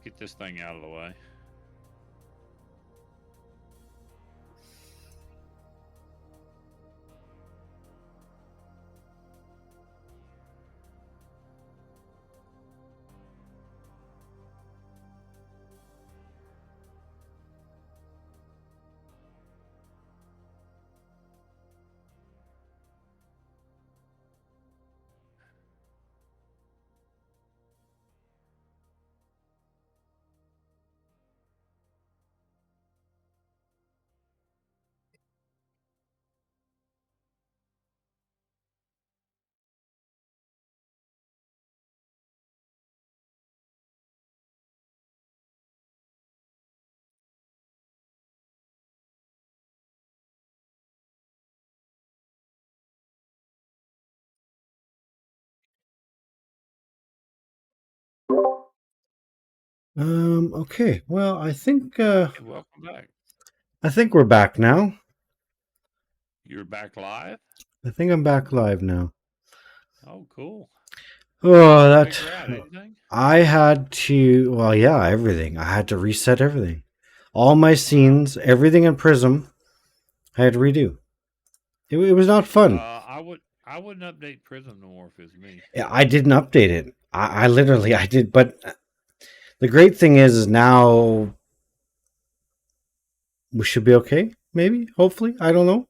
get this thing out of the way. Okay. Well, I think Hey, welcome back. I think we're back now. You're back live? I think I'm back live now. Oh, cool. Oh, that Figure out anything? I had to. Well, yeah, everything. I had to reset everything. All my scenes, everything in Prism, I had to redo. It was not fun. I wouldn't update Prism no more if it was me. Yeah, I didn't update it. I literally I did, but the great thing is now we should be okay. Maybe, hopefully, I don't know.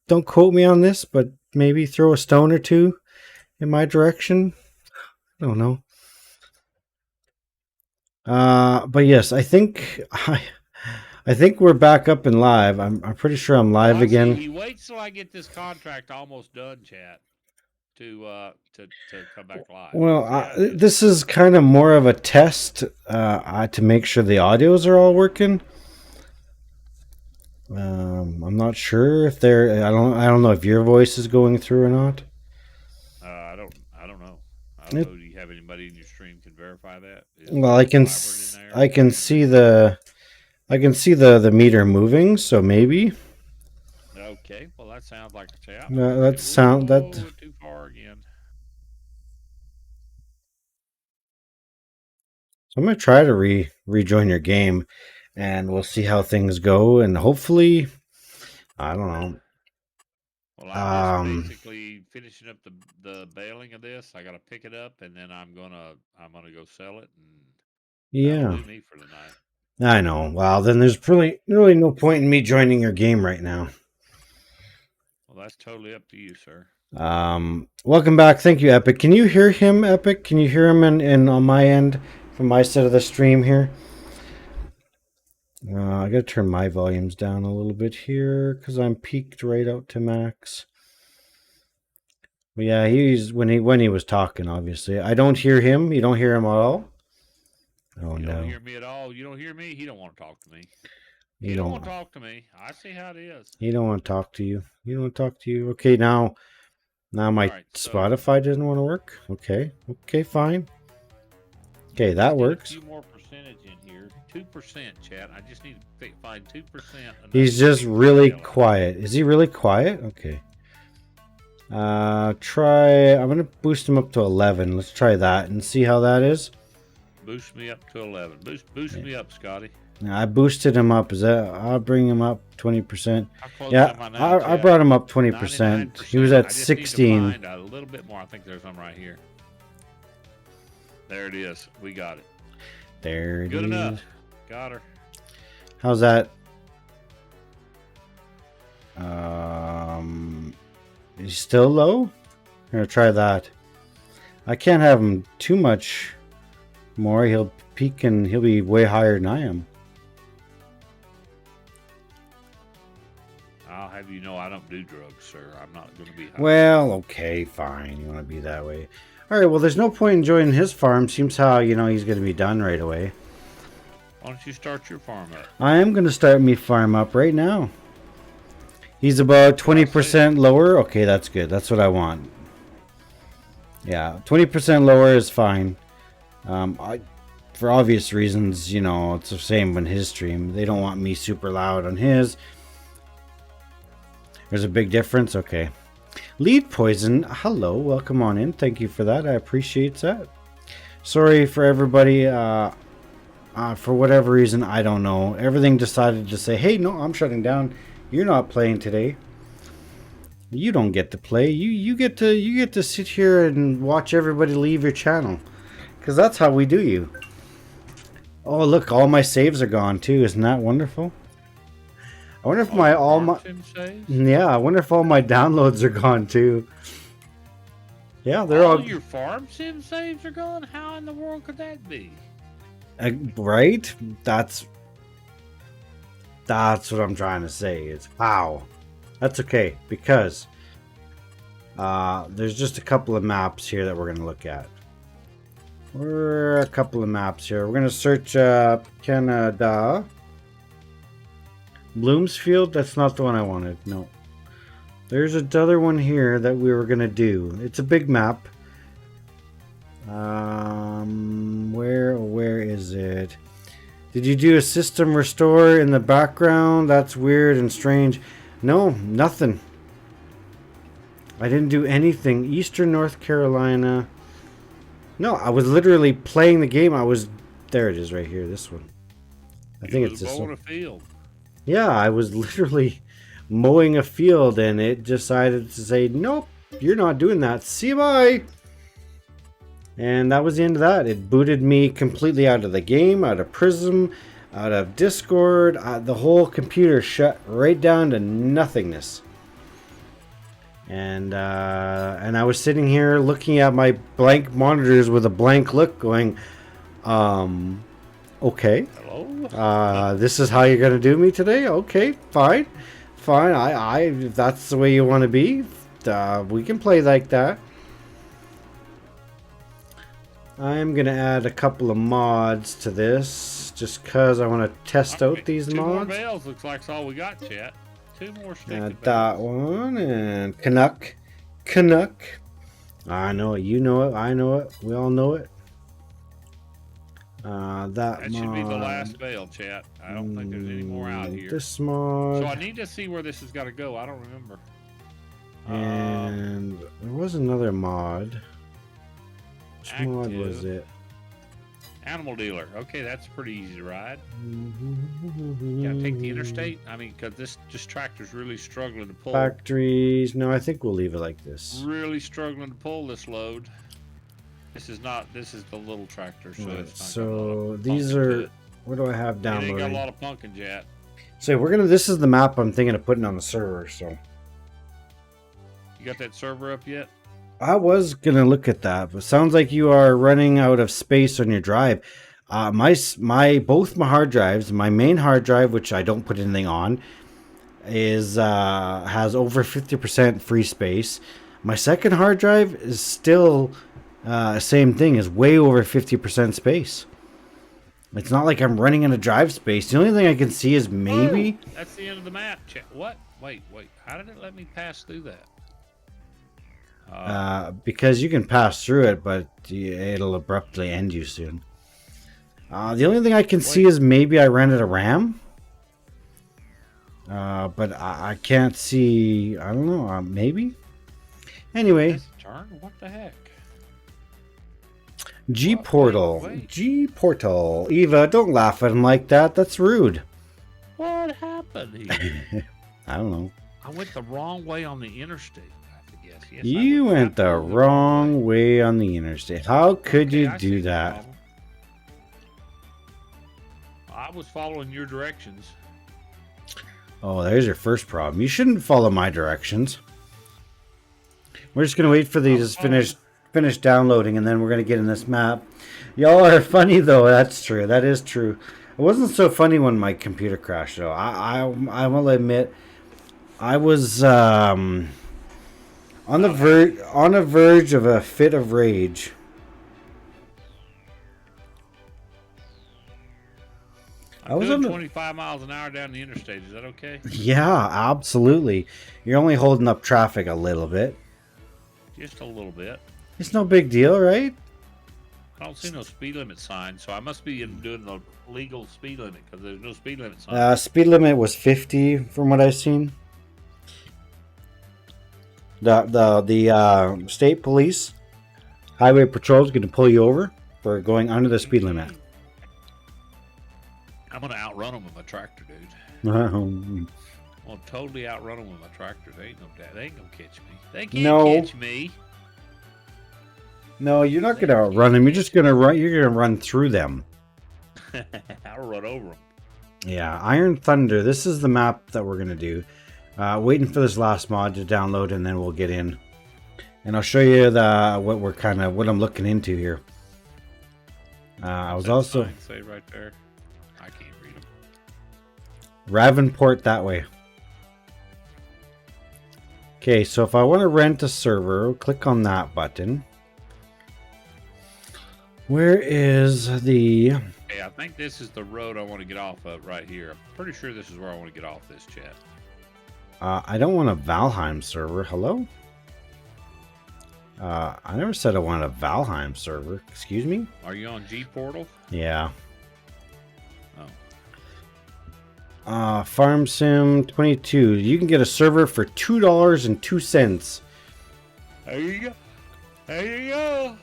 Don't quote me on this, but maybe throw a stone or two in my direction. I don't know. But yes, I think I think we're back up and live. I'm pretty sure I'm live again. He waits till I get this contract almost done, chat, to come back live. Well, this is kind of more of a test to make sure the audios are all working. I'm not sure if they're. I don't know if your voice is going through or not. I don't know. I don't know. Do you have anybody in your stream can verify that? Well, I can see the meter moving, so maybe. Okay, well that sounds like a chat. Too far again. So I'm gonna try to rejoin your game, and we'll see how things go, and hopefully, I don't know. Well, I'm just basically finishing up the baling of this. I got to pick it up, and then I'm gonna go sell it, and that'll do me for the night. I know. Well, then there's really no point in me joining your game right now. Well, that's totally up to you, sir. Welcome back. Thank you, Epic. Can you hear him, Epic? Can you hear him in on my end from my side of the stream here? I gotta turn my volumes down a little bit here because I'm peaked right out to max. But yeah, he's when he was talking. Obviously, I don't hear him. You don't hear him at all. Oh, you don't hear me at all. You don't hear me. He don't want to talk to me. He don't want to talk to me. I see how it is. He don't want to talk to you. He don't want to talk to you. Okay, now my Spotify doesn't want to work. Okay, fine. Okay, that works. A few more percentage in here. 2%, chat. I just need to find 2%. He's just really quiet. Is he really quiet? Okay. I'm gonna boost him up to 11. Let's try that and see how that is. Boost me up to 11. Boost me up, Scotty. I boosted him up. I'll bring him up 20%. Yeah, I brought him up 20%. He was at 16. Need to find a little bit more. I think there's some right here. There it is. We got it. There it is. Good enough. Got her. How's that? He's still low? I'm gonna try that. I can't have him too much more. He'll peak and he'll be way higher than I am. I'll have you know I don't do drugs, sir. I'm not going to be high. Well, okay, fine. You want to be that way. All right, well, there's no point in joining his farm. Seems how, he's going to be done right away. Why don't you start your farm up? I am going to start me farm up right now. He's about 20% lower. Okay, that's good. That's what I want. Yeah, 20% lower is fine. For obvious reasons, it's the same on his stream. They don't want me super loud on his. There's a big difference. Okay. Lead Poison, hello. Welcome on in. Thank you for that. I appreciate that. Sorry for everybody. For whatever reason, I don't know. Everything decided to say, "Hey, no, I'm shutting down. You're not playing today. You don't get to play. You get to sit here and watch everybody leave your channel, because that's how we do you." Oh, look, all my saves are gone too. Isn't that wonderful? I wonder if I wonder if all my downloads are gone too. Yeah, they're all your farm sim saves are gone. How in the world could that be? Right? That's what I'm trying to say. It's wow. That's okay, because there's just a couple of maps here that we're going to look at. We're a couple of maps here. We're going to search Canada. Bloomsfield? That's not the one I wanted. No. There's another one here that we were going to do. It's a big map. Where is it? Did you do a system restore in the background? That's weird and strange. No, nothing. I didn't do anything. Eastern North Carolina. No, I was literally playing the game. There it is right here, this one. I think it's this one. A field. Yeah, I was literally mowing a field and it decided to say, "Nope, you're not doing that. See you, bye." And that was the end of that. It booted me completely out of the game, out of Prism, out of Discord. The whole computer shut right down to nothingness. And I was sitting here looking at my blank monitors with a blank look, going, okay. Hello? This is how you're gonna do me today? Okay, fine. If that's the way you want to be, we can play like that. I'm gonna add a couple of mods to this, just cause I want to test out these mods. 2 more bales looks like all we got, chat. 2 more stinking that one, and Canuck. I know it, you know it, I know it, we all know it. That should be the last bale, chat. I don't think there's any more out here. This mod. So I need to see where this has got to go. I don't remember. And there was another mod. Which mod was it? Animal dealer. Okay, that's pretty easy to ride. Gotta take the interstate. I mean, because this tractor's really struggling to pull. Factories. No, I think we'll leave it like this. Really struggling to pull this load. This is the little tractor. So right, it's not so these are. What do I have downloading? It ain't got a lot of pumpkin yet. So this is the map I'm thinking of putting on the server. So. You got that server up yet? I was gonna look at that, but sounds like you are running out of space on your drive. Both my hard drives, my main hard drive, which I don't put anything on, has over 50% free space. My second hard drive is still same thing, is way over 50% space. It's not like I'm running out of drive space. The only thing I can see is maybe. Oh, that's the end of the map. What? Wait. How did it let me pass through that? Because you can pass through it, but it'll abruptly end you soon. The only thing I can see is maybe I rented a RAM. But I can't see. I don't know. Maybe. Anyway. Turn? What the heck? G Portal. G Portal. Eva, don't laugh at him like that. That's rude. What happened here? I don't know. I went the wrong way on the interstate. Yes, you went the wrong way on the interstate. How could you do that? I was following your directions. Oh, there's your first problem. You shouldn't follow my directions. We're just going to wait for these to finish downloading, and then we're going to get in this map. Y'all are funny, though. That's true. That is true. It wasn't so funny when my computer crashed, though. I will admit, I was... on the verge of a fit of rage. I was on 25 miles an hour down the interstate. Is that okay? Yeah, absolutely. You're only holding up traffic a little bit. Just a little bit. It's no big deal, right? I don't see no speed limit sign, so I must be doing the legal speed limit because there's no speed limit sign. Speed limit was 50 from what I've seen. The state police, highway patrol is going to pull you over for going under the speed limit. I'm gonna outrun them with my tractor, dude. No, I'm gonna totally outrun them with my tractor. They ain't gonna catch me. They can't catch me. no, you're not They gonna outrun can't them. You're just catch gonna run. You're gonna run through them. me. I'll run over them. Yeah, Iron Thunder. This is the map that we're gonna do. Waiting for this last mod to download, and then we'll get in, and I'll show you what I'm looking into here. I was also sign say right there. I can't read them. Ravenport that way. Okay, so if I want to rent a server, click on that button. Where is the... Hey, I think this is the road I want to get off of right here. I'm pretty sure this is where I want to get off this, chat. I don't want a Valheim server. Hello? I never said I wanted a Valheim server. Excuse me? Are you on G Portal? Yeah. Oh. Farm Sim 22. You can get a server for $2.02. There you go. There you go.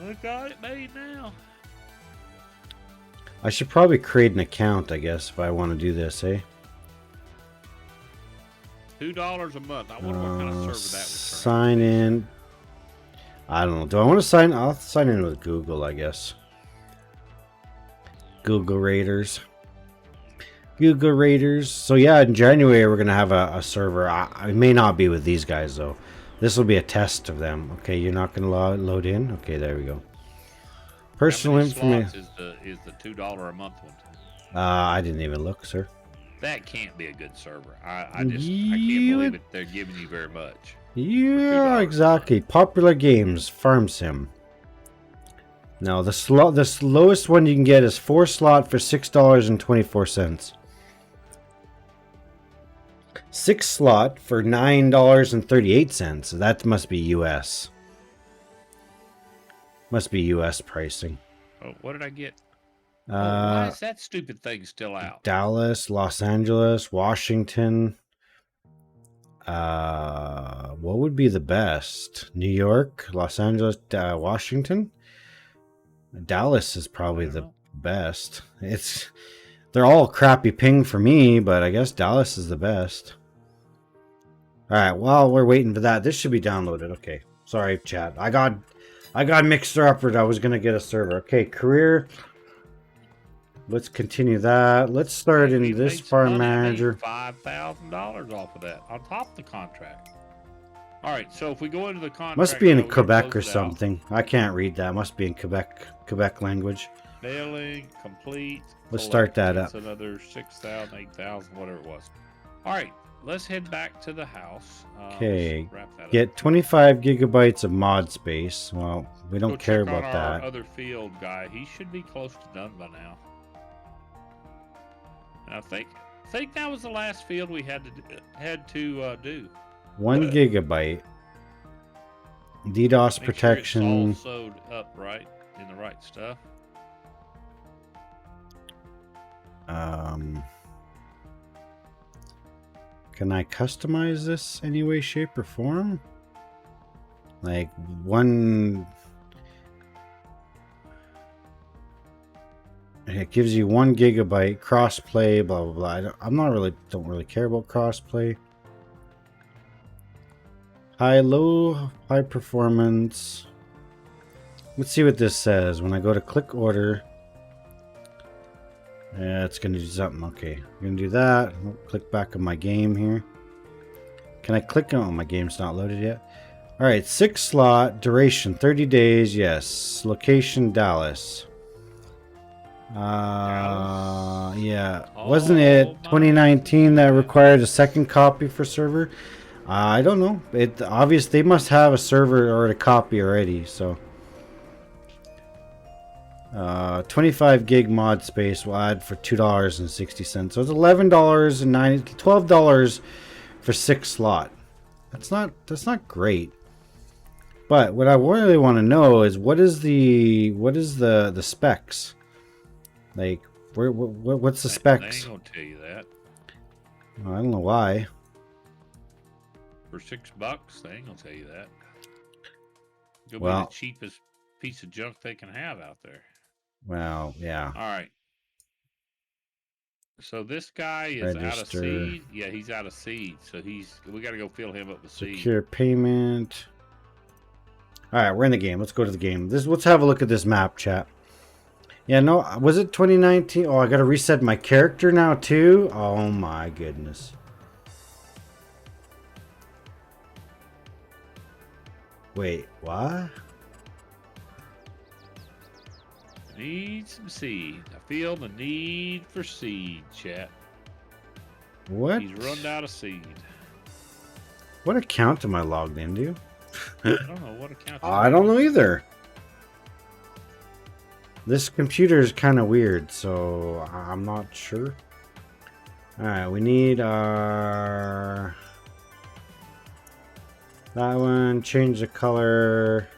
We got it made now. I should probably create an account, I guess, if I want to do this, eh? $2 a month. I wonder what kind of server that would turn. Sign in. I don't know. Do I want to sign? I'll sign in with Google, I guess. Google Raiders. Google Raiders. So yeah, in January we're gonna have a server. I may not be with these guys though. This will be a test of them. Okay, you're not gonna load in. Okay, there we go. Personal information. Is the $2 a month one? I didn't even look, sir. That can't be a good server. I can't believe it. They're giving you very much. Yeah, exactly. Popular games, Farm Sim. Now the lowest one you can get is 4 slot for $6.24. 6 slot for $9.38. That must be US. Must be US pricing. Oh, what did I get? Why is that stupid thing still out? Dallas, Los Angeles, Washington. What would be the best? New York, Los Angeles, Washington. Dallas is probably the best. They're all crappy ping for me, but I guess Dallas is the best. All right, while we're waiting for that, this should be downloaded. Okay, sorry, chat. I got mixed up. I was gonna get a server. Okay, career. Let's continue that. Let's start in this farm manager. $5,000 off of that on top of the contract. All right, so if we go into the contract, must be in Quebec or something. I can't read that. Must be in Quebec language. Mailing complete. Let's start that up. It's another 6,000, 8,000, whatever it was. All right, let's head back to the house. Okay, get 25 gigabytes of mod space. Well, we don't care about that. Other field guy, he should be close to done by now. And I think that was the last field we had to do. 1 gigabyte. DDoS protection. Sure it's all sewed up right in the right stuff. Can I customize this any way, shape, or form? Like one. It gives you 1 gigabyte crossplay, blah blah blah. Don't really care about crossplay. High performance. Let's see what this says. When I go to click order, yeah, it's gonna do something. Okay, I'm gonna do that. I'll click back on my game here. Can I click on my game's not loaded yet? All right, 6 slot, duration 30 days. Yes, location Dallas. Yeah, wasn't it 2019 that required a second copy for server? I don't know. They must have a server or a copy already. So 25 gig mod space will add for $2.60. So it's $12 for 6 slot. That's not great. But what I really want to know is what is the specs? Like what's the specs? They ain't gonna tell you that. I don't know why. For $6, they ain't gonna tell you that. It'll be the cheapest piece of junk they can have out there. Well, yeah. All right. So this guy is out of Register. seed. Yeah, he's out of seed. So we got to go fill him up with seed. Secure payment. All right, we're in the game. Let's go to the game. Let's have a look at this map, chat. Yeah, no, was it 2019? Oh, I got to reset my character now too. Oh my goodness. Wait, what? Need some seed. I feel the need for seed, chat. What? He's run out of seed. What account am I logged into? I don't know what account. I don't know either. This computer is kind of weird, so I'm not sure. Alright, we need our... That one, change the color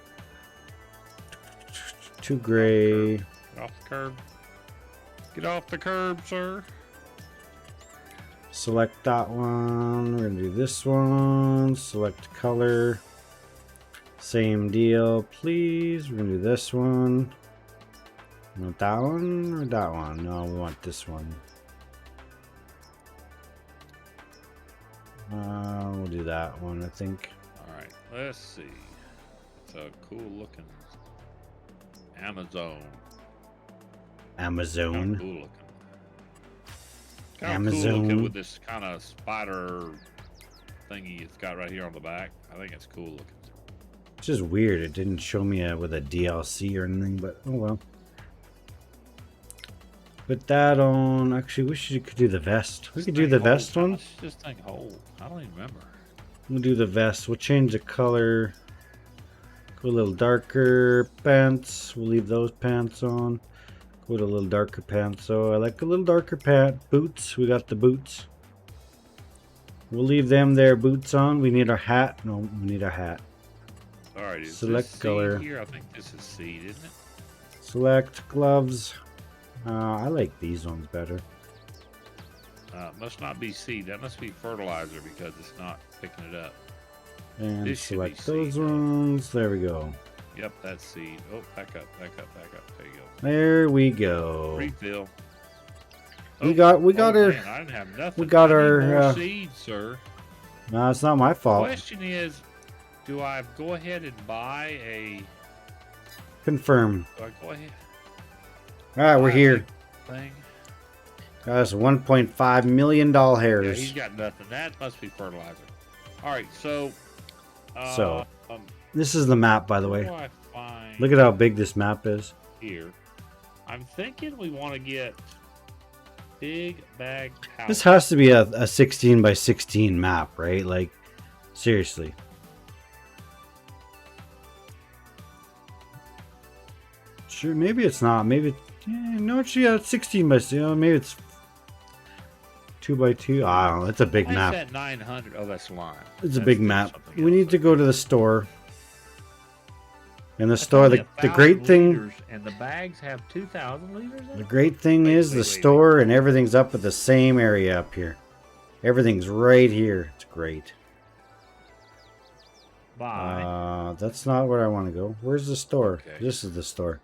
to gray. Get off the curb. Get off the curb, sir. Select that one. We're going to do this one. Select color. Same deal, please. We're going to do this one. You want that one or that one? No, we want this one. We'll do that one, I think. Alright, let's see. It's a cool looking Amazon. Amazon. Kinda cool looking. Kind of Amazon. cool looking with this kind of spider thingy it's got right here on the back. I think it's cool looking. It's just weird. It didn't show me with a DLC or anything, but oh well. Put that on. Actually, we could do the vest. We could do the vest one. This thing hold. I don't even remember. We'll do the vest. We'll change the color. Go a little darker pants. We'll leave those pants on. Go to a little darker pants. So I like a little darker boots. We got the boots. We'll leave them there. Boots on. We need our hat. No, we need our hat. All right. Select color. Here, I think this is seed, isn't it? Select gloves. I like these ones better. Must not be seed. That must be fertilizer because it's not picking it up. And This should be select those seed, though. ones. There we go. Yep, that's seed. Oh, back up, back up, back up. There you go. There we go. Refill. We got our. Man, I didn't have nothing. We got I need our, more seeds, sir. No, it's not my fault. Question is, do I go ahead and buy a? Confirm. Do I go ahead? All right, we're buy a here. big Thing? Got us $1.5 million Yeah, hairs. he's got nothing. That must be fertilizer. All right, so. So, this is the map, by the Where way. do I find Look at how big this map is. here? I'm thinking we want to get big bag pouch. This has to be a 16 by 16 map, right? Like, seriously. Sure, maybe it's not. Maybe, no, actually, it's 16 by, maybe it's 2 by 2. I don't know. It's a big Why is map. that 900? Oh, that's line. It's a That's big doing map. something We else. need to go to the store. And the That's store, only the 1,000 great thing, liters, and the bags have 2,000 liters in the it? great thing is the store and everything's up at the same area up here. Everything's right here. It's great. Buy. That's not where I want to go. Where's the store? Okay. This is the store.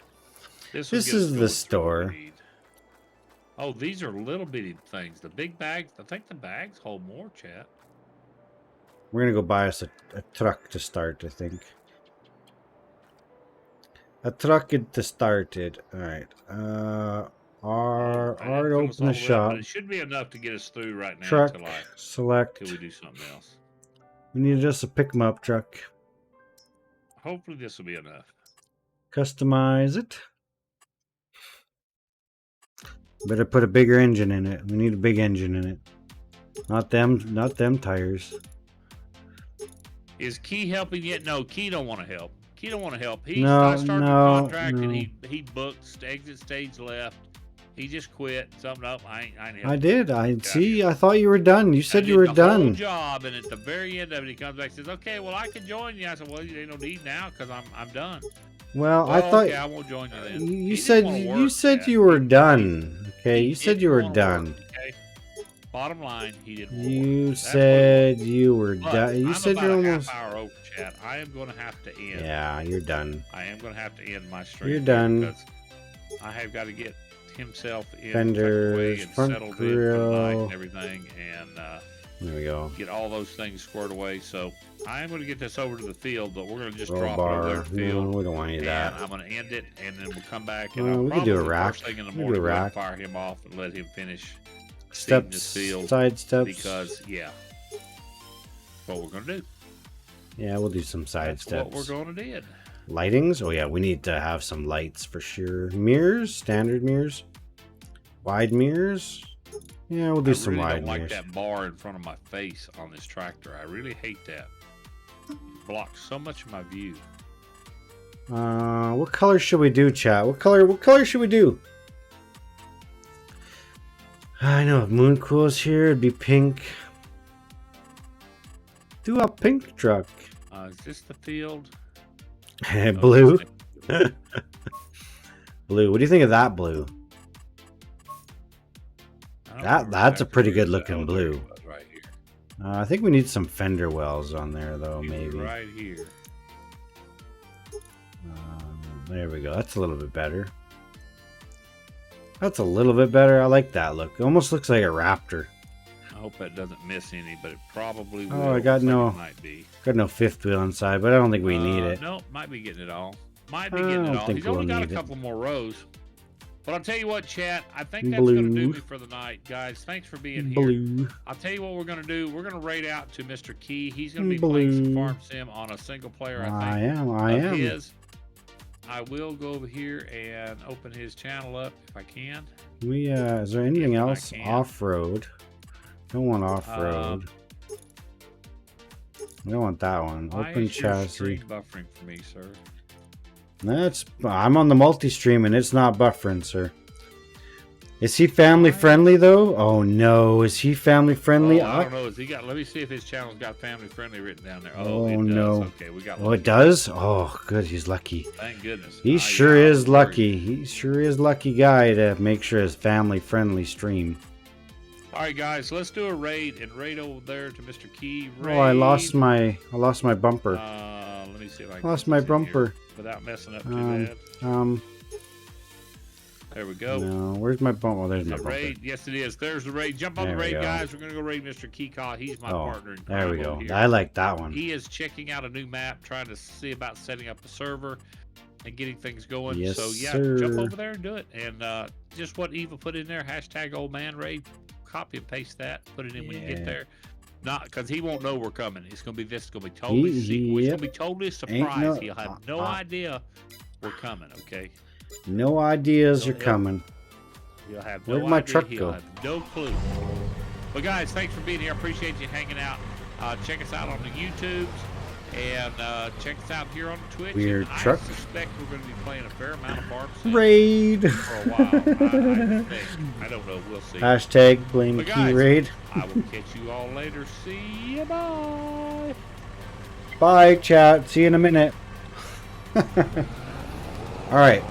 This this will get us is the going through what store. we need. Oh, these are little bitty things. The big bags, I think the bags hold more, chat. We're gonna go buy us a truck to start, I think. A truck to start it. Alright. I didn't fill us open all the the way up, shop. but it should be enough to get us through right now Truck. till Select. we do something else. We need just a pick 'em up truck. Hopefully this will be enough. Customize it. Better put a bigger engine in it. We need a big engine in it. Not them tires. Is Key helping yet? No, Key don't want to help. Key don't want to help. I started the no, contract no. and he booked exit stage left. He just quit. Something up. I ain't I helping. did. I thought you were done. You said I you were did the whole done. job, and at the very end of it, he comes back and says, "Okay, well, I can join you." I said, "Well, you ain't no need now because I'm done." Well, Well, I thought okay, I won't join you then. you He said didn't wanna you work, said Chad. you were done. Okay, He you said didn't you were wanna done. work, okay? Bottom line, he didn't want to You work. That's what it said was. you were But done. You I'm said about you're a almost. half hour over, chat. I am going to have to end. Yeah, you're done. I am going to have to end my stream. You're here done. because I have got to get himself in tucked away Fenders, and front settled in for the night grill. and everything, and There we go. get all those things squared away. So I am going to get this over to the field, but we're going to just Roll drop it over there bar. to the field. No, we don't want any of And that. I'm going to end it, and then we'll come back, and I'll We can do a probably rack. first thing in the We can do morning a go ahead and rack. fire him off and let him finish seeding Steps, this field. side steps. Because, yeah, what we're going to do. Yeah, we'll do some side That's steps. what we're going to do. Lightings? Oh yeah, we need to have some lights for sure. Mirrors? Standard mirrors? Wide mirrors? Yeah, we'll do some I really wide don't like mirrors. that bar in front of my face on this tractor. I really hate that. It blocks so much of my view. What color should we do, chat? What color should we do? I know if Moon Cool's here, it'd be pink. Do a pink truck. Is this the field? Blue. Blue. What do you think of that blue? That's a pretty good looking blue. Right here. I think we need some fender wells on there though, maybe. Right here. There we go. That's a little bit better. That's a little bit better. I like that look. It almost looks like a raptor. I hope that doesn't miss any, but it probably will. Oh, I got no. It might be. Got no fifth wheel inside, but I don't think we need it. No, might be getting it all. Might be getting it all. He's only got a couple more rows. But I'll tell you what, chat. I think that's going to do me for the night, guys. Thanks for being here. Blue. I'll tell you what we're going to do. We're going to raid out to Mr. Key. He's going to be playing some Farm Sim on a single player, I think. I am. His. I will go over here and open his channel up if I can. Is there anything else off-road? Don't want off-road. We don't want that one. Open chassis. Buffering for me, sir. I'm on the multi-stream and it's not buffering, sir. Is he family friendly though? Oh no, is he family friendly? I don't know. Is he got? Let me see if his channel's got family friendly written down there. Oh, it does. no. Okay, we got. Oh, it does? Oh, good. He's lucky. Thank goodness. He sure is lucky. He sure is lucky guy to make sure his family friendly stream. All right, guys, let's do a raid and raid over there to Mr. Key. Raid. Oh, I lost my bumper. Let me see if I can Lost my bumper without messing up too bad. There we go. No, where's my bumper? Oh, there's my bumper. Raid. Yes, it is. There's the raid. Jump on the raid, guys. We're gonna go raid Mr. Keycaw. He's my partner in crime. There we go. Here. I like that one. He is checking out a new map, trying to see about setting up a server and getting things going. Yes, so yeah, sir. jump over there and do it. And just what Eva put in there, hashtag old man raid. Copy and paste that. Put it in when you get there. Not because he won't know we're coming. It's gonna be this. It's gonna be totally secret. It's gonna be totally surprised. He'll have no idea we're coming. Okay. No ideas you're coming. You'll have no Where'd idea. my truck He'll go? have no clue. But guys, thanks for being here. I appreciate you hanging out. Check us out on the YouTubes and check us out here on the Twitch. Weird truck. I suspect we're going to be playing a fair amount of Farm Sim Raid. for a while. I don't know. We'll see. Hashtag blame But Key guys, raid. I will catch you all later. See you. Bye. Bye, chat. See you in a minute. All right.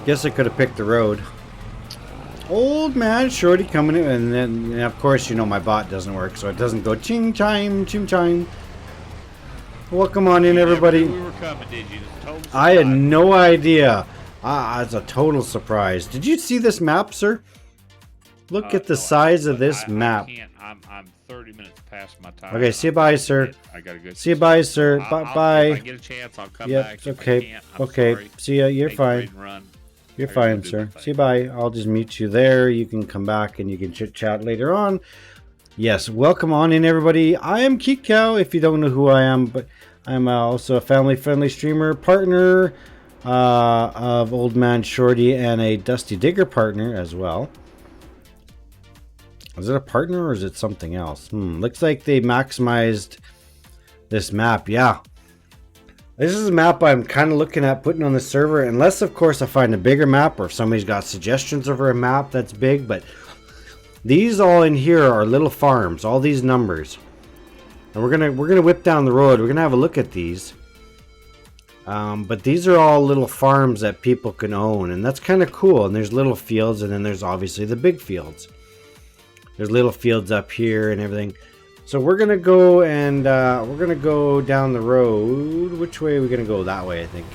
Guess I could have picked the road. Old man Shorty coming in, and then of course you know my bot doesn't work, so it doesn't go ching chime chim chime. Welcome on in, everybody. We were coming, did you? I had no idea. It's a total surprise. Did you see this map, sir? Look at the size of this map. I can't. I'm 30 minutes past my time. Okay, see you bye, sir. I gotta go. See you bye, sir. Bye. If I get a chance, I'll come back. Yep, okay. Okay, see ya. You're fine. You're fine, sir. See you bye. I'll just mute you there. You can come back and you can chit chat later on. Yes, welcome on in, everybody. I am Keek Cow, if you don't know who I am, but I'm also a family-friendly streamer, partner of Old Man Shorty, and a Dusty Digger partner as well. Is it a partner or is it something else? Looks like they maximized this map. Yeah. This is a map I'm kind of looking at putting on the server, unless of course I find a bigger map or if somebody's got suggestions over a map that's big. But these all in here are little farms, all these numbers, and we're gonna whip down the road. We're gonna have a look at these. But these are all little farms that people can own, and that's kind of cool. And there's little fields, and then there's obviously the big fields. There's little fields up here and everything. So we're gonna go and we're gonna go down the road. Which way are we gonna go? That way, I think.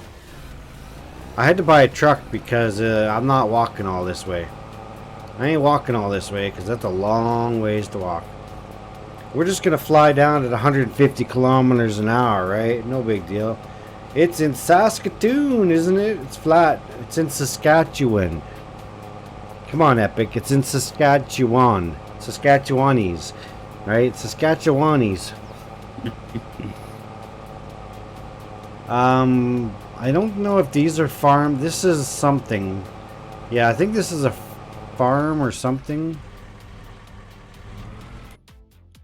I had to buy a truck because I'm not walking all this way. I ain't walking all this way because that's a long ways to walk. We're just going to fly down at 150 kilometers an hour, right? No big deal. It's in Saskatoon, isn't it? It's flat. It's in Saskatchewan. Come on, Epic. It's in Saskatchewan. Saskatchewanese. Right? Saskatchewanese. I don't know if these are farm. This is something. Yeah, I think this is a farm or something.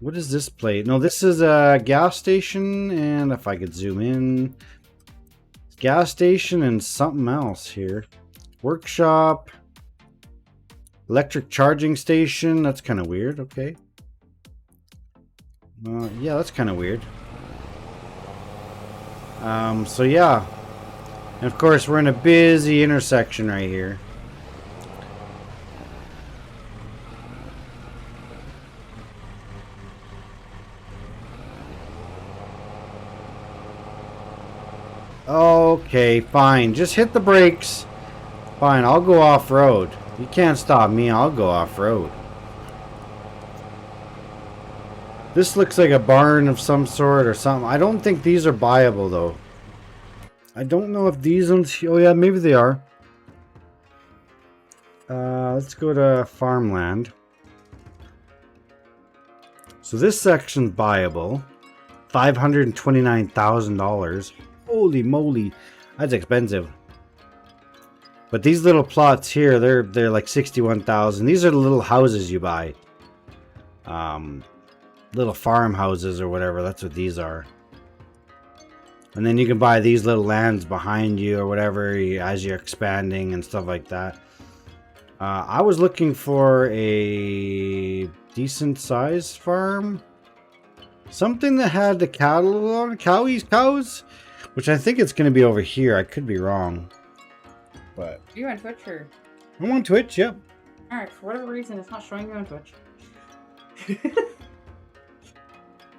What is this plate? No, this is a gas station, and if I could zoom in, gas station and something else here. Workshop, electric charging station. That's kind of weird. Okay. Yeah, that's kind of weird. So yeah, and of course we're in a busy intersection right here. Okay, fine. Just hit the brakes. Fine, I'll go off-road. You can't stop me. I'll go off-road. This looks like a barn of some sort or something. I don't think these are buyable, though. I don't know if these ones... Oh, yeah, maybe they are. Let's go to farmland. So this section's buyable. $529,000. Holy moly. That's expensive. But these little plots here, they're like 61,000. These are the little houses you buy. Little farmhouses or whatever. That's what these are. And then you can buy these little lands behind you or whatever as you're expanding and stuff like that. I was looking for a decent sized farm. Something that had the cattle on cows, which I think it's going to be over here. I could be wrong. But you on Twitch or? I'm on Twitch, yep. Alright, for whatever reason it's not showing you on Twitch.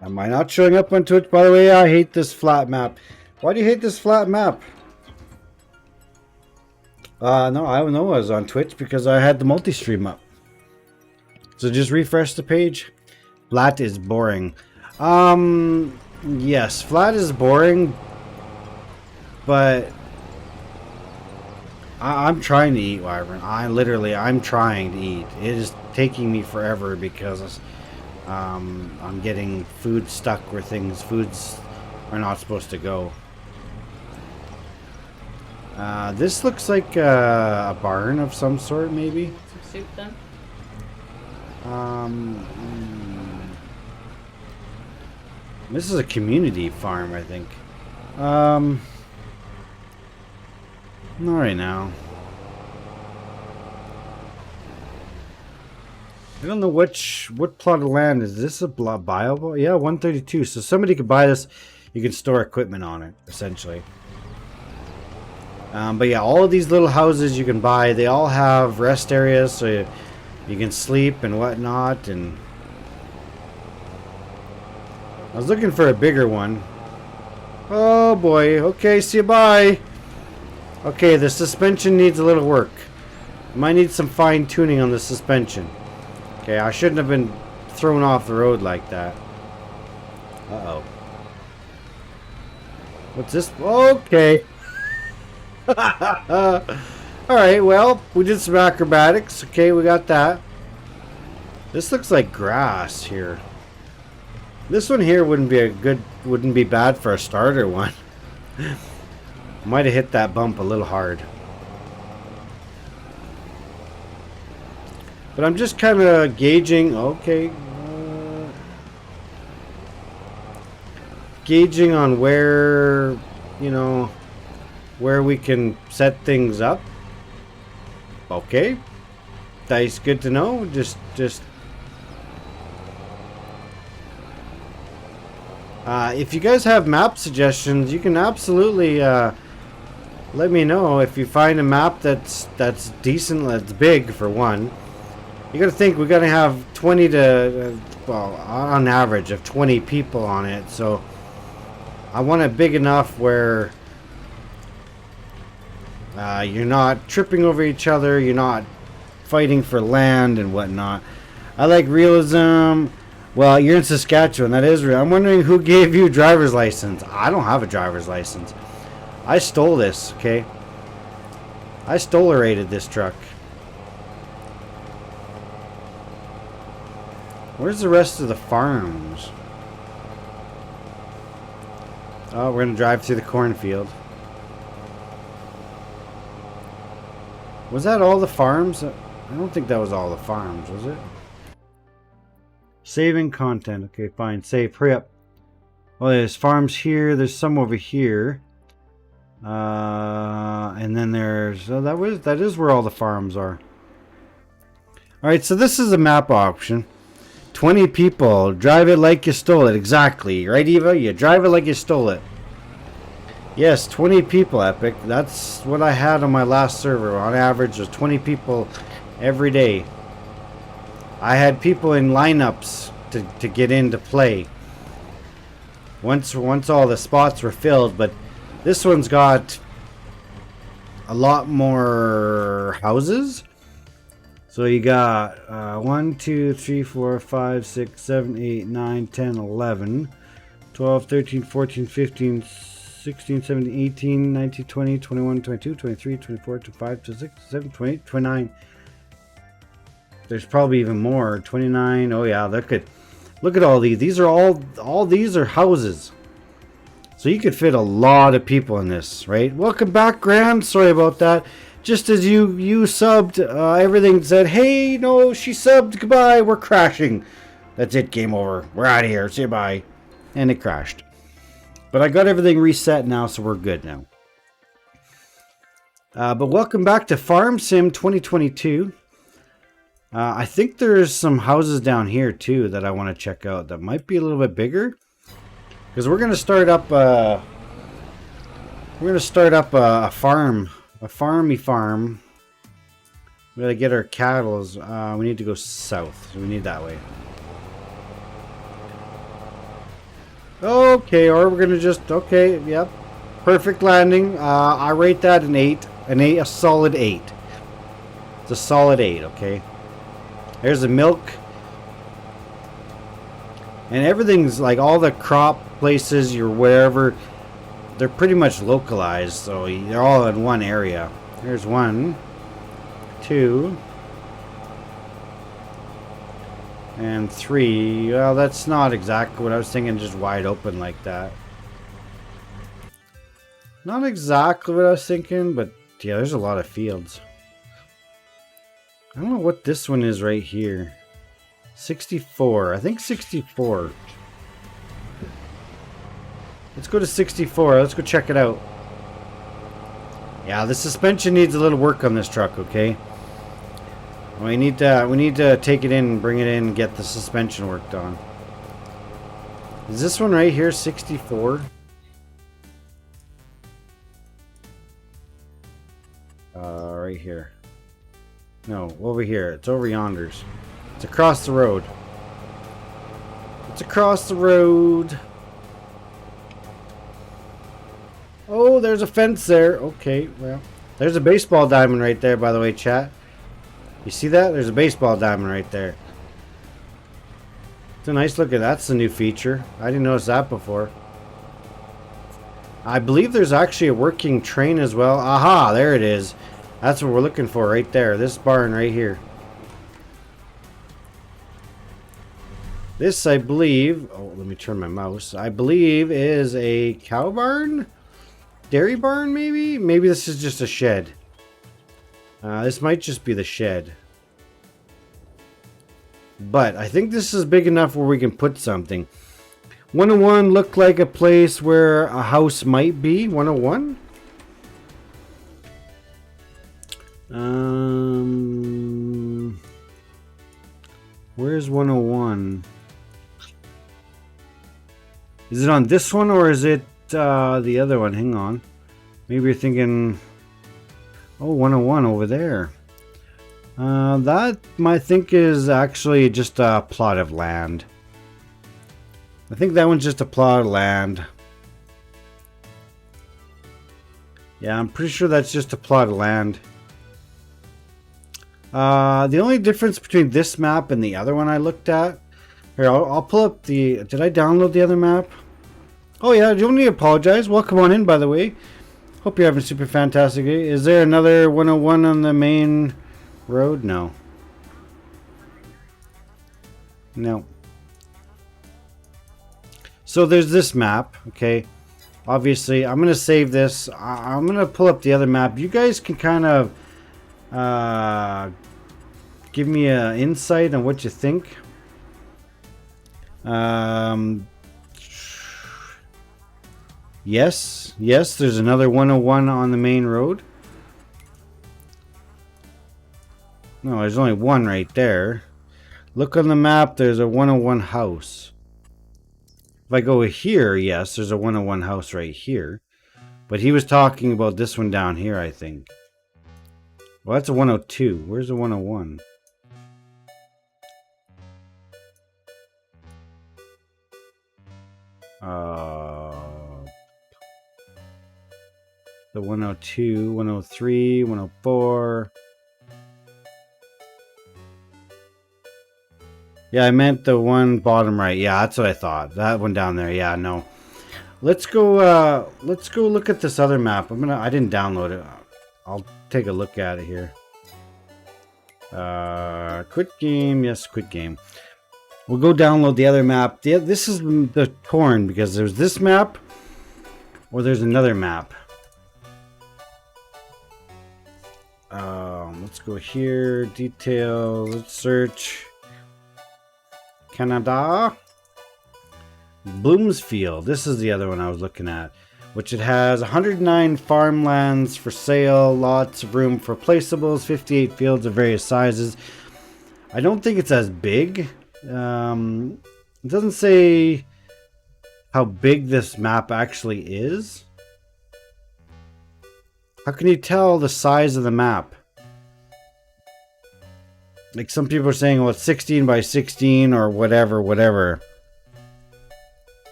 Am I not showing up on Twitch? By the way, I hate this flat map. Why do you hate this flat map? No, I know I was on Twitch because I had the multi-stream up. So just refresh the page. Flat is boring. Yes, flat is boring. But I'm trying to eat, Wyvern. I'm trying to eat. It is taking me forever because I'm getting food stuck where foods are not supposed to go. This looks like a barn of some sort, maybe. Some soup then? This is a community farm, I think. Not right now. I don't know what plot of land is this. A buyable? Yeah, 132. So somebody could buy this. You can store equipment on it, essentially. But yeah, all of these little houses you can buy, they all have rest areas, so you can sleep and whatnot. And I was looking for a bigger one. Oh boy. Okay, see you. Bye. Okay, the suspension needs a little work. Might need some fine tuning on the suspension. Okay, I shouldn't have been thrown off the road like that. Uh-oh. What's this? Okay. Alright, well, we did some acrobatics. Okay, we got that. This looks like grass here. This one here wouldn't be bad for a starter one. Might have hit that bump a little hard. But I'm just kind of gauging, okay. Gauging on where, where we can set things up. Okay. That's good to know. Just if you guys have map suggestions, you can absolutely let me know if you find a map that's decent, that's big for one. You gotta think we're gonna have 20 to, well, on average of 20 people on it, so I want it big enough where You're not tripping over each other. You're not fighting for land and whatnot. I like realism. Well, you're in Saskatchewan. That is real. I'm wondering who gave you a driver's license. I don't have a driver's license. I stole this, okay? I stole-rated this truck. Where's the rest of the farms? Oh, we're going to drive through the cornfield. Was that all the farms? I don't think that was all the farms, was it? Saving content. Okay, fine. Save. Hurry up. Well, there's farms here. There's some over here. And then there's... Oh, that is where all the farms are. Alright, so this is a map option. 20 people. Drive it like you stole it. Exactly. Right, Eva? You drive it like you stole it. Yes, 20 people, Epic. That's what I had on my last server. On average, there's 20 people every day. I had people in lineups to get in to play. Once all the spots were filled, but this one's got a lot more houses. So you got 1, 2, 3, 4, 5, 6, 7, 8, 9, 10, 11, 12, 13, 14, 15, 16, 17, 18, 19, 20, 21, 22, 23, 24, 25, 26, 27, 28, 29. There's probably even more. 29. Oh yeah, look at all these. These are all these are houses. So you could fit a lot of people in this, right? Welcome back, Graham. Sorry about that. Just as you subbed, everything said, hey, no, she subbed. Goodbye. We're crashing. That's it. Game over. We're out of here. Say bye. And it crashed. But I got everything reset now, so we're good now. But welcome back to Farm Sim 2022. I think there's some houses down here too that I want to check out that might be a little bit bigger, because we're gonna start up a farm, a farmy farm. We gotta get our cattle. We need to go south, so we need that way. Okay, or we're gonna just yep, perfect landing. I rate that an 8, a solid 8. It's a solid 8. Okay. There's the milk. And everything's like all the crop places, you're wherever, they're pretty much localized. So they're all in one area. There's 1, 2, and 3. Well, that's not exactly what I was thinking, just wide open like that. Not exactly what I was thinking, but yeah, there's a lot of fields. I don't know what this one is right here. 64. I think 64. Let's go to 64. Let's go check it out. Yeah, the suspension needs a little work on this truck, okay? We need to take it in and bring it in and get the suspension worked on. Is this one right here 64? Right here. No, over here. It's over yonders. It's across the road. It's across the road. Oh, there's a fence there. Okay, well. There's a baseball diamond right there, by the way, chat. You see that? There's a baseball diamond right there. It's a nice look at that's the new feature. I didn't notice that before. I believe there's actually a working train as well. Aha, there it is. That's what we're looking for right there. This barn right here. This, I believe... Oh, let me turn my mouse. I believe is a cow barn? Dairy barn, maybe? Maybe this is just a shed. This might just be the shed. But I think this is big enough where we can put something. 101 looked like a place where a house might be. 101? Where's 101? Is it on this one or is it the other one? Hang on. Maybe you're thinking, oh, 101 over there. That I think is actually just a plot of land. I think that one's just a plot of land. Yeah, I'm pretty sure that's just a plot of land. The only difference between this map and the other one I looked at... Here, I'll pull up the... Did I download the other map? Oh yeah, don't need to apologize. Welcome on in, by the way. Hope you're having a super fantastic day. Is there another 101 on the main road? No. No. So there's this map, okay? Obviously, I'm going to save this. I'm going to pull up the other map. You guys can kind of give me an insight on what you think. Yes, there's another 101 on the main road. No, there's only one right there. Look on the map, there's a 101 house. If I go here, yes, there's a 101 house right here. But he was talking about this one down here, I think. Well, that's a 102. Where's the 101? The 102, 103, 104. Yeah, I meant the one bottom right. Yeah, that's what I thought. That one down there. Yeah, no. Let's go look at this other map. I didn't download it. I'll take a look at it here. Quit game. Yes, quit game. We'll go download the other map. This is the torn because there's this map or there's another map. Let's go here. Detail. Let's search. Canada. Bloomsfield. This is the other one I was looking at. Which it has 109 farmlands for sale. Lots of room for placeables. 58 fields of various sizes. I don't think it's as big. It doesn't say how big this map actually is. How can you tell the size of the map? Like some people are saying, well, it's 16 by 16 or whatever.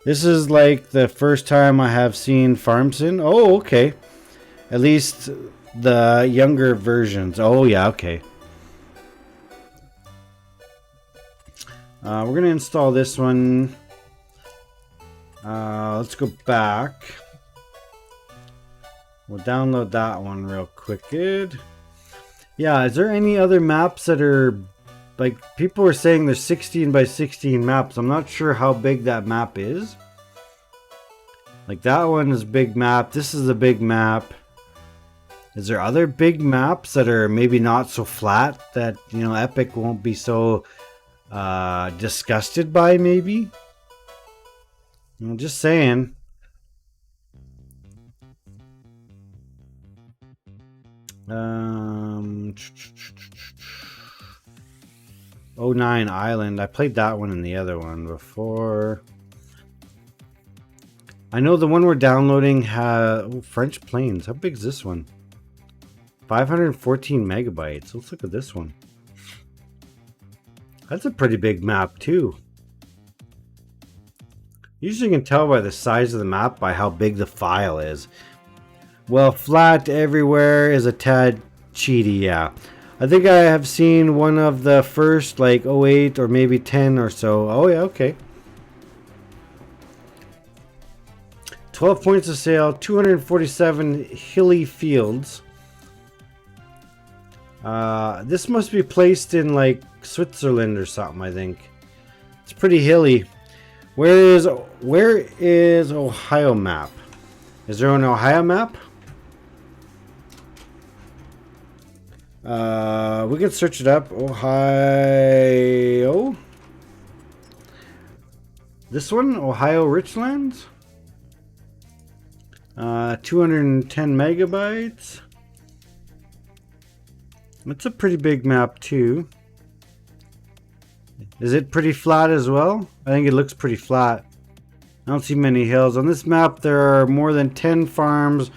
This is like the first time I have seen Farm Sim. Oh, okay. At least the younger versions. Oh, yeah, okay. We're going to install this one. Let's go back. We'll download that one real quick. Good. Yeah, is there any other maps that are... Like, people are saying there's 16 by 16 maps. I'm not sure how big that map is. Like, that one is a big map. This is a big map. Is there other big maps that are maybe not so flat that, you know, Epic won't be so disgusted by, maybe? I'm just saying. '09 Island. I played that one and the other one before. I know the one we're downloading has French Plains. How big is this one? 514 megabytes. Let's look at this one. That's a pretty big map too. Usually you can tell by the size of the map by how big the file is. Well, flat everywhere is a tad cheaty, yeah. I think I have seen one of the first, like, '08 or maybe 10 or so. Oh, yeah, okay. 12 points of sale, 247 hilly fields. This must be placed in, like, Switzerland or something, I think. It's pretty hilly. Where is Ohio map? Is there an Ohio map? We can search it up. Ohio. This one, Ohio Richlands. 210 megabytes. It's a pretty big map too. Is it pretty flat as well? I think it looks pretty flat. I don't see many hills. On this map there are more than 10 farms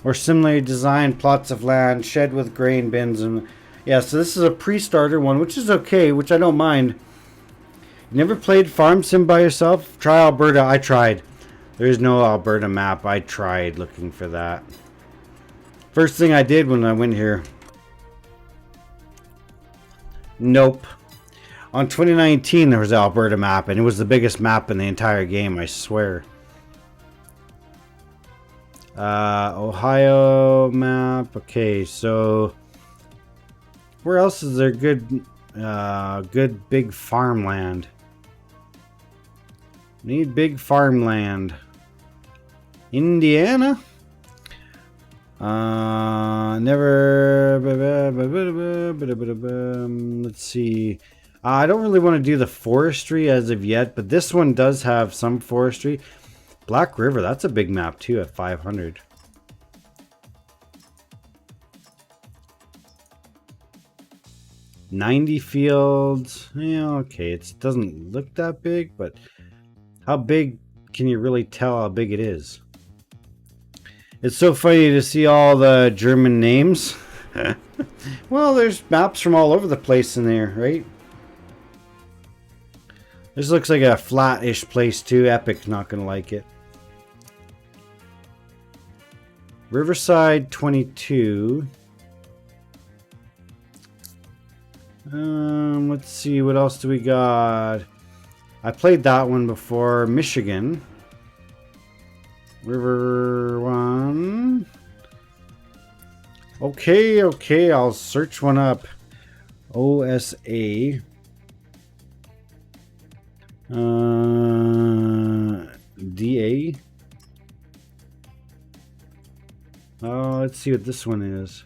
or similarly designed plots of land shed with grain bins. And yeah, so this is a pre-starter one, which is okay, which I don't mind. You never played Farm Sim by yourself? Try Alberta. I tried. There's no Alberta map. I tried looking for that. First thing I did when I went here. Nope. On 2019, there was the Alberta map, and it was the biggest map in the entire game, I swear. Ohio map. Okay, so where else is there good big farmland? Need big farmland. Indiana? Never. Let's see. I don't really want to do the forestry as of yet, but this one does have some forestry. Black River, that's a big map too at 500. $90 fields. Yeah, okay, it doesn't look that big, but how big can you really tell how big it is? It's so funny to see all the German names. Well, there's maps from all over the place in there, right? This looks like a flat-ish place too. Epic's not gonna like it. Riverside 22. Let's see, what else do we got? I played that one before. Michigan. River 1. Okay, I'll search one up. OSA. DA. Oh, let's see what this one is.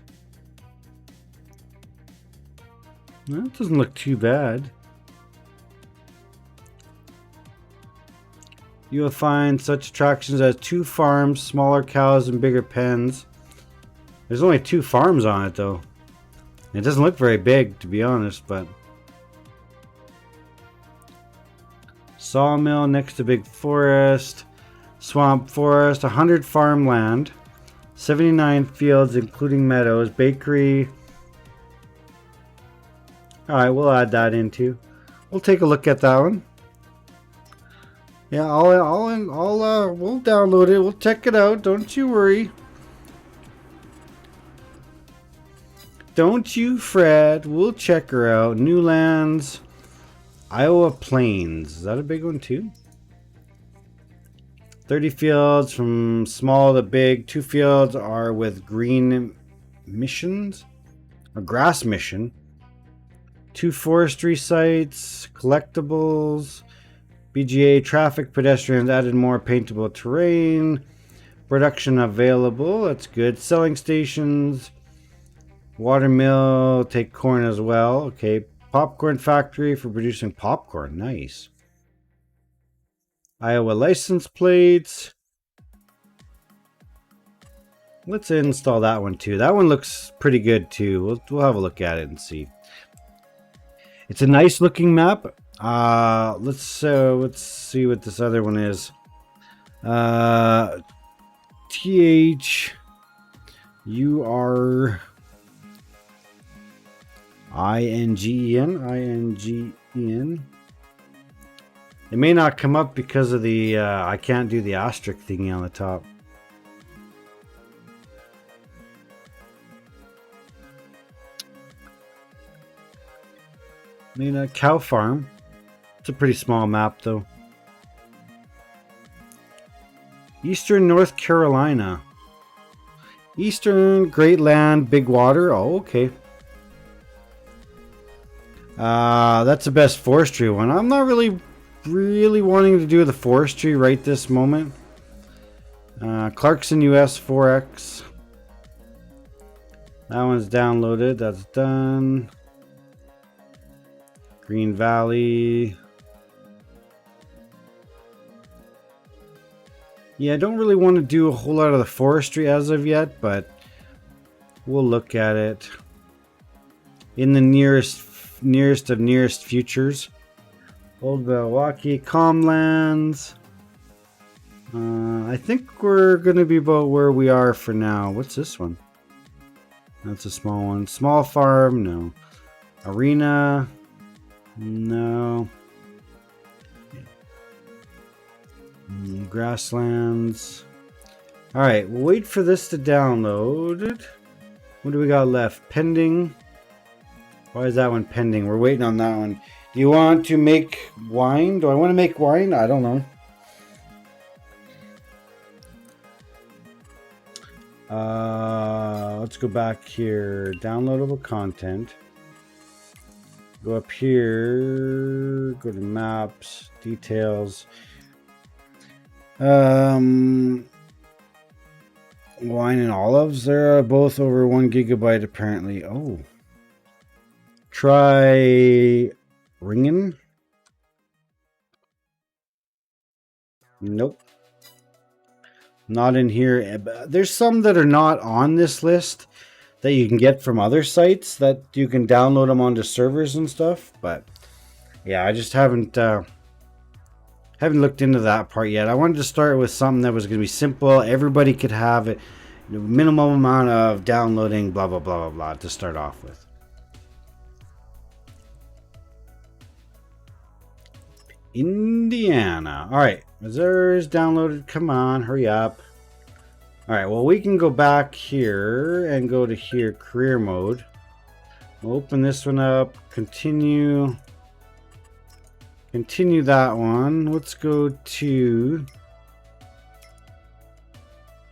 That doesn't look too bad. You will find such attractions as 2 farms, smaller cows, and bigger pens. There's only 2 farms on it, though. It doesn't look very big, to be honest, but... Sawmill next to big forest. Swamp forest, 100 farmland. 79 fields, including meadows. Bakery. Alright, we'll add that in, too. We'll take a look at that one. Yeah, we'll download it. We'll check it out. Don't you worry. Don't you fret. We'll check her out. Newlands. Iowa Plains. Is that a big one too? 30 fields from small to big. 2 fields are with green missions. A grass mission. 2 forestry sites. Collectibles. BGA traffic, pedestrians, added more paintable terrain. Production available, that's good. Selling stations. Watermill, take corn as well. Okay, popcorn factory for producing popcorn, nice. Iowa license plates. Let's install that one too. That one looks pretty good too. We'll have a look at it and see. It's a nice looking map. Let's see what this other one is. THURINGEN. It may not come up because of the I can't do the asterisk thingy on the top. I mean, a cow farm. It's a pretty small map, though. Eastern North Carolina. Eastern, Great Land, Big Water. Oh, okay. That's the best forestry one. I'm not really wanting to do the forestry right this moment. Clarkson US 4X. That one's downloaded. That's done. Green Valley. Yeah, I don't really want to do a whole lot of the forestry as of yet, but we'll look at it in the nearest futures. Old Milwaukee, Comlands. I think we're going to be about where we are for now. What's this one? That's a small one. Small farm, no. Arena, no. Grasslands. Alright, we'll wait for this to download. What do we got left? Pending. Why is that one pending? We're waiting on that one. Do you want to make wine? Do I want to make wine? I don't know. Let's go back here. Downloadable content. Go up here. Go to maps. Details. Wine and olives. They're both over 1 gigabyte apparently. Oh. Try ringing. Nope. Not in here. There's some that are not on this list that you can get from other sites that you can download them onto servers and stuff. But yeah, I just haven't looked into that part yet. I wanted to start with something that was going to be simple. Everybody could have it. Minimum amount of downloading, blah, blah, blah, blah, blah, to start off with. Indiana. All right. Missouri is downloaded. Come on, hurry up. All right. Well, we can go back here and go to here, career mode. We'll open this one up. Continue. Continue that one. Let's go to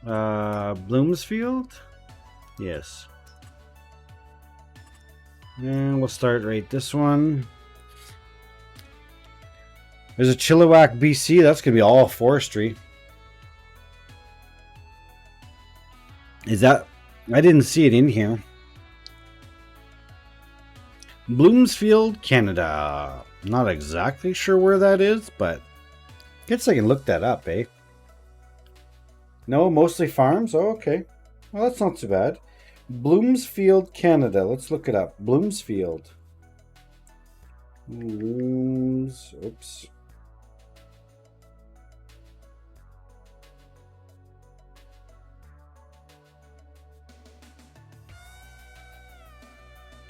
Bloomsfield. Yes. And we'll start right this one. There's a Chilliwack, BC. That's going to be all forestry. Is that... I didn't see it in here. Bloomsfield, Canada. Not exactly sure where that is, but... I guess I can look that up, eh? No, mostly farms? Oh, okay. Well, that's not too bad. Bloomsfield, Canada. Let's look it up. Bloomsfield. Oops.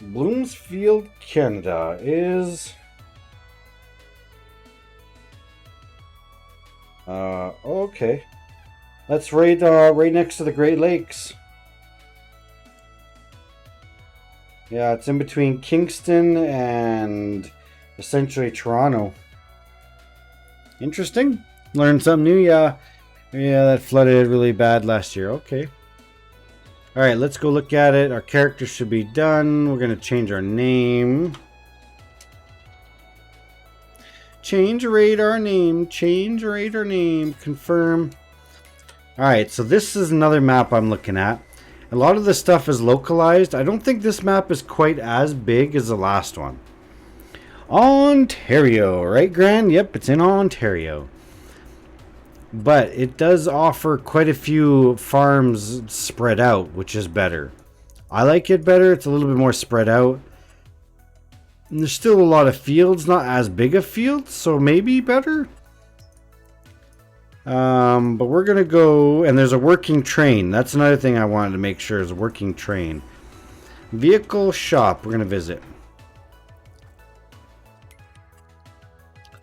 Bloomsfield, Canada is okay. That's right next to the Great Lakes. Yeah, it's in between Kingston and essentially Toronto. Interesting. Learned something new. Yeah, that flooded really bad last year. Okay. All right, let's go look at it. Our character should be done. We're going to change our name. Change radar name. Change radar name. Confirm. All right, so this is another map I'm looking at. A lot of the stuff is localized. I don't think this map is quite as big as the last one. Ontario, right, Gran? Yep, it's in Ontario. But it does offer quite a few farms spread out, which is better. I like it better. It's a little bit more spread out. And there's still a lot of fields, not as big of fields, so maybe better. But we're going to go, and there's a working train. That's another thing I wanted to make sure is a working train. Vehicle shop, we're going to visit.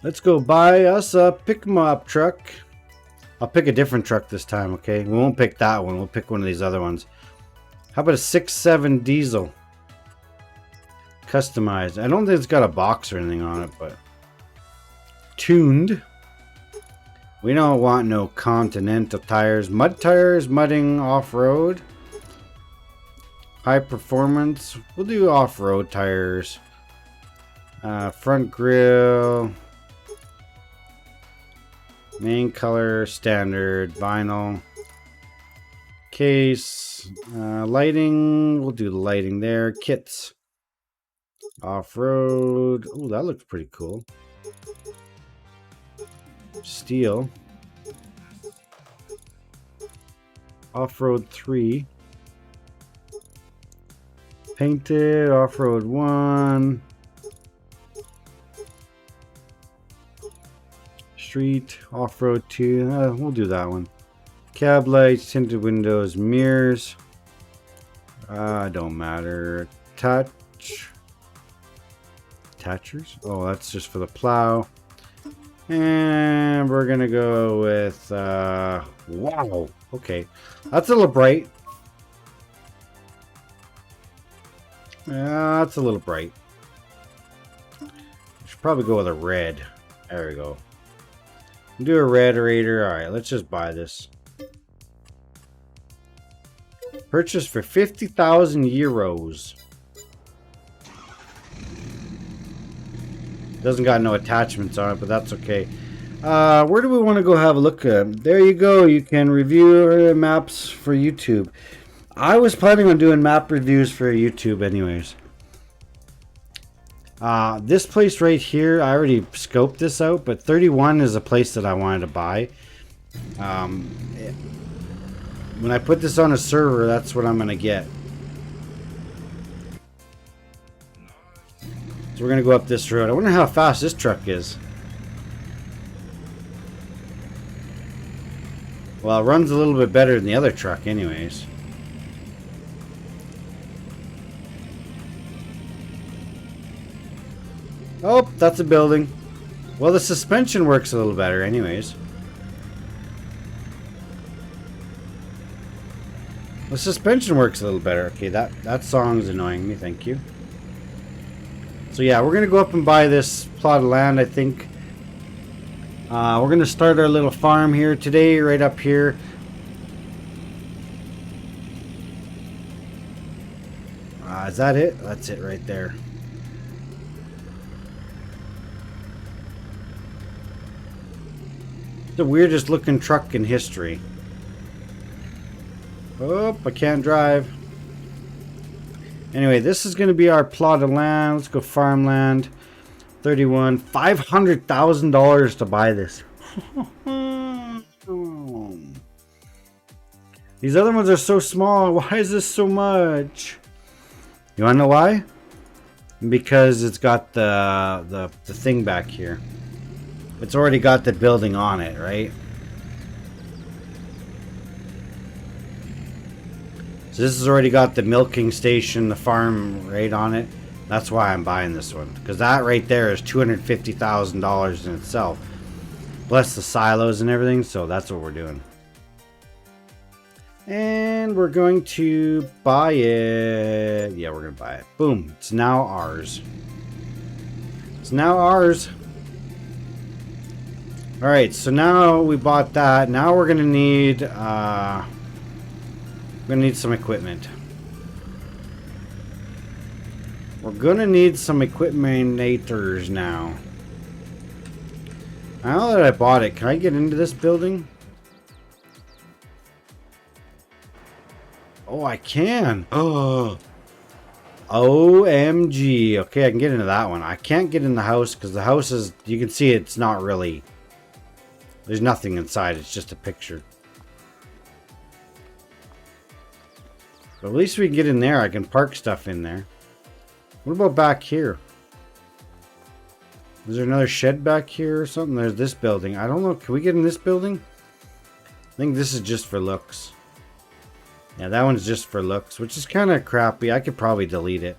Let's go buy us a pick-em-up truck. I'll pick a different truck this time, okay? We won't pick that one. We'll pick one of these other ones. How about a 6.7 diesel? Customized. I don't think it's got a box or anything on it, but... tuned. We don't want no Continental tires. Mud tires, mudding, off-road. High performance. We'll do off-road tires. Front grille. Main color, standard, vinyl. Case, lighting. We'll do the lighting there. Kits. Off-road. Oh, that looks pretty cool. Steel. Off-road 3. Painted. Off-road 1. Street, off-road 2. We'll do that one. Cab lights, tinted windows, mirrors. Don't matter. Attachers. Oh, that's just for the plow. And we're gonna go with Wow. Okay. That's a little bright. Yeah, that's a little bright. Should probably go with a red. There we go. Do a red raider. Alright, let's just buy this. Purchase for 50,000 euros. Doesn't got no attachments on it, but that's okay. Where do we want to go have a look at? There you go. You can review maps for YouTube. I was planning on doing map reviews for YouTube anyways. This place right here, I already scoped this out, but 31 is a place that I wanted to buy. When I put this on a server, that's what I'm going to get. So we're going to go up this road. I wonder how fast this truck is. Well, it runs a little bit better than the other truck anyways. Oh, that's a building. Well, the suspension works a little better anyways. The suspension works a little better. Okay, that song's annoying me, thank you. So yeah, we're going to go up and buy this plot of land, I think. We're going to start our little farm here today, right up here. Is that it? That's it right there. The weirdest looking truck in history. Oh, I can't drive. Anyway, this is going to be our plot of land. Let's go farmland. 31. $500,000 to buy this. These other ones are so small. Why is this so much? You want to know why? Because it's got the thing back here. It's already got the building on it, right? So this has already got the milking station, the farm right on it. That's why I'm buying this one. Because that right there is $250,000 in itself. Plus the silos and everything. So that's what we're doing. And we're going to buy it. Yeah, we're going to buy it. Boom. It's now ours. It's now ours. Alright, so now we bought that. Now we're going to need... we're going to need some equipment. We're going to need some equipmentators now. Now that I bought it, can I get into this building? Oh, I can. Oh. OMG. Okay, I can get into that one. I can't get in the house because the house is... You can see it's not really... There's nothing inside. It's just a picture. But at least we can get in there. I can park stuff in there. What about back here? Is there another shed back here or something? There's this building. I don't know. Can we get in this building? I think this is just for looks. Yeah, that one's just for looks, which is kind of crappy. I could probably delete it.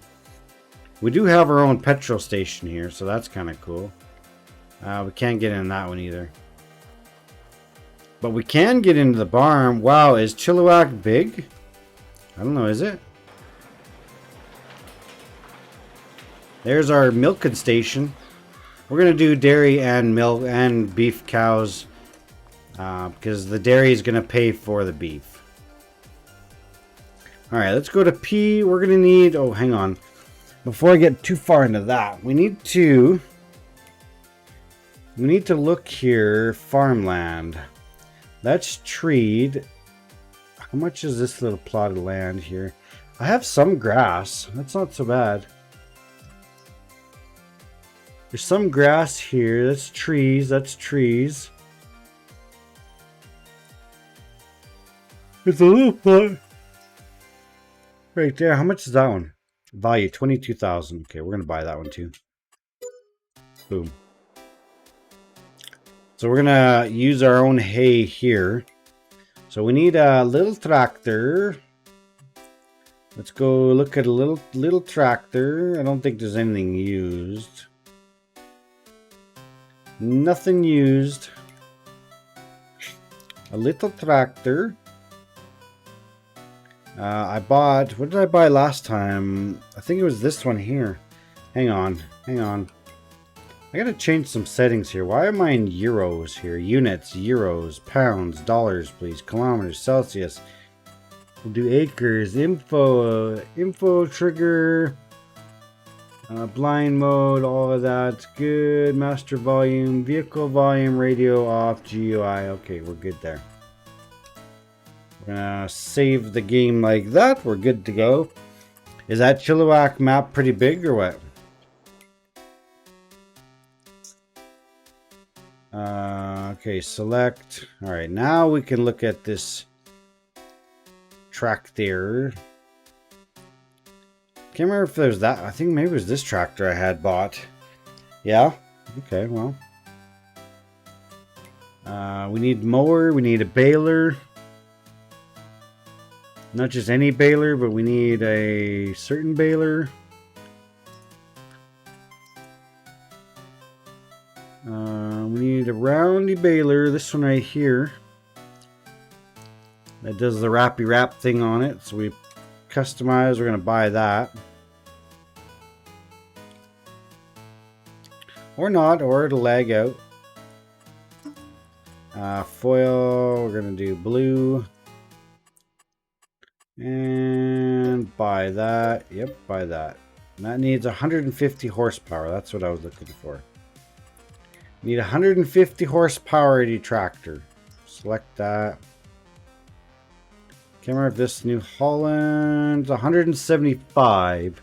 We do have our own petrol station here, so that's kind of cool. We can't get in that one either. But we can get into the barn. Wow, is Chilliwack big? I don't know, is it? There's our milking station. We're going to do dairy and milk and beef cows. Because the dairy is going to pay for the beef. Alright, let's go to P. We're going to need... Oh, hang on. Before I get too far into that, we need to look here. Farmland. That's treed. How much is this little plot of land here? I have some grass. That's not so bad. There's some grass here. That's trees. That's trees. It's a little plot. Right there. How much is that one? Value 22,000. Okay, we're going to buy that one too. Boom. So we're going to use our own hay here. So we need a little tractor. Let's go look at a little tractor. I don't think there's anything used. Nothing used. A little tractor. I bought, what did I buy last time? I think it was this one here. Hang on. I gotta change some settings here. Why am I in euros here? Units, euros, pounds, dollars, please. Kilometers, Celsius. We'll do acres, info trigger, blind mode, all of that's good. Master volume, vehicle volume, radio off, GUI. Okay, we're good there. We're gonna save the game like that. We're good to go. Is that Chilliwack map pretty big or what? Okay, select. All right, now we can look at this tractor. Can't remember if there's that. I think maybe it was this tractor I had bought. Yeah. Okay. Well, we need mower. We need a baler. Not just any baler, but we need a certain baler. We need a roundy baler. This one right here. That does the wrappy wrap thing on it. So we customize. We're going to buy that. Or not, or it'll lag out. Foil. We're going to do blue. And buy that. Yep, buy that. And that needs 150 horsepower. That's what I was looking for. Need 150 horsepower tractor. Select that. Can't remember if this New Holland's 175.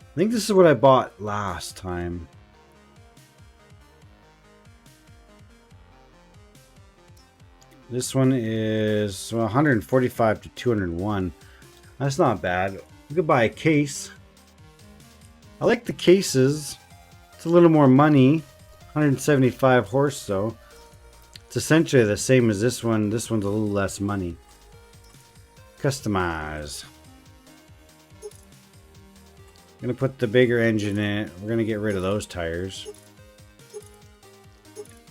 I think this is what I bought last time. This one is 145 to 201. That's not bad. We could buy a case. I like the cases. It's a little more money. 175 horse though. It's essentially the same as this one. This one's a little less money. Customize. I'm gonna put the bigger engine in it. We're gonna get rid of those tires.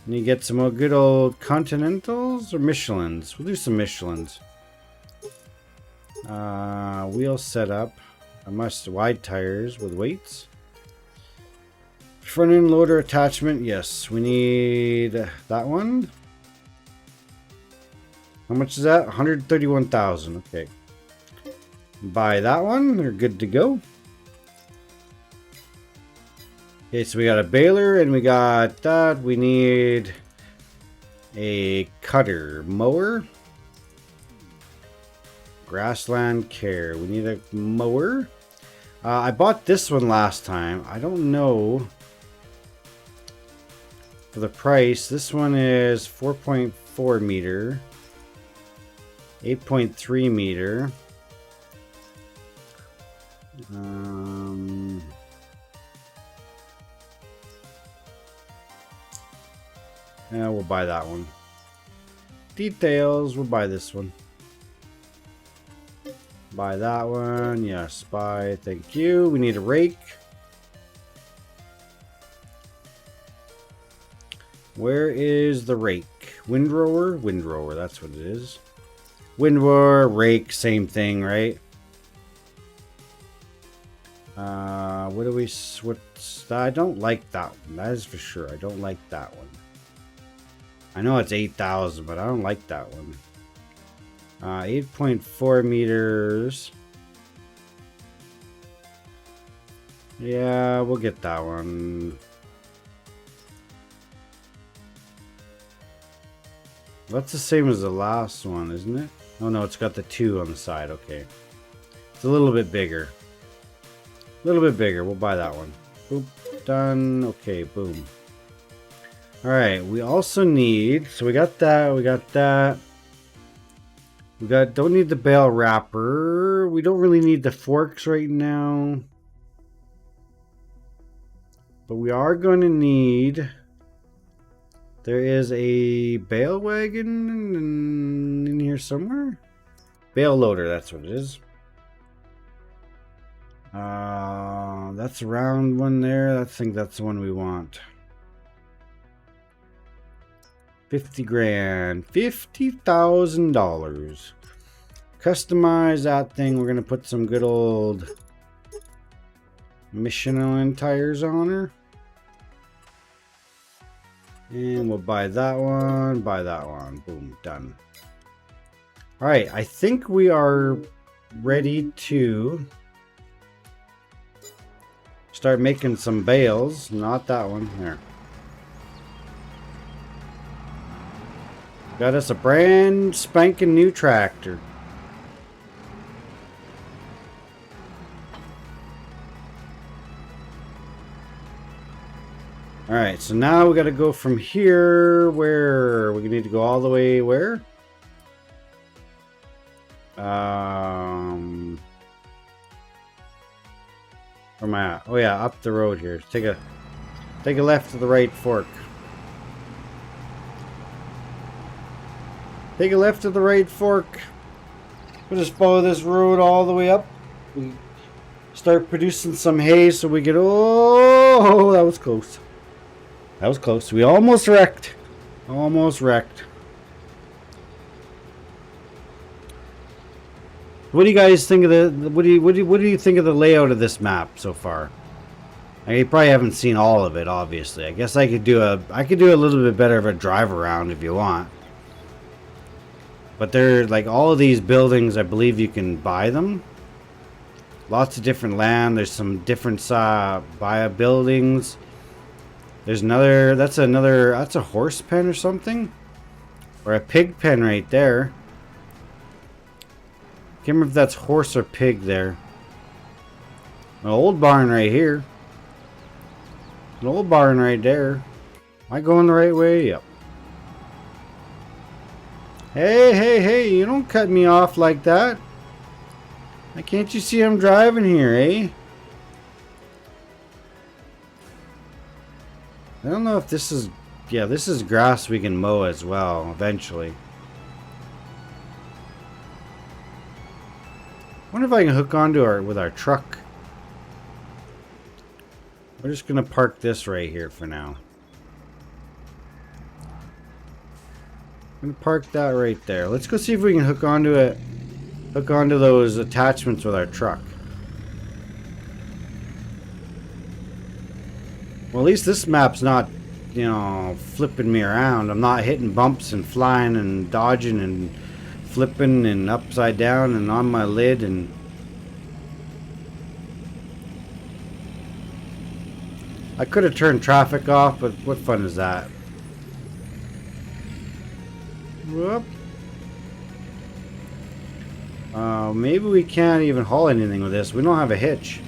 And you get some more good old Continentals or Michelins. We'll do some Michelins. Wheel setup. I must wide tires with weights. Front end loader attachment. Yes, we need that one. How much is that? 131,000. Okay. Buy that one. They're good to go. Okay, so we got a baler and we got that. We need a cutter, mower, grassland care. We need a mower. I bought this one last time. I don't know for the price. This one is 4.4 meter, 8.3 meter. Yeah, we'll buy that one. Details, we'll buy this one. Buy that one. Yes, buy. Thank you. We need a rake. Where is the rake? Windrower? Windrower, that's what it is. Windrower, rake, same thing, right? What do we... What's that? I don't like that one. That is for sure. I don't like that one. I know it's 8,000, but I don't like that one. 8.4 meters. Yeah, we'll get that one. That's the same as the last one, isn't it? Oh no, it's got the 2 on the side. Okay. It's a little bit bigger. A little bit bigger. We'll buy that one. Boop. Done. Okay, boom. Alright, we also need... So we got that. We got that. We got... Don't need the bale wrapper. We don't really need the forks right now. But we are going to need... There is a bale wagon in here somewhere. Bale loader, that's what it is. That's a round one there. I think that's the one we want. 50 grand. $50,000. Customize that thing. We're going to put some good old Michelin tires on her. And we'll buy that one. Buy that one. Boom. Done. Alright. I think we are ready to start making some bales. Not that one. There. Got us a brand spanking new tractor. Alright, so now we got to go from here. Where? We need to go all the way where? Where am I at? Oh yeah, up the road here. Take a left to the right fork. Take a left to the right fork. We'll just follow this road all the way up. We start producing some hay so we get... Oh, that was close. That was close. We almost wrecked. Almost wrecked. What do you guys think of the... What do you think of the layout of this map so far? You probably haven't seen all of it, obviously. I guess I could do a little bit better of a drive around if you want. But they're like all of these buildings, I believe you can buy them. Lots of different land. There's some different buy buildings. There's another, that's a horse pen or something. Or a pig pen right there. Can't remember if that's horse or pig there. An old barn right here. An old barn right there. Am I going the right way? Yep. Hey, you don't cut me off like that. Can't you see I'm driving here, eh? I don't know if this is... Yeah, this is grass we can mow as well, eventually. Wonder if I can hook onto with our truck. We're just gonna park this right here for now. I'm gonna park that right there. Let's go see if we can hook onto it. Hook onto those attachments with our truck. Well, at least this map's not, you know, flipping me around. I'm not hitting bumps and flying and dodging and flipping and upside down and on my lid and... I could have turned traffic off, but what fun is that? Whoop. Maybe we can't even haul anything with this. We don't have a hitch.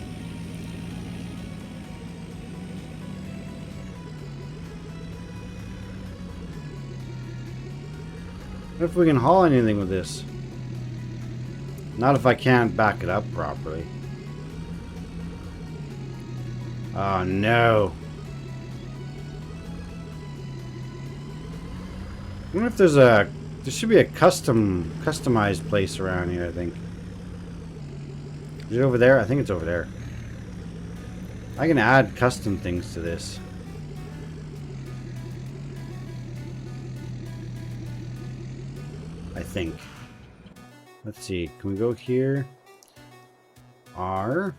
What if we can haul anything with this? Not if I can't back it up properly. Oh no. I wonder if there's a... There should be a customized place around here, I think. Is it over there? I think it's over there. I can add custom things to this. I think. Let's see. Can we go here? R.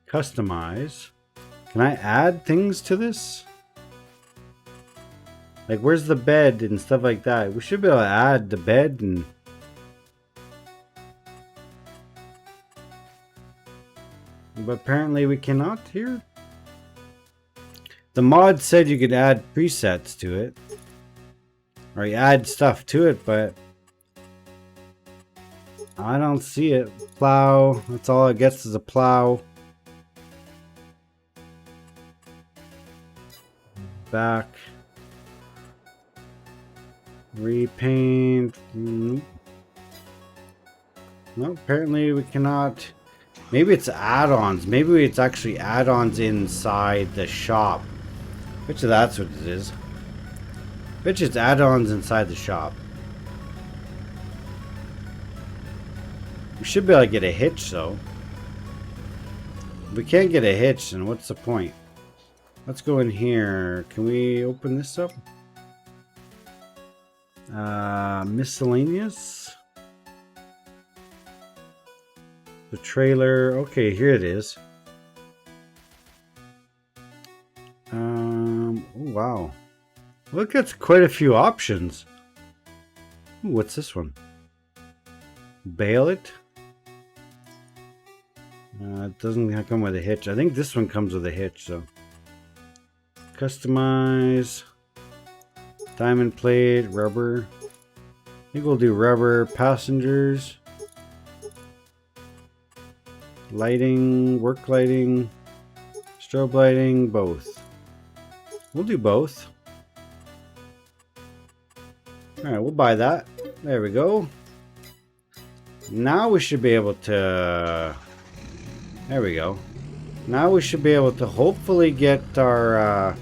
Customize. Can I add things to this? Like, where's the bed and stuff like that? We should be able to add the bed and... But apparently we cannot here. The mod said you could add presets to it. Or you add stuff to it, but... I don't see it. Plow. That's all it gets is a plow. Back. Repaint. No, apparently we cannot. Maybe it's add-ons. Maybe it's actually add-ons inside the shop. Bet you that's what it is. Bet you it's add-ons inside the shop. We should be able to get a hitch though. If we can't get a hitch, then what's the point? Let's go in here. Can we open this up? Miscellaneous. The trailer. Okay, here it is. Oh, wow. Look, it's quite a few options. Ooh, what's this one? Bail it. It doesn't come with a hitch. I think this one comes with a hitch, so. Customize. Diamond plate, rubber. I think we'll do rubber. Passengers. Lighting, work lighting. Strobe lighting, both. We'll do both. Alright, we'll buy that. There we go. Now we should be able to... There we go. Now we should be able to hopefully get our...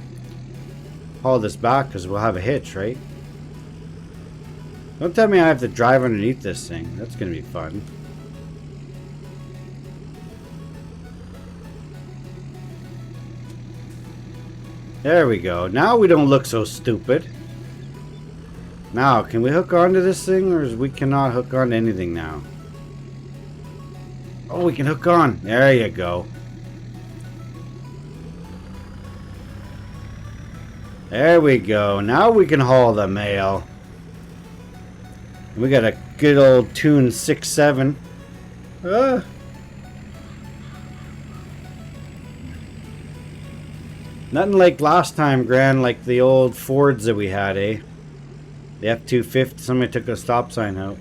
haul this back because we'll have a hitch, right? Don't tell me I have to drive underneath this thing. That's going to be fun. There we go. Now we don't look so stupid. Now, can we hook onto this thing, or we cannot hook onto anything now? Oh, we can hook on. There you go. There we go. Now we can haul the mail. We got a good old Tune 6.7. Nothing like last time, Gran, like the old Fords that we had, eh? The F-250, somebody took a stop sign out.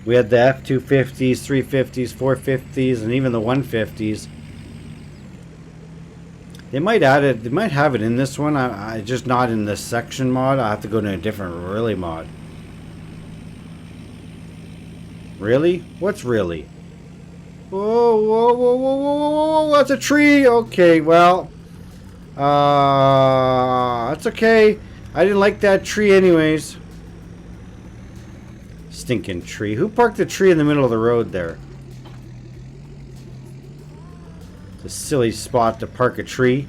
We had the F-250s, 350s, 450s, and even the 150s. They might add it, they might have it in this one. I just not in this section mod. I have to go to a different really mod. Really? What's really? Whoa, whoa, whoa, whoa, whoa, whoa, whoa, that's a tree! Okay, well... that's okay. I didn't like that tree anyways. Stinking tree. Who parked a tree in the middle of the road there? It's a silly spot to park a tree.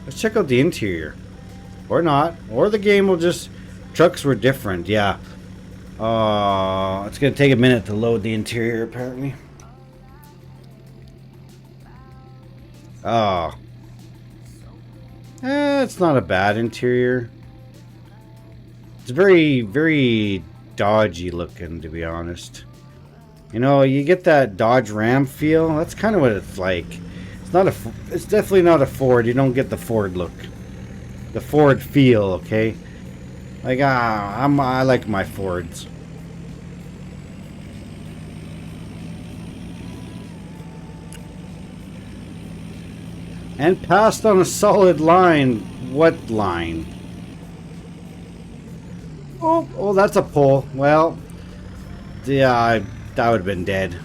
Let's check out the interior. Or not. Or the game will just... Trucks were different, yeah. It's going to take a minute to load the interior, apparently. Oh. It's not a bad interior. It's very, very Dodgy looking, to be honest. You know, you get that Dodge Ram feel. That's kind of what it's like. It's not a. It's definitely not a Ford. You don't get the Ford look, the Ford feel. Okay, like I like my Fords. And passed on a solid line. What line? Oh, that's a pole. Well, yeah, that would have been dead.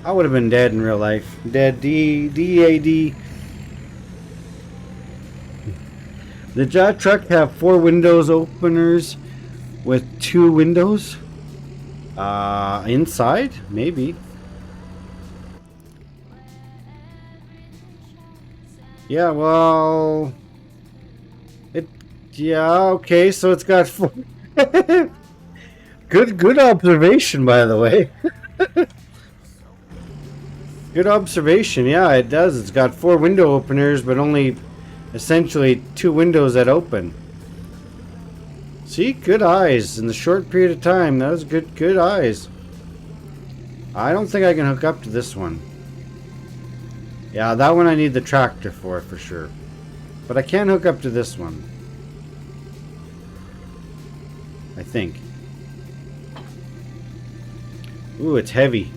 I would have been dead in real life. Dead. D-A-D. The jack truck have 4 windows openers with 2 windows. Inside? Maybe. Yeah, well... Yeah, okay, so it's got 4... Good observation, by the way. Good observation. Yeah, it does. It's got 4 window openers, but only essentially 2 windows that open. See, good eyes in the short period of time. That was good eyes. I don't think I can hook up to this one. Yeah, that one I need the tractor for sure. But I can hook up to this one. I think. Ooh, it's heavy.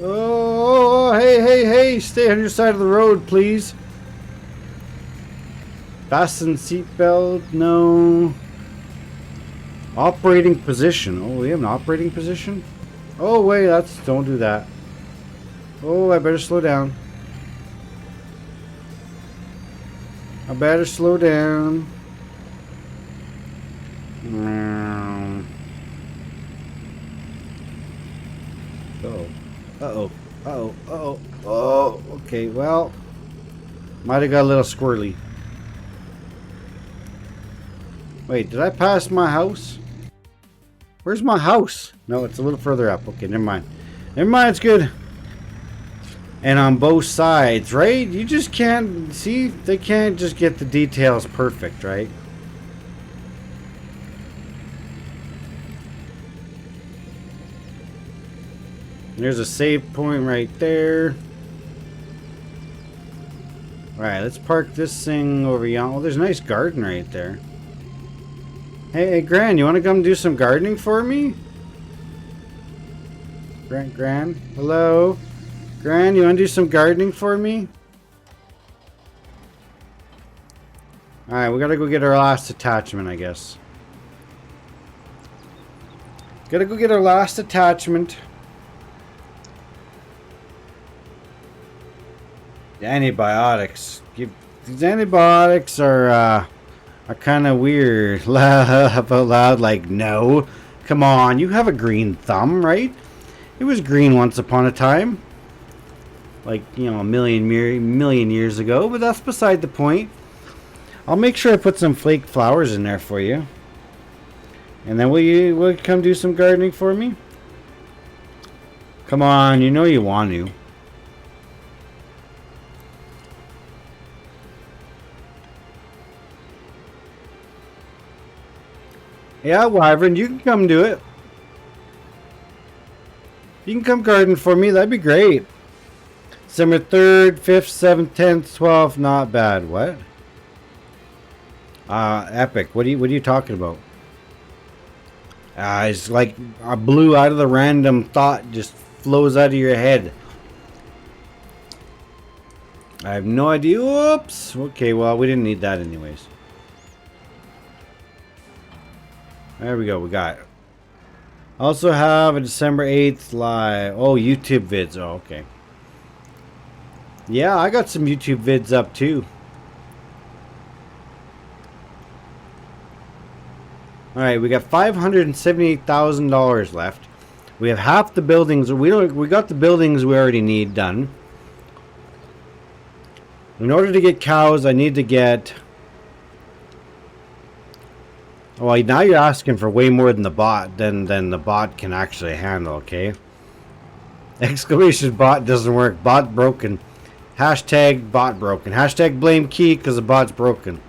Oh, hey, stay on your side of the road, please. Fasten seatbelt, no. Operating position. Oh, we have an operating position? Oh, wait, don't do that. Oh, I better slow down. I better slow down. Oh. Uh-oh. Uh-oh. Uh-oh. Oh, okay. Well, might have got a little squirrely. Wait, did I pass my house? Where's my house? No, it's a little further up. Okay, never mind. Never mind, it's good. And on both sides, right? You just can't... See? They can't just get the details perfect, right? There's a save point right there. Alright, let's park this thing over here. Oh, there's a nice garden right there. Hey, Gran, you want to come do some gardening for me? Gran? Hello? Gran, you want to do some gardening for me? Alright, we gotta go get our last attachment, I guess. Gotta go get our last attachment. Antibiotics. These antibiotics are kind of weird. Laugh out loud, like, no. Come on, you have a green thumb, right? It was green once upon a time. Like, you know, a million years ago, but that's beside the point. I'll make sure I put some flake flowers in there for you. And then will you come do some gardening for me? Come on, you know you want to. Yeah, Wyvern, you can come do it. You can come garden for me, that'd be great. December 3rd, 5th, 7th, 10th, 12th, not bad. What? Epic. What are you talking about? It's like a blue out of the random thought just flows out of your head. I have no idea. Oops. Okay, well, we didn't need that anyways. There we go. We got it. Also have a December 8th live. Oh, YouTube vids. Oh, okay. Yeah, I got some YouTube vids up too. Alright, we got $578,000 left. We have half the buildings. We got the buildings we already need done. In order to get cows, I need to get... Well, now you're asking for way more than the bot than the bot can actually handle, okay? Exclamation bot doesn't work. Bot broken. Hashtag bot broken. Hashtag blame key because the bot's broken.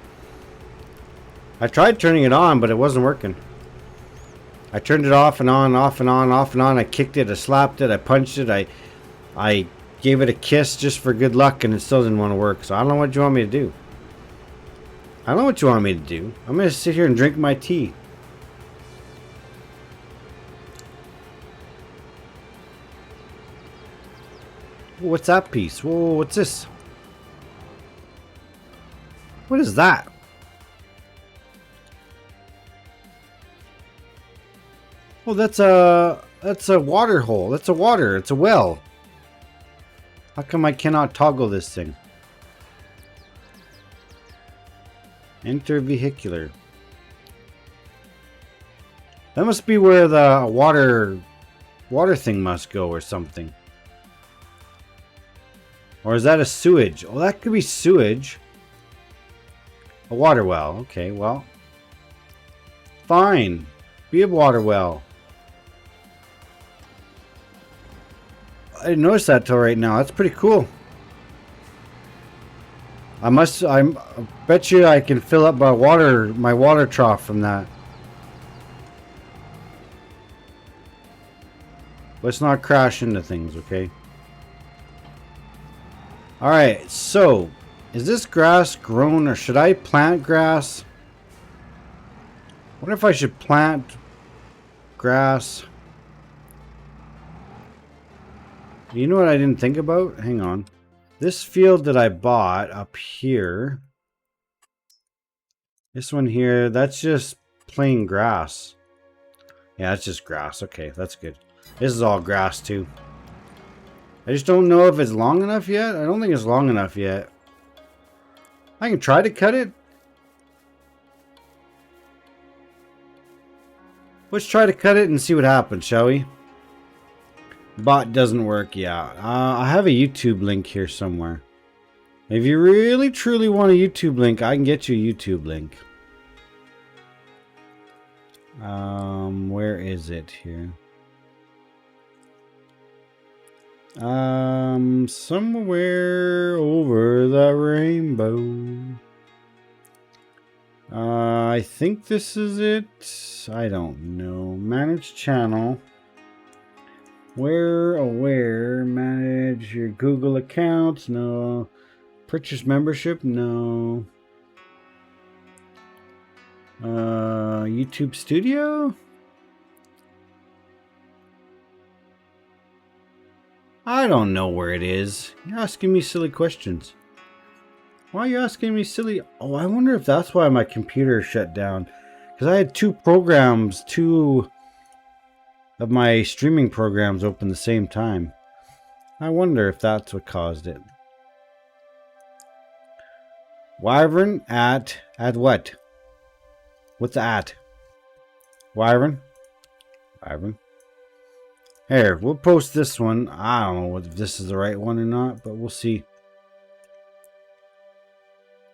I tried turning it on, but it wasn't working. I turned it off and on, off and on, off and on. I kicked it, I slapped it, I punched it, I gave it a kiss just for good luck, and it still didn't want to work. So I don't know what you want me to do. I don't know what you want me to do. I'm going to sit here and drink my tea. What's that piece? Whoa, what's this? What is that? Oh, that's a water hole. That's a water. It's a well. How come I cannot toggle this thing? Enter vehicular. That must be where the water thing must go or something. Or is that a sewage? Oh, that could be sewage. A water well. Okay, well. Fine. Be a water well. I didn't notice that till right now. That's pretty cool. I bet you I can fill up my water trough from that. Let's not crash into things, okay? Alright, so is this grass grown or should I plant grass? What if I should plant grass? You know what I didn't think about? Hang on. This field that I bought up here. This one here, that's just plain grass. Yeah, that's just grass. Okay, that's good. This is all grass too. I just don't know if it's long enough yet. I don't think it's long enough yet. I can try to cut it. Let's try to cut it and see what happens, shall we? Bot doesn't work, yeah. I have a YouTube link here somewhere. If you really truly want a YouTube link, I can get you a YouTube link. Where is it here? Somewhere over the rainbow. I think this is it. I don't know. Manage channel. Where? Manage your Google accounts? No. Purchase membership? No. YouTube Studio? I don't know where it is. You're asking me silly questions. Why are you asking me silly? Oh, I wonder if that's why my computer shut down. Because I had two of my streaming programs open the same time. I wonder if that's what caused it. Wyvern at what? What's the at? Wyvern? Here, we'll post this one. I don't know if this is the right one or not, but we'll see.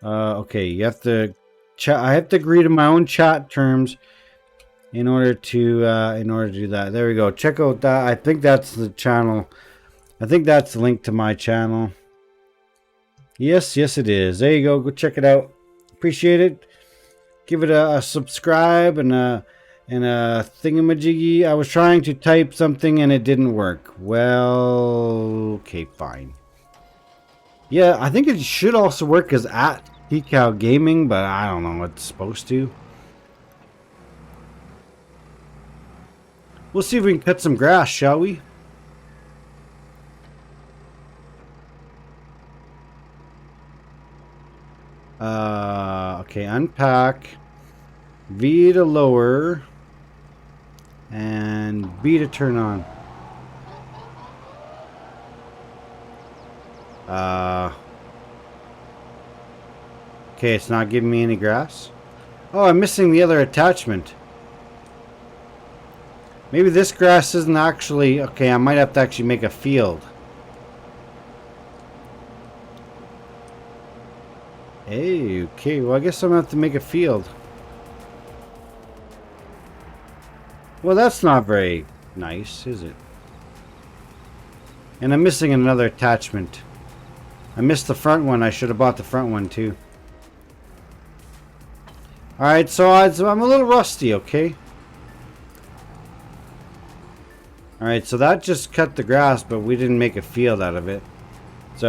Okay, you have to chat. I have to agree to my own chat terms in order to do that. There we go. Check out that. I think that's the channel. I think that's the link to my channel. Yes, it is. There you go. Go check it out. Appreciate it. Give it a subscribe and a thingamajiggy. I was trying to type something and it didn't work. Well, okay, fine. Yeah, I think it should also work as at PCal Gaming, but I don't know what it's supposed to. We'll see if we can cut some grass, shall we? Okay, unpack. V to lower. And B to turn on. Okay, it's not giving me any grass. Oh, I'm missing the other attachment. Maybe this grass isn't actually... Okay, I might have to actually make a field. Hey, okay, well I guess I'm going to have to make a field. Well, that's not very nice, is it? And I'm missing another attachment. I missed the front one. I should have bought the front one too. Alright, so I'm a little rusty, okay? Alright, so that just cut the grass, but we didn't make a field out of it. So,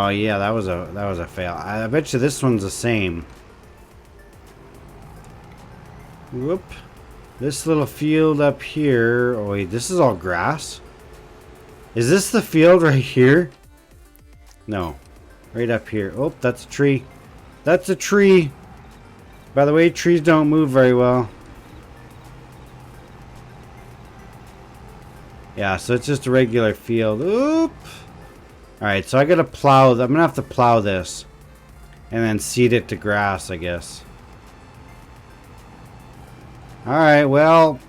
yeah, that was a fail. I bet you this one's the same. Whoop. This little field up here. Oh, wait, this is all grass? Is this the field right here? No. Right up here. Oh, that's a tree. That's a tree. By the way, trees don't move very well. Yeah, so it's just a regular field. Oop. Alright, so I gotta plow. I'm gonna have to plow this. And then seed it to grass, I guess. Alright, well,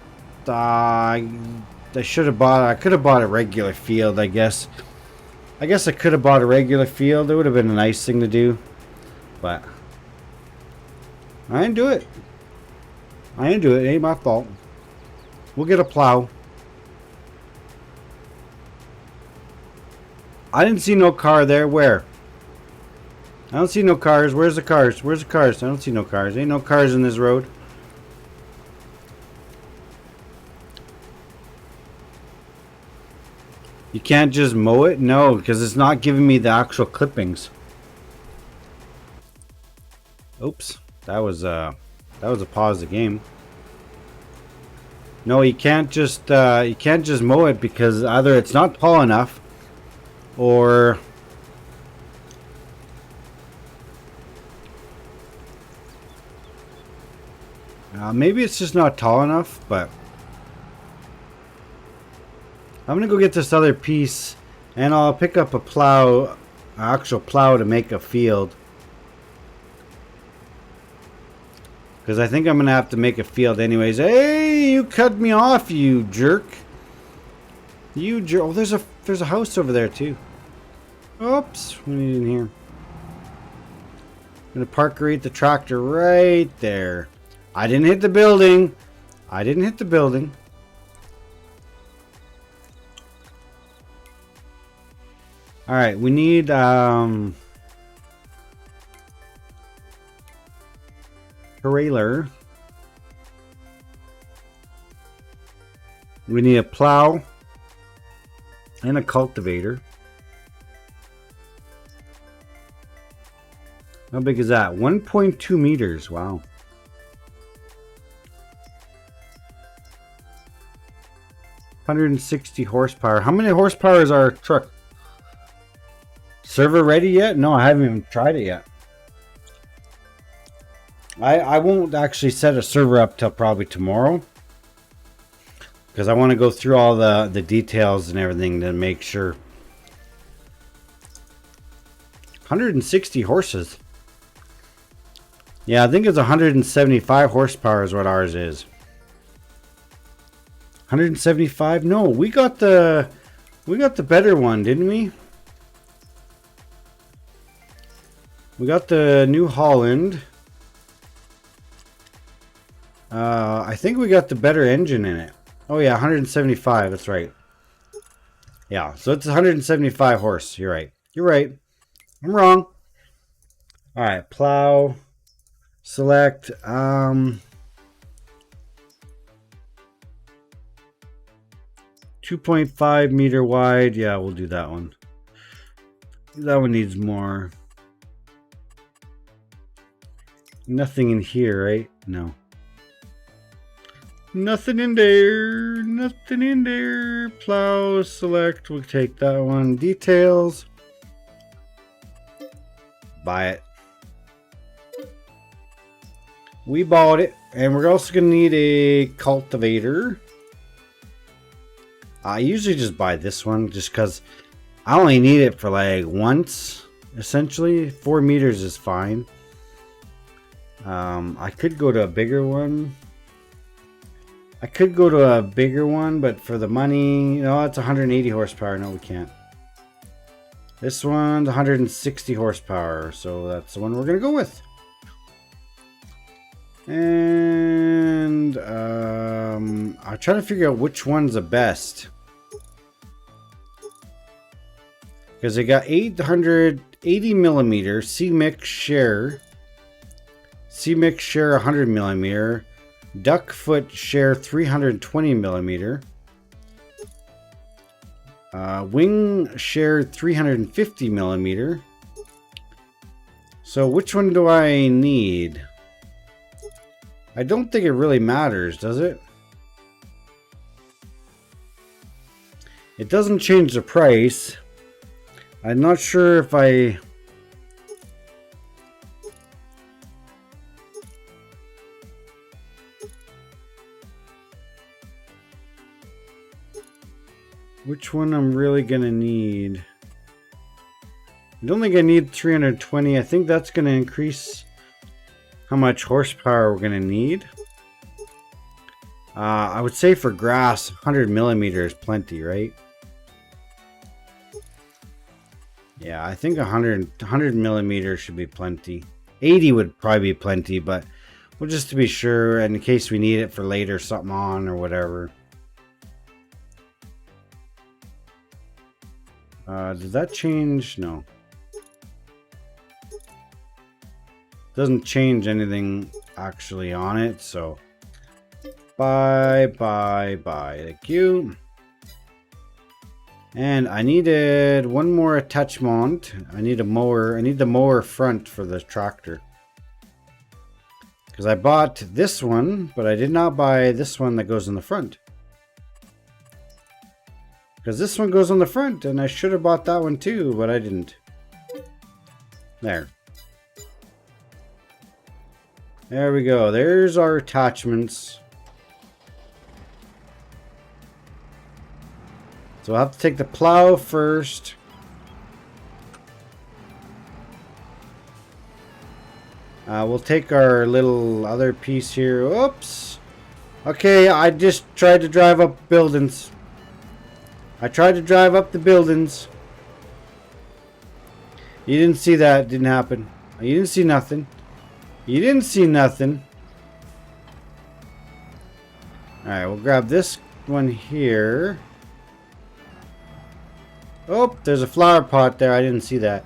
I should have bought... I could have bought a regular field, I guess. I guess I could have bought a regular field. It would have been a nice thing to do. But I didn't do it. It ain't my fault. We'll get a plow. I didn't see no car there. Where? I don't see no cars. Where's the cars? I don't see no cars. Ain't no cars in this road. You can't just mow it? No, because it's not giving me the actual clippings. Oops. That was a pause the game. No, you can't just mow it because either it's not tall enough or maybe it's just not tall enough, but I'm gonna go get this other piece and I'll pick up a plow, an actual plow to make a field. Because I think I'm gonna have to make a field anyways. Hey, you cut me off, you jerk. Oh, there's a house over there too. Oops, we need in here. I'm gonna park right the tractor right there. I didn't hit the building. I didn't hit the building. All right, we need trailer. We need a plow and a cultivator. How big is that? 1.2 meters. Wow. $160 horsepower. How many horsepower is our truck? Server ready yet? No, I haven't even tried it yet. I won't actually set a server up till probably tomorrow, because I want to go through all the details and everything to make sure. 160 horses. Yeah, I think it's 175 horsepower is what ours is. 175? No, we got the better one, didn't we? We got the New Holland. I think we got the better engine in it. Oh yeah, 175, that's right. Yeah, so it's 175 horse. You're right. You're right. I'm wrong. All right, plow. Select 2.5 meter wide. Yeah, we'll do that one. That one needs more. Nothing in here, right? No. Nothing in there. Nothing in there. Plow, select. We'll take that one. Details. Buy it. We bought it. And we're also going to need a cultivator. I usually just buy this one just because I only need it for like once, essentially. 4 meters is fine. I could go to a bigger one. But for the money, no, it's 180 horsepower. No, we can't. This one's 160 horsepower, so that's the one we're gonna go with. And I'm trying to figure out which one's the best, because they got 880 millimeter C-Mix share. C-Mix share 100 millimeter, duck foot share 320 millimeter, wing share 350 millimeter. So which one do I need? I don't think it really matters, does it? It doesn't change the price. I'm not sure if I... Which one I'm really gonna need? I don't think I need 320. I think that's gonna increase how much horsepower we're gonna need. I would say for grass, 100 millimeter is plenty, right? Yeah, I think 100 millimeter should be plenty. 80 would probably be plenty, but well, just to be sure, and in case we need it for later, something on or whatever. Does that change? No. Doesn't change anything actually on it, so bye. Thank you. And I needed one more attachment. I need a mower. I need the mower front for the tractor, because I bought this one, but I did not buy this one that goes in the front. Because this one goes on the front, and I should have bought that one too, but I didn't. There. There we go. There's our attachments. So I'll have to take the plow first. We'll take our little other piece here. Oops. Okay, I just tried to drive up buildings. I tried to drive up the buildings. You didn't see that. It didn't happen. You didn't see nothing. You didn't see nothing. Alright, we'll grab this one here. Oh, there's a flower pot there. I didn't see that.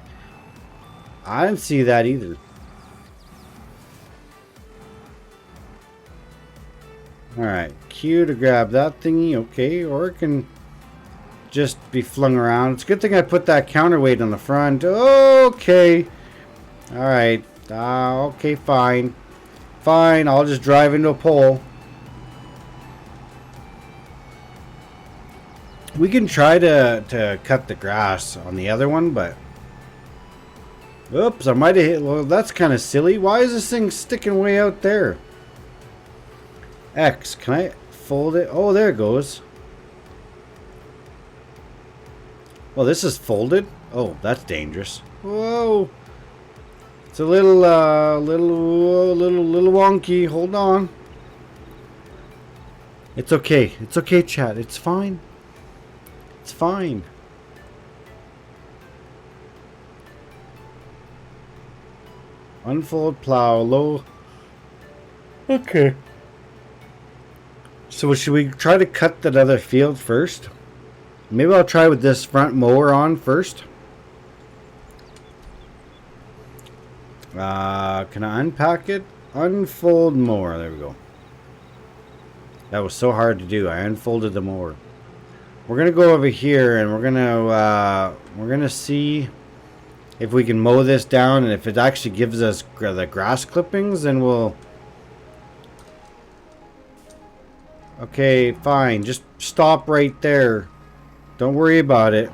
I didn't see that either. Alright, Q to grab that thingy. Okay, or it can just be flung around. It's a good thing I put that counterweight on the front. Okay. Alright. Okay, fine. Fine, I'll just drive into a pole. We can try to cut the grass on the other one, but... Oops, I might have hit... Well, that's kind of silly. Why is this thing sticking way out there? X, can I fold it? Oh, there it goes. Well, this is folded. Oh, that's dangerous. Whoa. It's a little wonky. Hold on. It's okay. It's okay, chat. It's fine. It's fine. Unfold plow low. Okay. So should we try to cut that other field first? Maybe I'll try with this front mower on first. Can I unpack it? Unfold mower. There we go. That was so hard to do. I unfolded the mower. We're gonna go over here and we're gonna see if we can mow this down, and if it actually gives us the grass clippings, then we'll... Okay, fine. Just stop right there. Don't worry about it.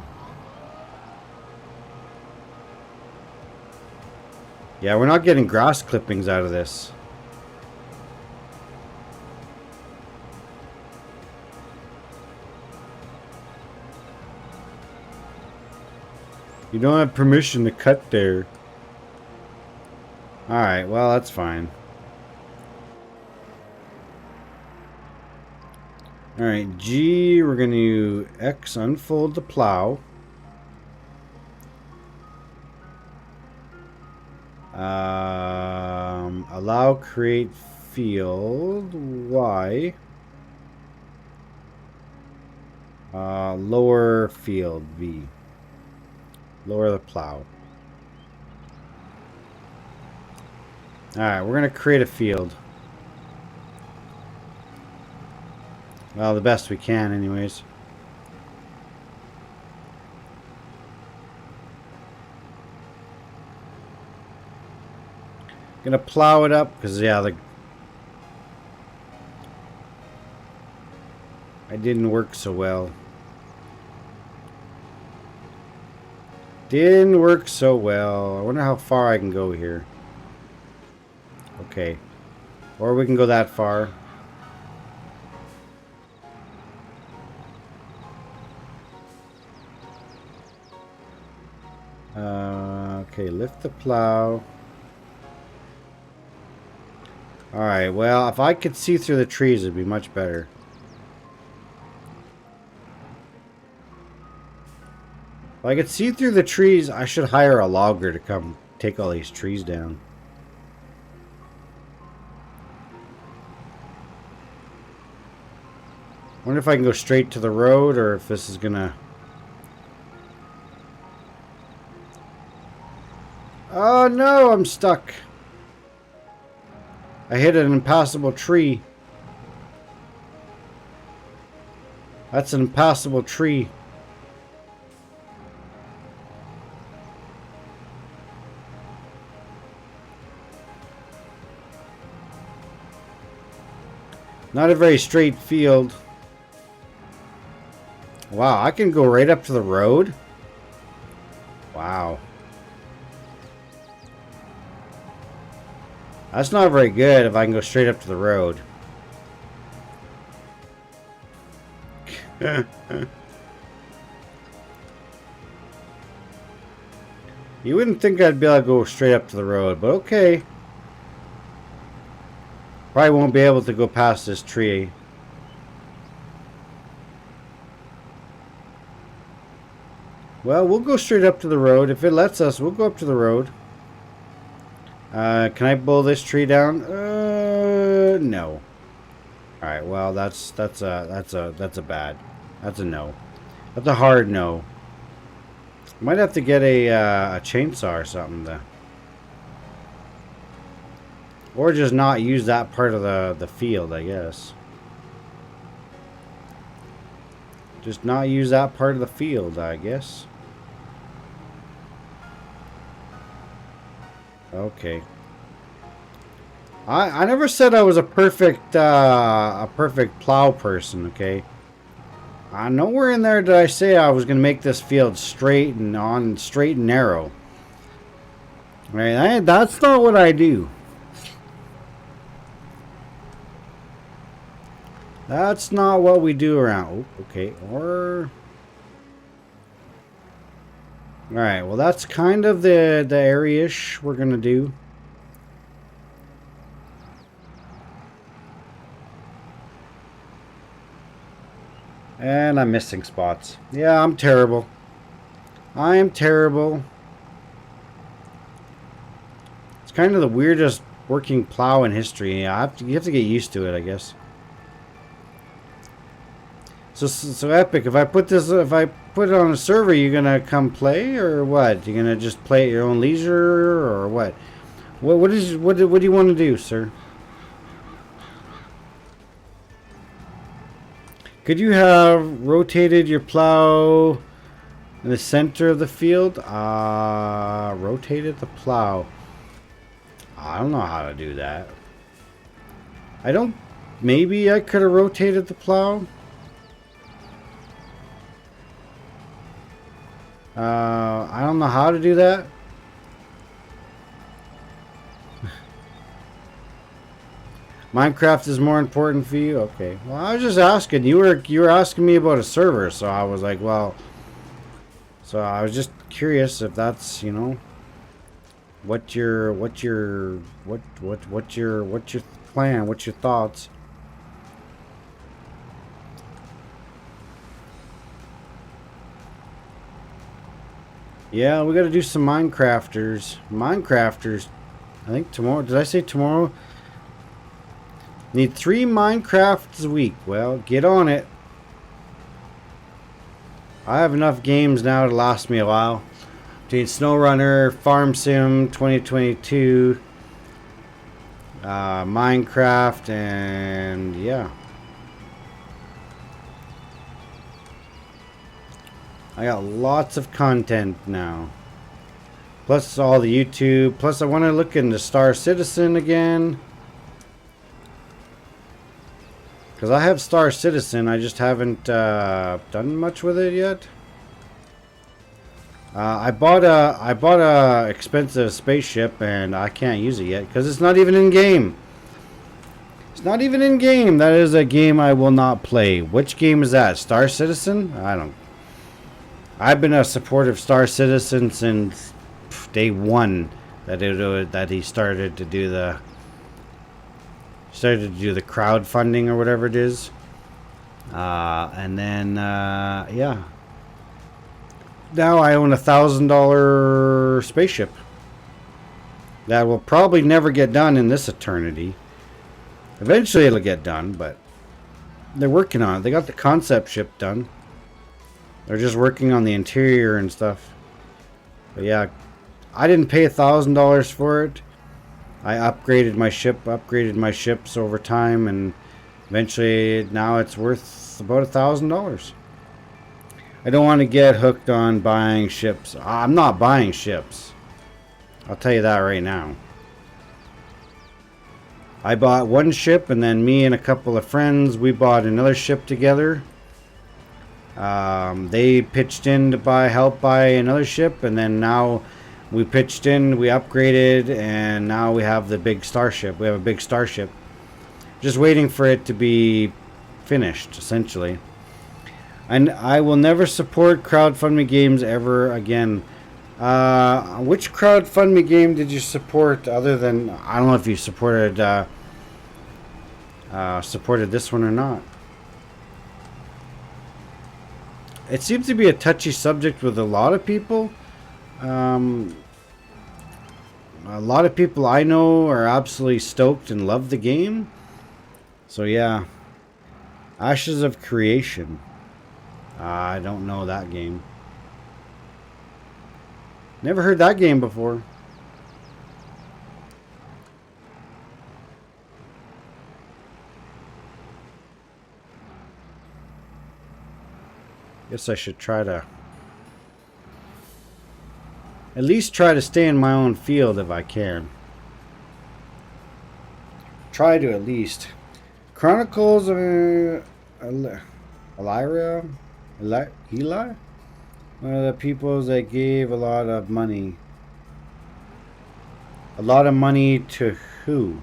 Yeah, we're not getting grass clippings out of this. You don't have permission to cut there. Alright, well, that's fine. Alright, G, we're going to X unfold the plow. Allow create field. Y. Lower field. V. Lower the plow. Alright, we're going to create a field. Well, the best we can anyways. Gonna plow it up because yeah, I didn't work so well. Didn't work so well. I wonder how far I can go here. Okay. Or we can go that far. Okay, lift the plow. Alright, well, if I could see through the trees, it'd be much better. If I could see through the trees, I should hire a logger to come take all these trees down. I wonder if I can go straight to the road or if this is gonna... Oh no, I'm stuck. I hit an impassable tree. That's an impassable tree. Not a very straight field. Wow, I can go right up to the road? Wow. That's not very good if I can go straight up to the road. You wouldn't think I'd be able to go straight up to the road, but okay. Probably won't be able to go past this tree. Well, we'll go straight up to the road. If it lets us, we'll go up to the road. Can I blow this tree down? No. All right. Well, that's a bad. That's a no. That's a hard no. Might have to get a chainsaw or something there. Or just not use that part of the field, I guess. Just not use that part of the field, I guess. Okay. I never said I was a perfect plow person, okay? Nowhere in there did I say I was gonna make this field straight and narrow. Right? That's not what I do. That's not what we do around. Oh, okay, or all right. Well, that's kind of the area-ish we're gonna do. And I'm missing spots. Yeah, I'm terrible. I am terrible. It's kind of the weirdest working plow in history. You have to get used to it, I guess. So Epic, if I put it on a server, you gonna come play or what? You gonna just play at your own leisure or what? What do you want to do, sir? Could you have rotated your plow in the center of the field? Rotated the plow. I don't know how to do that. Maybe I could have rotated the plow. I don't know how to do that. Minecraft is more important for you? Okay. Well, I was just asking. You were asking me about a server, so I was like, well. So I was just curious if that's, you know, what's your plan? What's your thoughts? Yeah, we got to do some Minecrafters. I think tomorrow. Did I say tomorrow? Need 3 Minecrafts a week. Well, get on it. I have enough games now to last me a while. Between SnowRunner, Farm Sim 2022, Minecraft, and yeah. I got lots of content now. Plus all the YouTube. Plus I want to look into Star Citizen again. Because I have Star Citizen. I just haven't done much with it yet. I bought a expensive spaceship and I can't use it yet. Because it's not even in game. It's not even in game. That is a game I will not play. Which game is that? Star Citizen? I've been a supporter of Star Citizen since day one that he started to do the crowdfunding or whatever it is, and then yeah. Now I own $1,000 spaceship that will probably never get done in this eternity. Eventually it'll get done, but they're working on it. They got the concept ship done. They're just working on the interior and stuff. But yeah, I didn't pay $1,000 for it. I upgraded my ships over time, and eventually now it's worth about $1,000. I don't want to get hooked on buying ships. I'm not buying ships. I'll tell you that right now. I bought one ship, and then me and a couple of friends, we bought another ship together. They pitched in to help buy another ship, and then now we pitched in, we upgraded, and now we have the big starship. We have a big starship. Just waiting for it to be finished, essentially. And I will never support crowdfunding games ever again. Which crowdfunding game did you support other than, I don't know if you supported this one or not. it seems to be a touchy subject with a lot of people. A lot of people I know are absolutely stoked and love the game. So yeah. Ashes of Creation. I don't know that game. Never heard that game before. Guess I should try to at least try to stay in my own field if I can. Try to at least. Chronicles of Elyria? Eli? One of the peoples that gave a lot of money. A lot of money to who?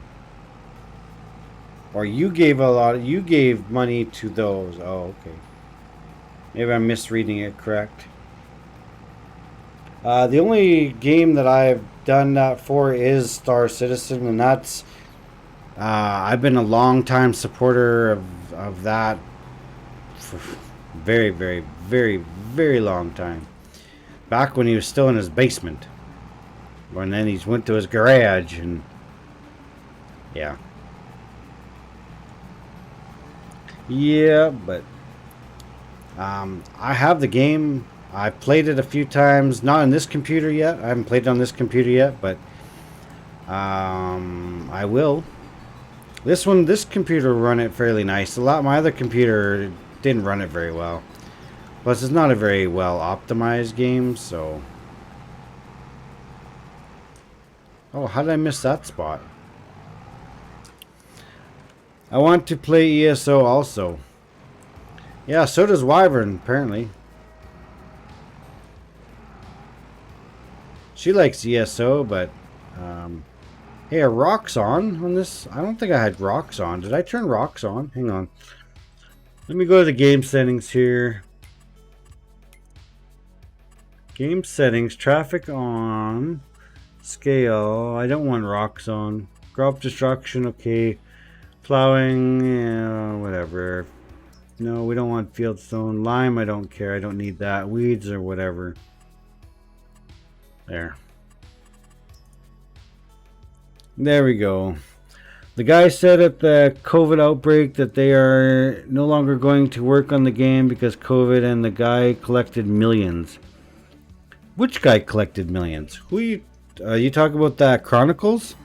Or you gave money to those. Oh, okay. Maybe I'm misreading it correct. The only game that I've done that for is Star Citizen, and that's I've been a long time supporter of that for very, very, very, very long time. Back when he was still in his basement. And then he went to his garage and yeah. Yeah, but I have the game. I've played it a few times, not on this computer yet. I haven't played it on this computer yet, but I will. This computer will run it fairly nice. My other computer didn't run it very well. Plus, it's not a very well optimized game, so. Oh, how did I miss that spot? I want to play ESO also. Yeah, so does Wyvern, apparently. She likes ESO, but hey, are rocks on this? I don't think I had rocks on. Did I turn rocks on? Hang on. Let me go to the game settings here. Game settings, traffic on, scale. I don't want rocks on. Crop destruction, okay. Plowing, yeah, whatever. No, we don't want field stone. Lime, I don't care. I don't need that. Weeds or whatever. There we go. The guy said at the COVID outbreak that they are no longer going to work on the game because COVID, and the guy collected millions. Which guy collected millions? Who you talk about that Chronicles?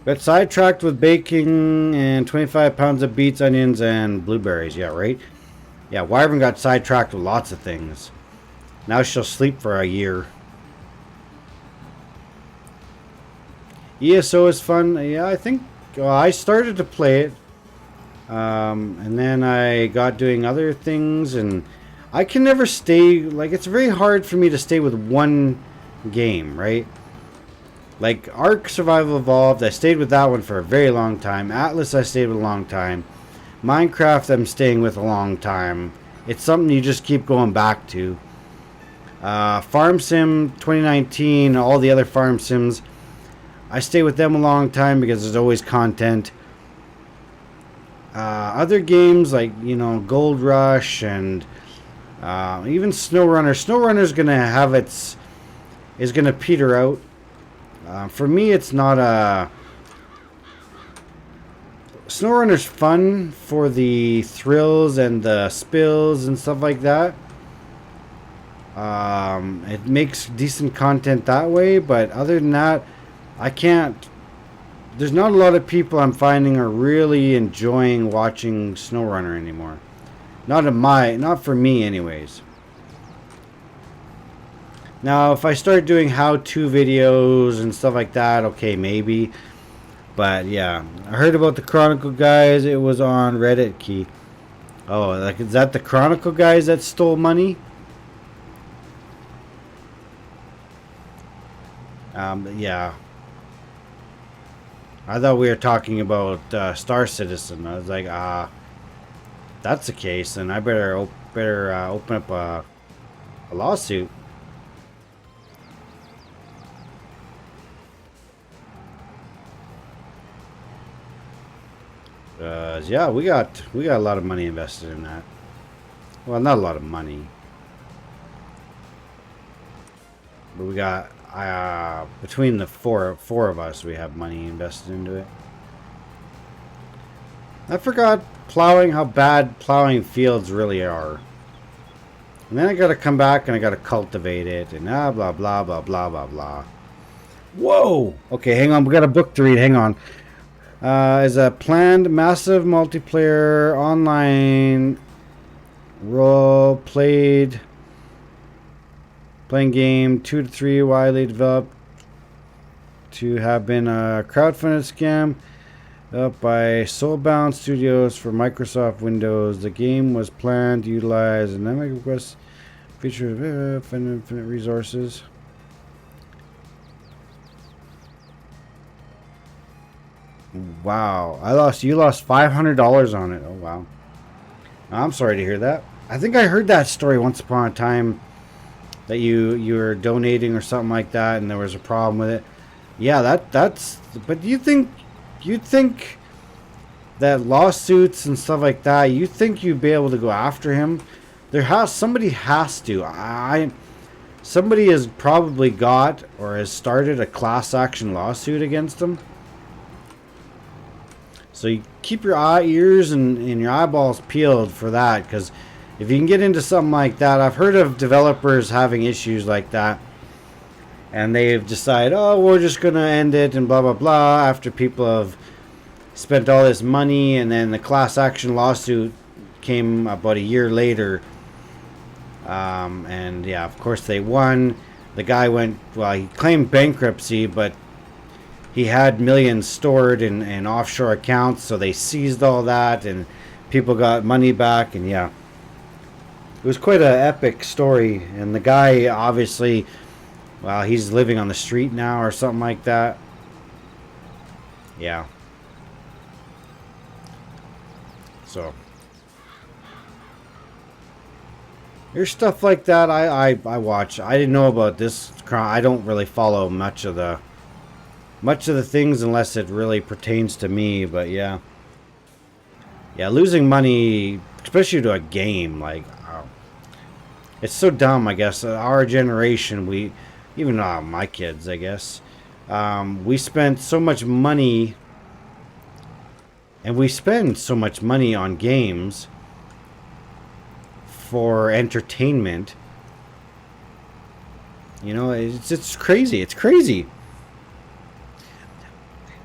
Got sidetracked with baking and 25 pounds of beets, onions, and blueberries. Yeah, right? Yeah, Wyvern got sidetracked with lots of things. Now she'll sleep for a year. ESO is fun. Yeah, I think I started to play it. And then I got doing other things. And I can never stay... Like, it's very hard for me to stay with one game, right? Like, Ark Survival Evolved, I stayed with that one for a very long time. Atlas, I stayed with a long time. Minecraft, I'm staying with a long time. It's something you just keep going back to. Farm Sim 2019, all the other Farm Sims, I stay with them a long time because there's always content. Other games like, you know, Gold Rush and even SnowRunner. SnowRunner's gonna is gonna peter out. For me, it's not a... SnowRunner's fun for the thrills and the spills and stuff like that. It makes decent content that way, but other than that, I can't... There's not a lot of people I'm finding are really enjoying watching SnowRunner anymore. Not for me anyways. Now, if I start doing how-to videos and stuff like that, okay, maybe. But yeah, I heard about the Chronicle guys. It was on Reddit, Key. Oh, like, is that the Chronicle guys that stole money? Yeah. I thought we were talking about Star Citizen. I was like, that's the case, then I better open up a lawsuit. Yeah, we got a lot of money invested in that. Well, not a lot of money, but we got between the four of us, we have money invested into it. I forgot plowing, how bad plowing fields really are. And then I gotta come back and I gotta cultivate it and blah blah blah blah blah blah blah. Whoa! Okay, hang on, we got a book to read. Hang on. Is a planned massive multiplayer online role playing game 2 to 3 widely developed to have been a crowdfunded scam up by Soulbound Studios for Microsoft Windows. The game was planned to utilize a dynamic request feature of infinite resources. Wow, you lost $500 on it. Oh wow. I'm sorry to hear that. I think I heard that story once upon a time, that you were donating or something like that and there was a problem with it. Yeah, that's but you'd think that lawsuits and stuff like that, you think you'd be able to go after him. Somebody has to. Somebody has probably got or has started a class action lawsuit against him. So you keep your ears and your eyeballs peeled for that, because if you can get into something like that, I've heard of developers having issues like that, and they've decided, oh, we're just going to end it and blah, blah, blah, after people have spent all this money, and then the class action lawsuit came about a year later, and yeah, of course they won. The guy he claimed bankruptcy, but he had millions stored in offshore accounts, so they seized all that, and people got money back, and yeah. It was quite an epic story, and the guy obviously, well, he's living on the street now or something like that. Yeah. So there's stuff like that I watch. I didn't know about this. I don't really follow much of the things unless it really pertains to me, but yeah. Yeah, losing money, especially to a game, like, it's so dumb, I guess. Our generation, even my kids, I guess, we spent so much money, and we spend so much money on games for entertainment. You know, it's crazy. It's crazy.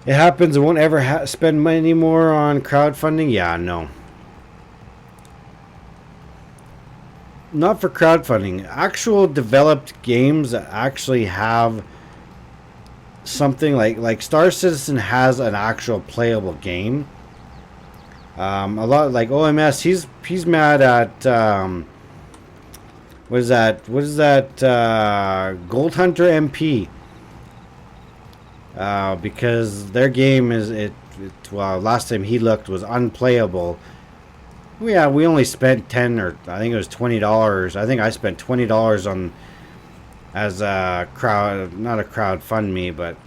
It happens. I won't ever spend money more on crowdfunding. Yeah, no. Not for crowdfunding. Actual developed games that actually have something like Star Citizen has an actual playable game. A lot like OMS. He's mad at what is that? Gold Hunter MP. Because their game well, last time he looked was unplayable. Yeah, we only spent $10 or I think it was $20. I think I spent $20 on as a crowd, not a crowdfund but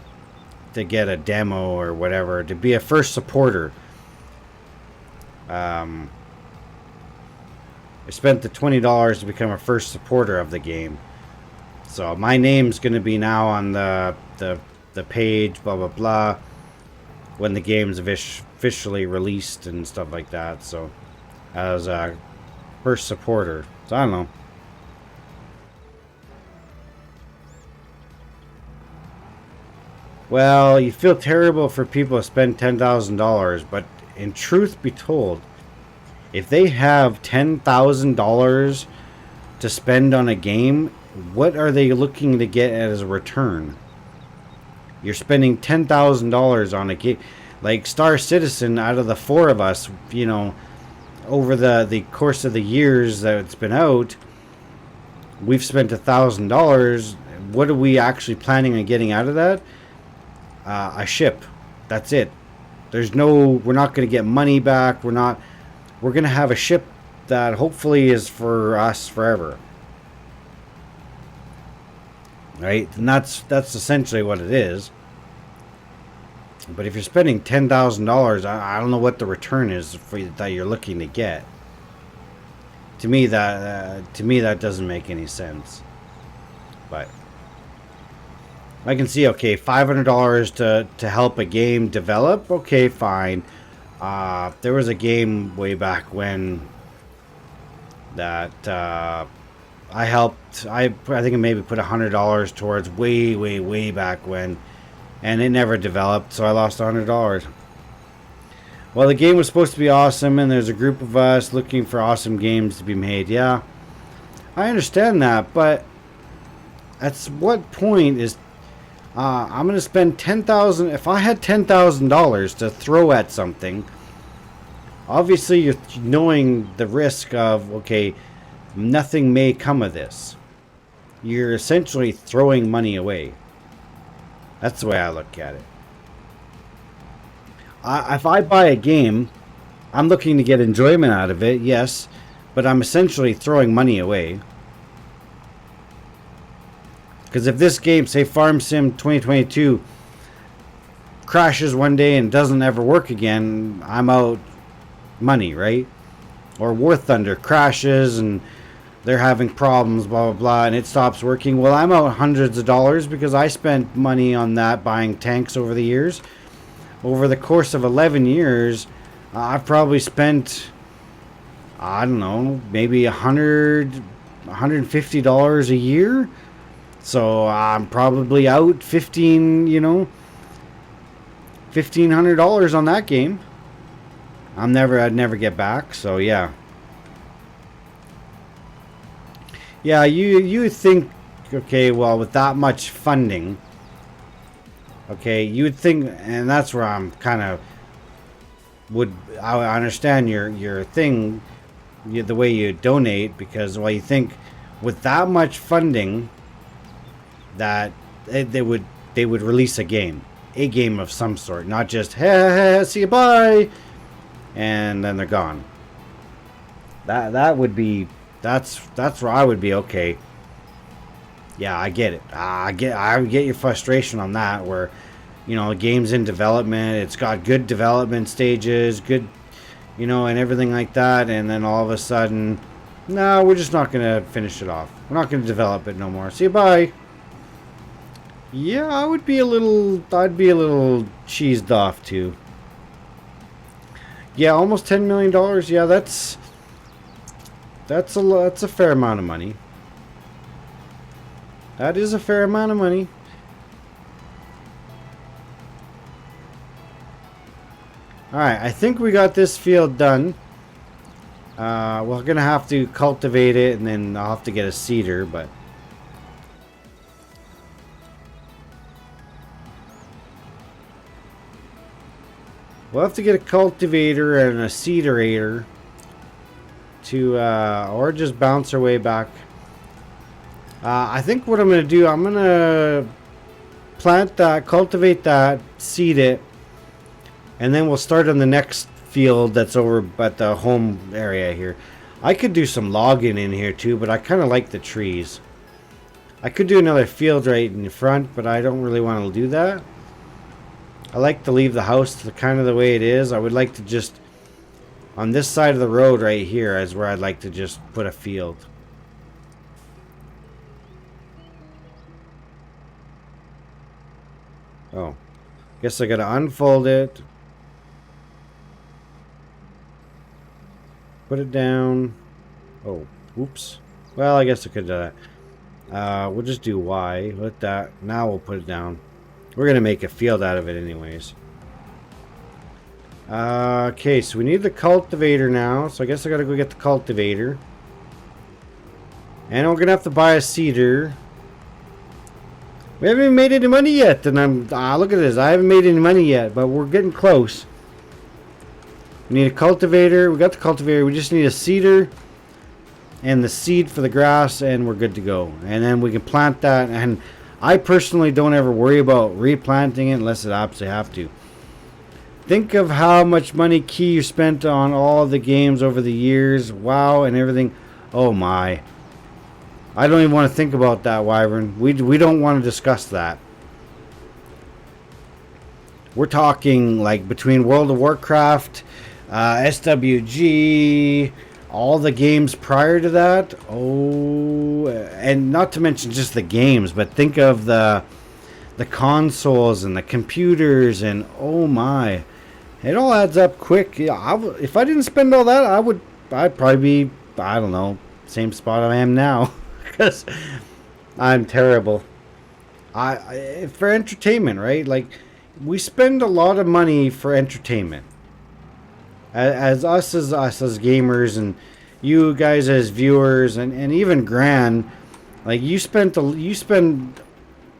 to get a demo or whatever, to be a first supporter. I spent the $20 to become a first supporter of the game. So my name's going to be now on the page, blah blah blah, when the game's officially released and stuff like that. So as a first supporter, so I don't know. Well, you feel terrible for people who spend $10,000, but in truth be told, if they have $10,000 to spend on a game, what are they looking to get as a return? You're spending $10,000 on a game. Like Star Citizen, out of the four of us, you know, over the course of the years that it's been out, we've spent $1,000. What are we actually planning on getting out of that? A ship. That's it. We're not going to get money back. We're going to have a ship that hopefully is for us forever. Right? And that's essentially what it is. But if you're spending $10,000, I don't know what the return is that you're looking to get. To me, that doesn't make any sense. But I can see, okay, $500 to help a game develop. Okay, fine. There was a game way back when that I helped. I think I maybe put $100 towards way back when, and it never developed, so I lost $100. Well, the game was supposed to be awesome, and there's a group of us looking for awesome games to be made. Yeah, I understand that, but at what point is I'm going to spend $10,000? If I had $10,000 to throw at something, obviously you're knowing the risk of, okay, nothing may come of this. You're essentially throwing money away. That's the way I look at it. If I buy a game, I'm looking to get enjoyment out of it, yes, but I'm essentially throwing money away. Because if this game, say Farm Sim 2022, crashes one day and doesn't ever work again, I'm out money, right? Or War Thunder crashes and they're having problems, blah, blah, blah, and it stops working. Well, I'm out hundreds of dollars because I spent money on that buying tanks over the years. Over the course of 11 years, I've probably spent, I don't know, maybe $150 a year. So I'm probably out $1,500 on that game. I'd never get back. So yeah. Yeah, you think, okay, well, with that much funding, okay, you would think, and that's where I'm kind of I understand your thing, the way you donate, because, well, you think with that much funding that they would release a game of some sort, not just hey, see you, bye, and then they're gone. That would be that's where I would be okay. Yeah, I get it. I get your frustration on that, where, the game's in development, it's got good development stages, good, and everything like that, and then all of a sudden, no, we're just not gonna finish it off. We're not gonna develop it no more. See you, bye. Yeah, I'd be a little cheesed off too. Yeah, almost $10 million. Yeah, that's a fair amount of money. That is a fair amount of money. Alright, I think we got this field done. We're going to have to cultivate it, and then I'll have to get a seeder, but... we'll have to get a cultivator and a seederator to, or just bounce our way back. I think what I'm going to do, I'm going to plant that, cultivate that, seed it, and then we'll start on the next field that's over at the home area here. I could do some logging in here too, but I kind of like the trees. I could do another field right in the front, but I don't really want to do that. I like to leave the house kind of the way it is. I would like to just, on this side of the road right here is where I'd like to just put a field. Oh, guess I gotta unfold it. Put it down. Oh, oops. Well, I guess I could do that. We'll just do Y. Let that. Now we'll put it down. We're going to make a field out of it anyways. Okay, so we need the cultivator now. So I guess I got to go get the cultivator. And we're going to have to buy a seeder. We haven't even made any money yet. And look at this. I haven't made any money yet, but we're getting close. We need a cultivator. We got the cultivator. We just need a seeder and the seed for the grass, and we're good to go. And then we can plant that. And I personally don't ever worry about replanting it unless it absolutely have to. Think of how much money Key you spent on all the games over the years. Wow, and everything. Oh my. I don't even want to think about that, Wyvern. We don't want to discuss that. We're talking like between World of Warcraft, SWG, all the games prior to that. Oh, and not to mention just the games, but think of the consoles and the computers, and oh my, it all adds up quick. Yeah, if I didn't spend all that, I'd probably be, I don't know, same spot I am now, because I'm terrible. For entertainment, right? Like, we spend a lot of money for entertainment. As gamers, and you guys as viewers, and even Gran, like you spend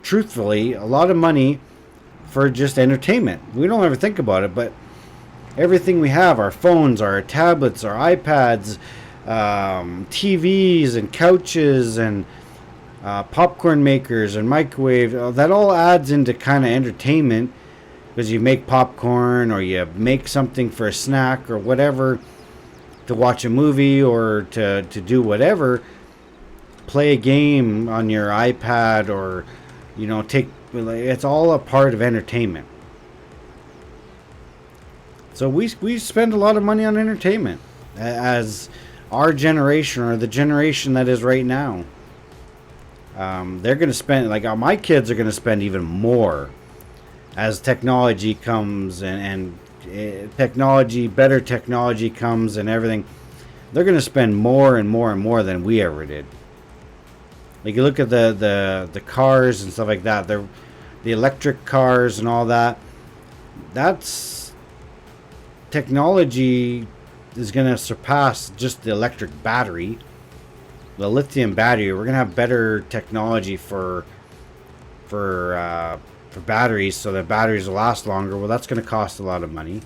truthfully a lot of money for just entertainment. We don't ever think about it, but everything we have, our phones, our tablets, our iPads, TVs and couches and popcorn makers and microwave, that all adds into kind of entertainment, because you make popcorn or you make something for a snack or whatever, to watch a movie or to do whatever, play a game on your iPad, or it's all a part of entertainment. So we spend a lot of money on entertainment as our generation, or the generation that is right now. They're going to spend, like, my kids are going to spend even more as technology comes, and better technology comes and everything. They're going to spend more and more and more than we ever did. Like, you look at the cars and stuff like that, the electric cars and all that. That's technology is going to surpass just the electric battery. The lithium battery, we're going to have better technology for batteries, so that batteries will last longer. Well, that's going to cost a lot of money.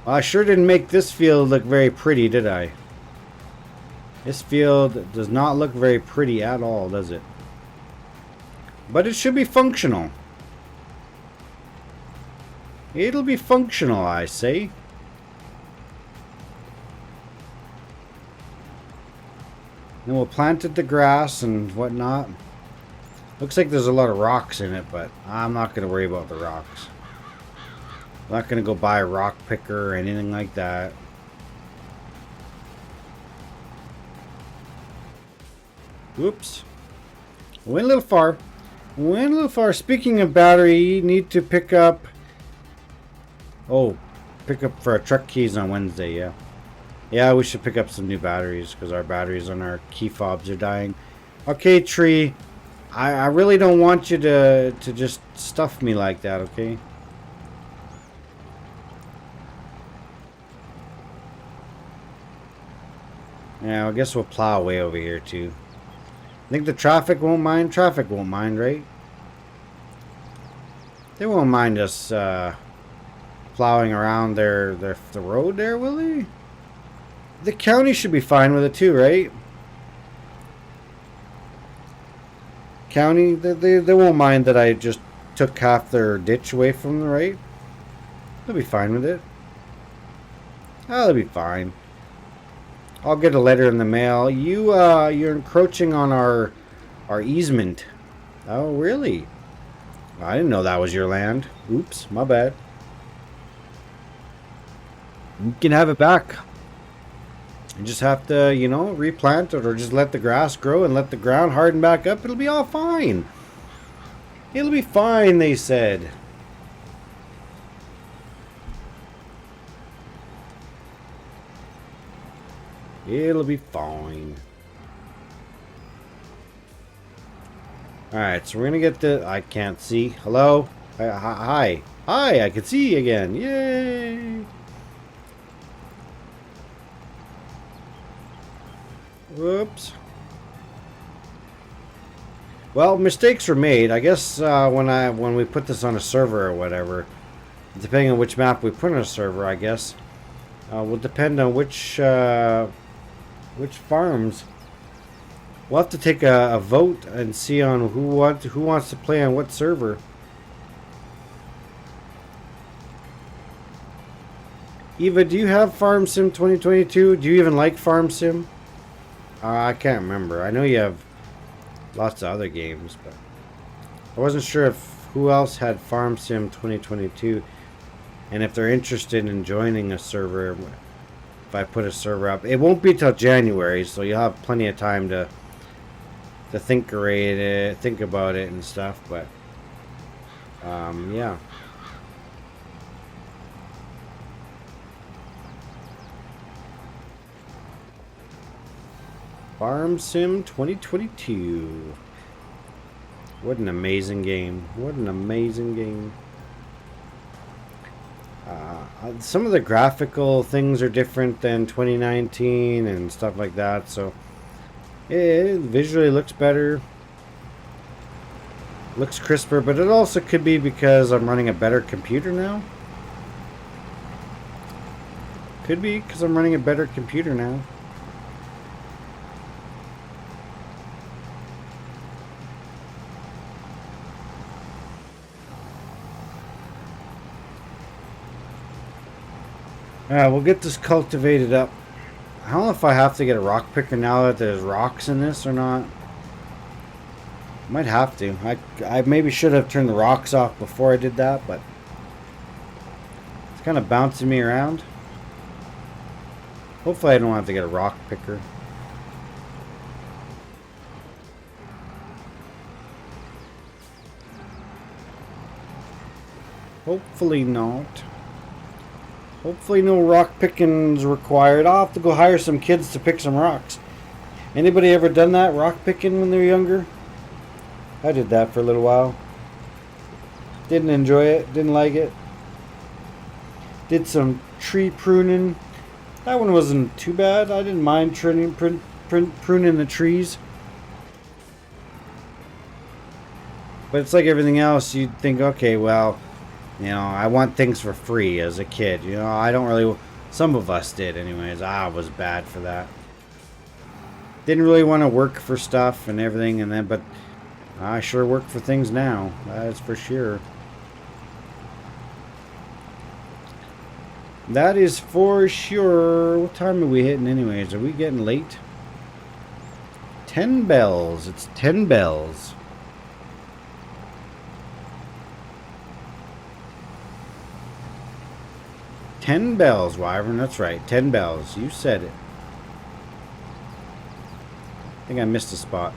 Well, I sure didn't make this field look very pretty, did I? This field does not look very pretty at all, does it? But it should be functional. It'll be functional, I say. Then we'll plant it to grass and whatnot. Looks like there's a lot of rocks in it, but I'm not going to worry about the rocks. I'm not going to go buy a rock picker or anything like that. Whoops. Went a little far. Went a little far. Speaking of battery, you need to pick up... Oh, pick up for our truck keys on Wednesday, yeah. Yeah, we should pick up some new batteries, because our batteries on our key fobs are dying. Okay, Tree. I really don't want you to just stuff me like that, okay? Yeah, I guess we'll plow way over here, too. I think the traffic won't mind. Traffic won't mind, right? They won't mind us plowing around the road there, will they? The county should be fine with it too, right? County, they won't mind that I just took half their ditch away from them, right? They'll be fine with it. Oh, they'll be fine. I'll get a letter in the mail. You're encroaching on our easement. Oh, really? I didn't know that was your land. Oops, my bad. You can have it back. You just have to, replant it, or just let the grass grow and let the ground harden back up. It'll be all fine. It'll be fine, they said. It'll be fine. Alright, so we're going to get the... I can't see. Hello? Hi. Hi, I can see you again. Yay! Whoops. Well, mistakes were made. I guess when we put this on a server or whatever, depending on which map we put on a server, I guess, will depend on which farms. We'll have to take a vote and see on who wants to play on what server. Eva, do you have Farm Sim 2022? Do you even like Farm Sim? I can't remember. I know you have lots of other games, but I wasn't sure if who else had Farm Sim 2022, and if they're interested in joining a server. If I put a server up, it won't be till January, so you'll have plenty of time to think about it and stuff. But yeah. Farm Sim 2022. What an amazing game. What an amazing game. Some of the graphical things are different than 2019 and stuff like that, so it visually looks better. Looks crisper, but it also could be because I'm running a better computer now. Could be because I'm running a better computer now. We'll get this cultivated up. I don't know if I have to get a rock picker now that there's rocks in this or not. Might have to. I maybe should have turned the rocks off before I did that, but it's kind of bouncing me around. Hopefully I don't have to get a rock picker. Hopefully not. Hopefully no rock picking's required. I'll have to go hire some kids to pick some rocks. Anybody ever done that, rock picking, when they were younger? I did that for a little while. Didn't enjoy it. Didn't like it. Did some tree pruning. That one wasn't too bad. I didn't mind pruning the trees. But it's like everything else. You'd think, okay, well, you know, I want things for free as a kid. You know, I don't really... Some of us did anyways. I was bad for that. Didn't really want to work for stuff and everything, and then, but I sure work for things now. That's for sure. That is for sure. What time are we hitting anyways? Are we getting late? 10 bells. It's 10 bells. $10 bells, Wyvern. That's right. 10 bells. You said it. I think I missed a spot.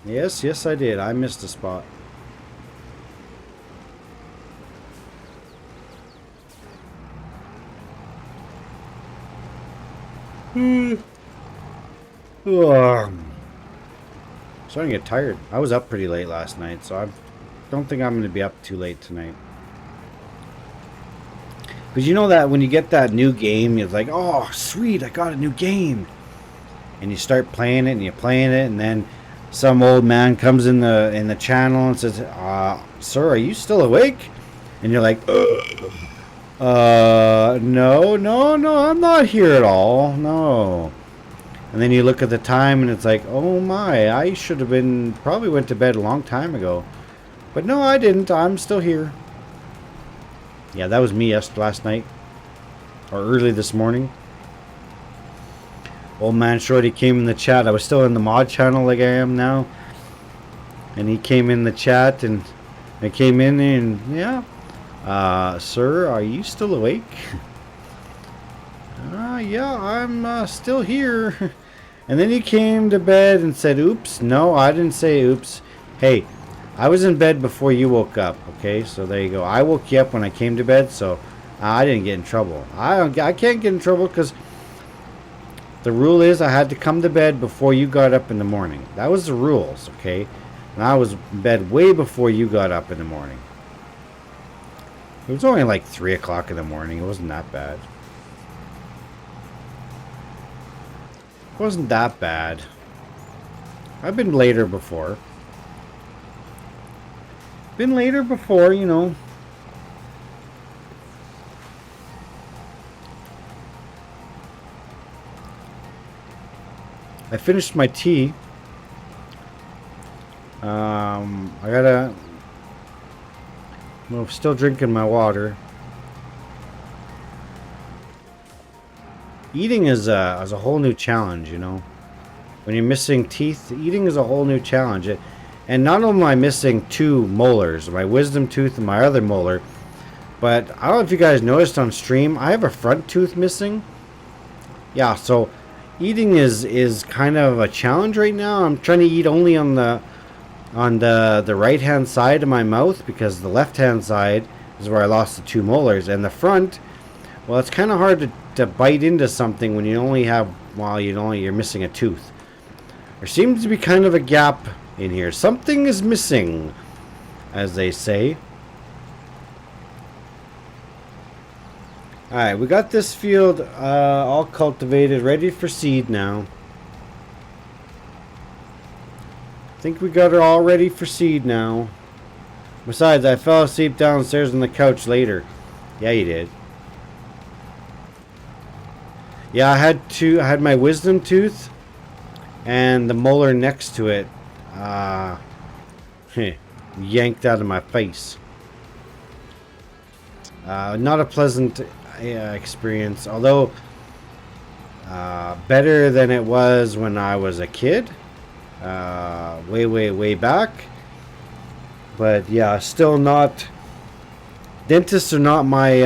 Yes, I did. I missed a spot. Starting to get tired. I was up pretty late last night, so I don't think I'm going to be up too late tonight. Because you know that when you get that new game, you're like, oh, sweet, I got a new game. And you start playing it, and you're playing it, and then some old man comes in the channel and says, sir, are you still awake? And you're like, no, I'm not here at all. No. And then you look at the time, and it's like, oh my, I should have probably went to bed a long time ago. But no, I didn't. I'm still here. Yeah, that was me last night. Or early this morning. Old man Shorty came in the chat. I was still in the mod channel like I am now. And he came in the chat, and I came in and, yeah. Sir, are you still awake? Yeah, I'm still here. And then he came to bed and said, oops. No, I didn't say oops. Hey, I was in bed before you woke up, okay? So there you go. I woke you up when I came to bed, so I didn't get in trouble. I can't get in trouble because the rule is I had to come to bed before you got up in the morning. That was the rules, okay? And I was in bed way before you got up in the morning. It was only like 3 o'clock in the morning. It wasn't that bad. It wasn't that bad. I've been later before. Been later before, you know. I finished my tea. I'm still drinking my water. Eating is a whole new challenge, you know. When you're missing teeth, eating is a whole new challenge. And not only am I missing 2 molars, my wisdom tooth and my other molar, but I don't know if you guys noticed on stream, I have a front tooth missing. Yeah, so eating is kind of a challenge right now. I'm trying to eat only on the right hand side of my mouth, because the left hand side is where I lost the 2 molars, and the front, well, it's kind of hard to bite into something when you only have, well, you're missing a tooth. There seems to be kind of a gap in here. Something is missing, as they say. Alright, we got this field all cultivated, ready for seed now. I think we got it all ready for seed now. Besides, I fell asleep downstairs on the couch later. Yeah, you did. Yeah, I had my wisdom tooth and the molar next to it yanked out of my face. Not a pleasant experience, although better than it was when I was a kid, way back. But yeah, still not. Dentists are not my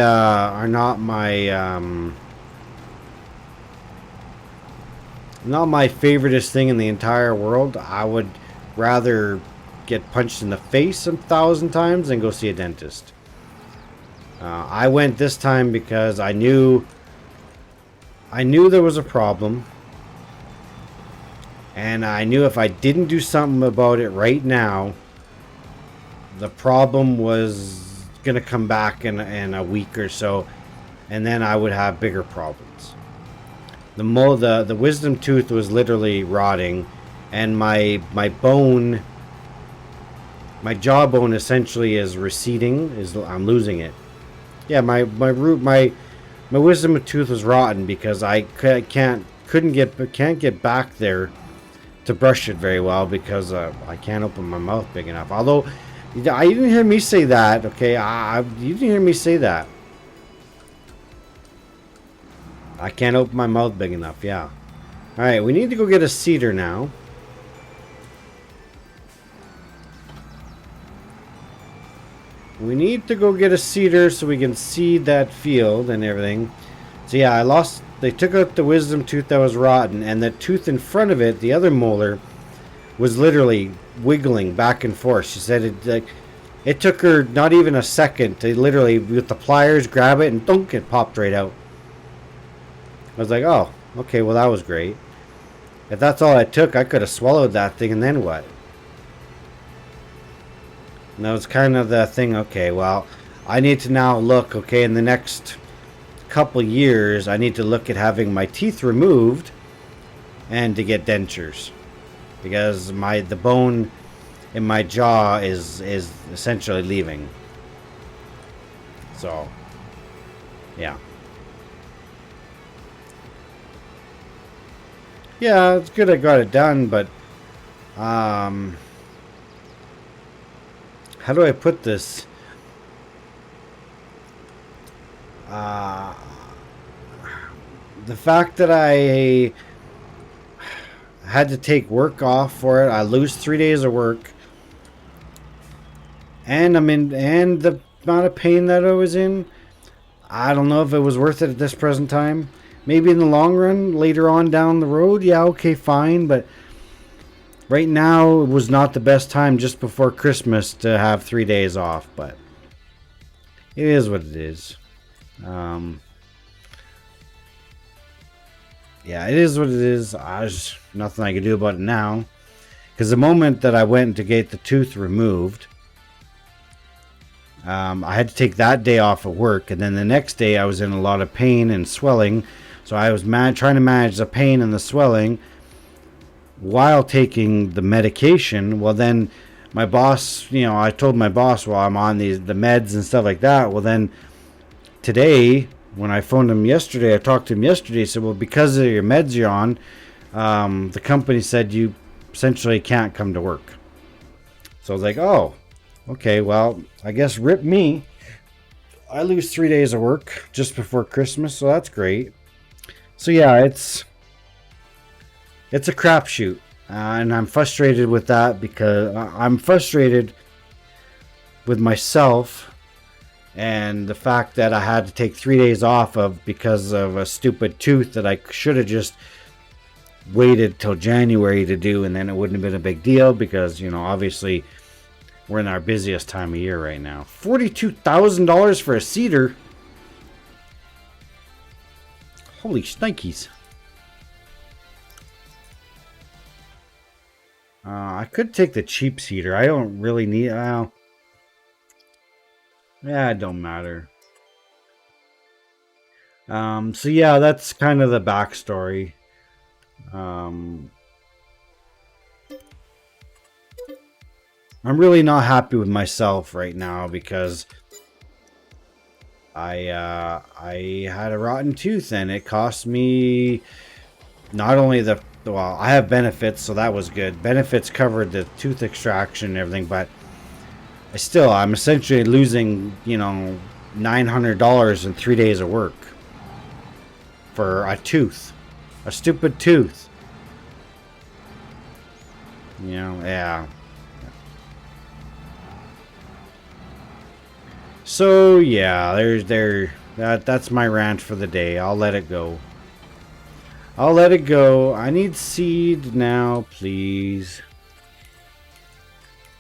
not my favoriteest thing in the entire world. I would rather get punched in the face 1,000 times than go see a dentist. I went this time because I knew there was a problem, and I knew if I didn't do something about it right now, the problem was gonna come back in a week or so, and then I would have bigger problems. The wisdom tooth was literally rotting, and my bone, my jawbone essentially is receding. I'm losing it. Yeah, my wisdom tooth was rotten because I can't get back there to brush it very well, because I can't open my mouth big enough. Although you didn't hear me say that, okay? You didn't hear me say that. I can't open my mouth big enough. Yeah. All right, we need to go get a seeder now. We need to go get a seeder so we can seed that field and everything. So yeah, they took out the wisdom tooth that was rotten, and the tooth in front of it, the other molar, was literally wiggling back and forth. She said it took her not even a second to literally, with the pliers, grab it, and dunk, it popped right out. I was like, oh, okay, well, that was great. If that's all it took, I could have swallowed that thing, and then what? And that was kind of the thing, okay, well, I need to now look, okay, in the next couple years, I need to look at having my teeth removed and to get dentures. Because the bone in my jaw is essentially leaving. So, yeah. Yeah, it's good I got it done, but how do I put this? The fact that I had to take work off for it, I lose 3 days of work, and and the amount of pain that I was in, I don't know if it was worth it at this present time. Maybe in the long run, later on down the road, yeah, okay, fine. But right now, it was not the best time just before Christmas to have 3 days off. But it is what it is. Yeah, it is what it is. There's nothing I can do about it now. Because the moment that I went to get the tooth removed, I had to take that day off of work. And then the next day, I was in a lot of pain and swelling. So I was trying to manage the pain and the swelling while taking the medication. Well, then my boss, I told my boss, well, I'm on the meds and stuff like that. Well, then today, when I phoned him yesterday, I talked to him yesterday. He said, well, because of your meds you're on, the company said you essentially can't come to work. So I was like, oh, okay, well, I guess rip me. I lose 3 days of work just before Christmas, so that's great. So yeah, It's a crapshoot. And I'm frustrated with that because I'm frustrated with myself and the fact that I had to take 3 days off of because of a stupid tooth that I should have just waited till January to do, and then it wouldn't have been a big deal because, you know, obviously we're in our busiest time of year right now. $42,000 for a cedar. Holy shnikes. I could take the cheap cedar. I don't really need... yeah, it don't matter. So yeah, that's kind of the backstory. I'm really not happy with myself right now because I had a rotten tooth and it cost me not only the, well, I have benefits, so that was good. Benefits covered the tooth extraction and everything, but I'm essentially losing, you know, $900 in 3 days of work for a tooth, a stupid tooth. You know, yeah. So yeah, that's my rant for the day. I'll let it go. I'll let it go. I need seed now, please.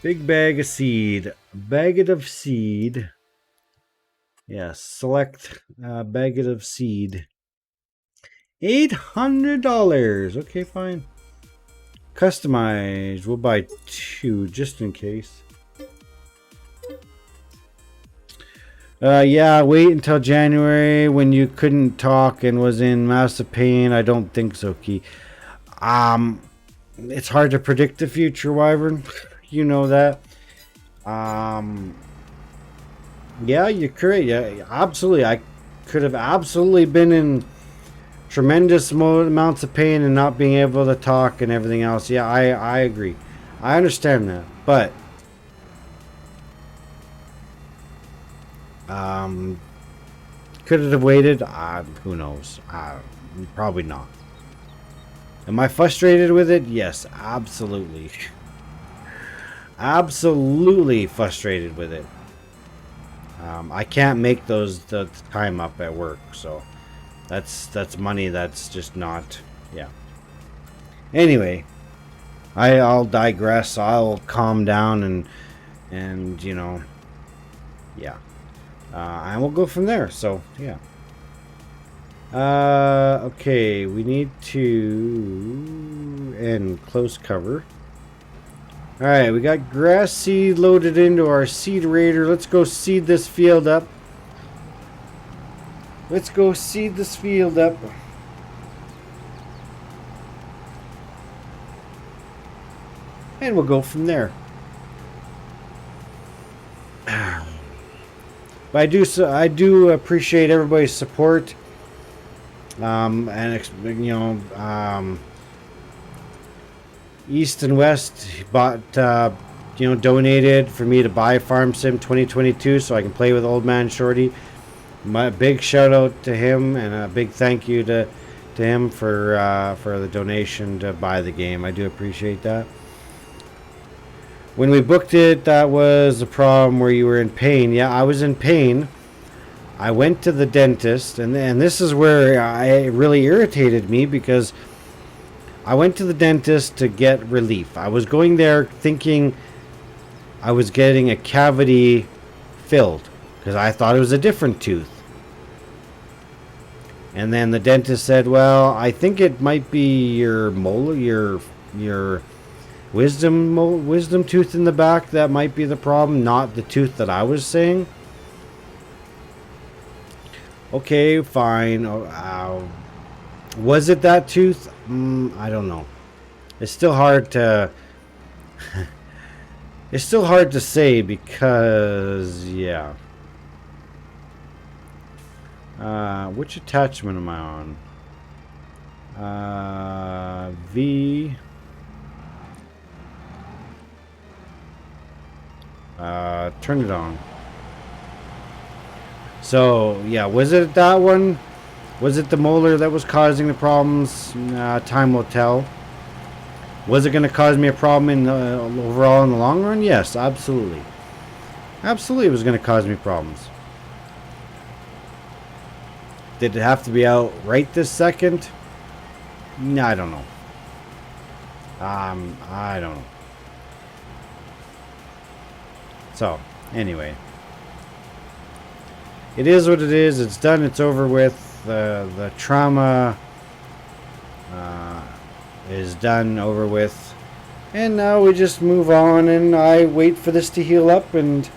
Big bag of seed. Bag of seed. Yes, select bag of seed. $800. Okay, fine. Customize. We'll buy 2 just in case. Yeah, wait until January when you couldn't talk and was in massive pain. I don't think so, Key. It's hard to predict the future, Wyvern. You know that. Yeah, you're correct. Yeah, absolutely. I could have absolutely been in tremendous amounts of pain and not being able to talk and everything else. Yeah, I agree. I understand that. But could it have waited? Who knows? Probably not. Am I frustrated with it? Yes, absolutely. Absolutely frustrated with it. I can't make the time up at work, so that's money that's just not, yeah. Anyway, I'll digress. I'll calm down and you know, yeah. And we'll go from there. So yeah. Okay, we need to end close cover. All right, we got grass seed loaded into our seed raider. Let's go seed this field up. Let's go seed this field up. And we'll go from there. But I do appreciate everybody's support. And you know, East and West bought, you know, donated for me to buy Farm Sim 2022 so I can play with Old Man Shorty. My big shout out to him and a big thank you to him for the donation to buy the game. I do appreciate that. When we booked it, that was a problem where you were in pain. Yeah, I was in pain. I went to the dentist, and this is where it really irritated me because I went to the dentist to get relief. I was going there thinking I was getting a cavity filled because I thought it was a different tooth. And then the dentist said, "Well, I think it might be your molar, your wisdom tooth in the back that might be the problem, not the tooth that I was saying." Okay, fine. Was it that tooth? I don't know. It's still hard to it's still hard to say because yeah. Which attachment am I on? V. Turn it on. So yeah, was it that one? Was it the molar that was causing the problems? Time will tell. Was it going to cause me a problem in overall in the long run? Yes, absolutely. Absolutely, it was going to cause me problems. Did it have to be out right this second? No, I don't know. I don't know. So, anyway. It is what it is. It's done. It's over with. The trauma is done, over with. And now we just move on, and I wait for this to heal up, and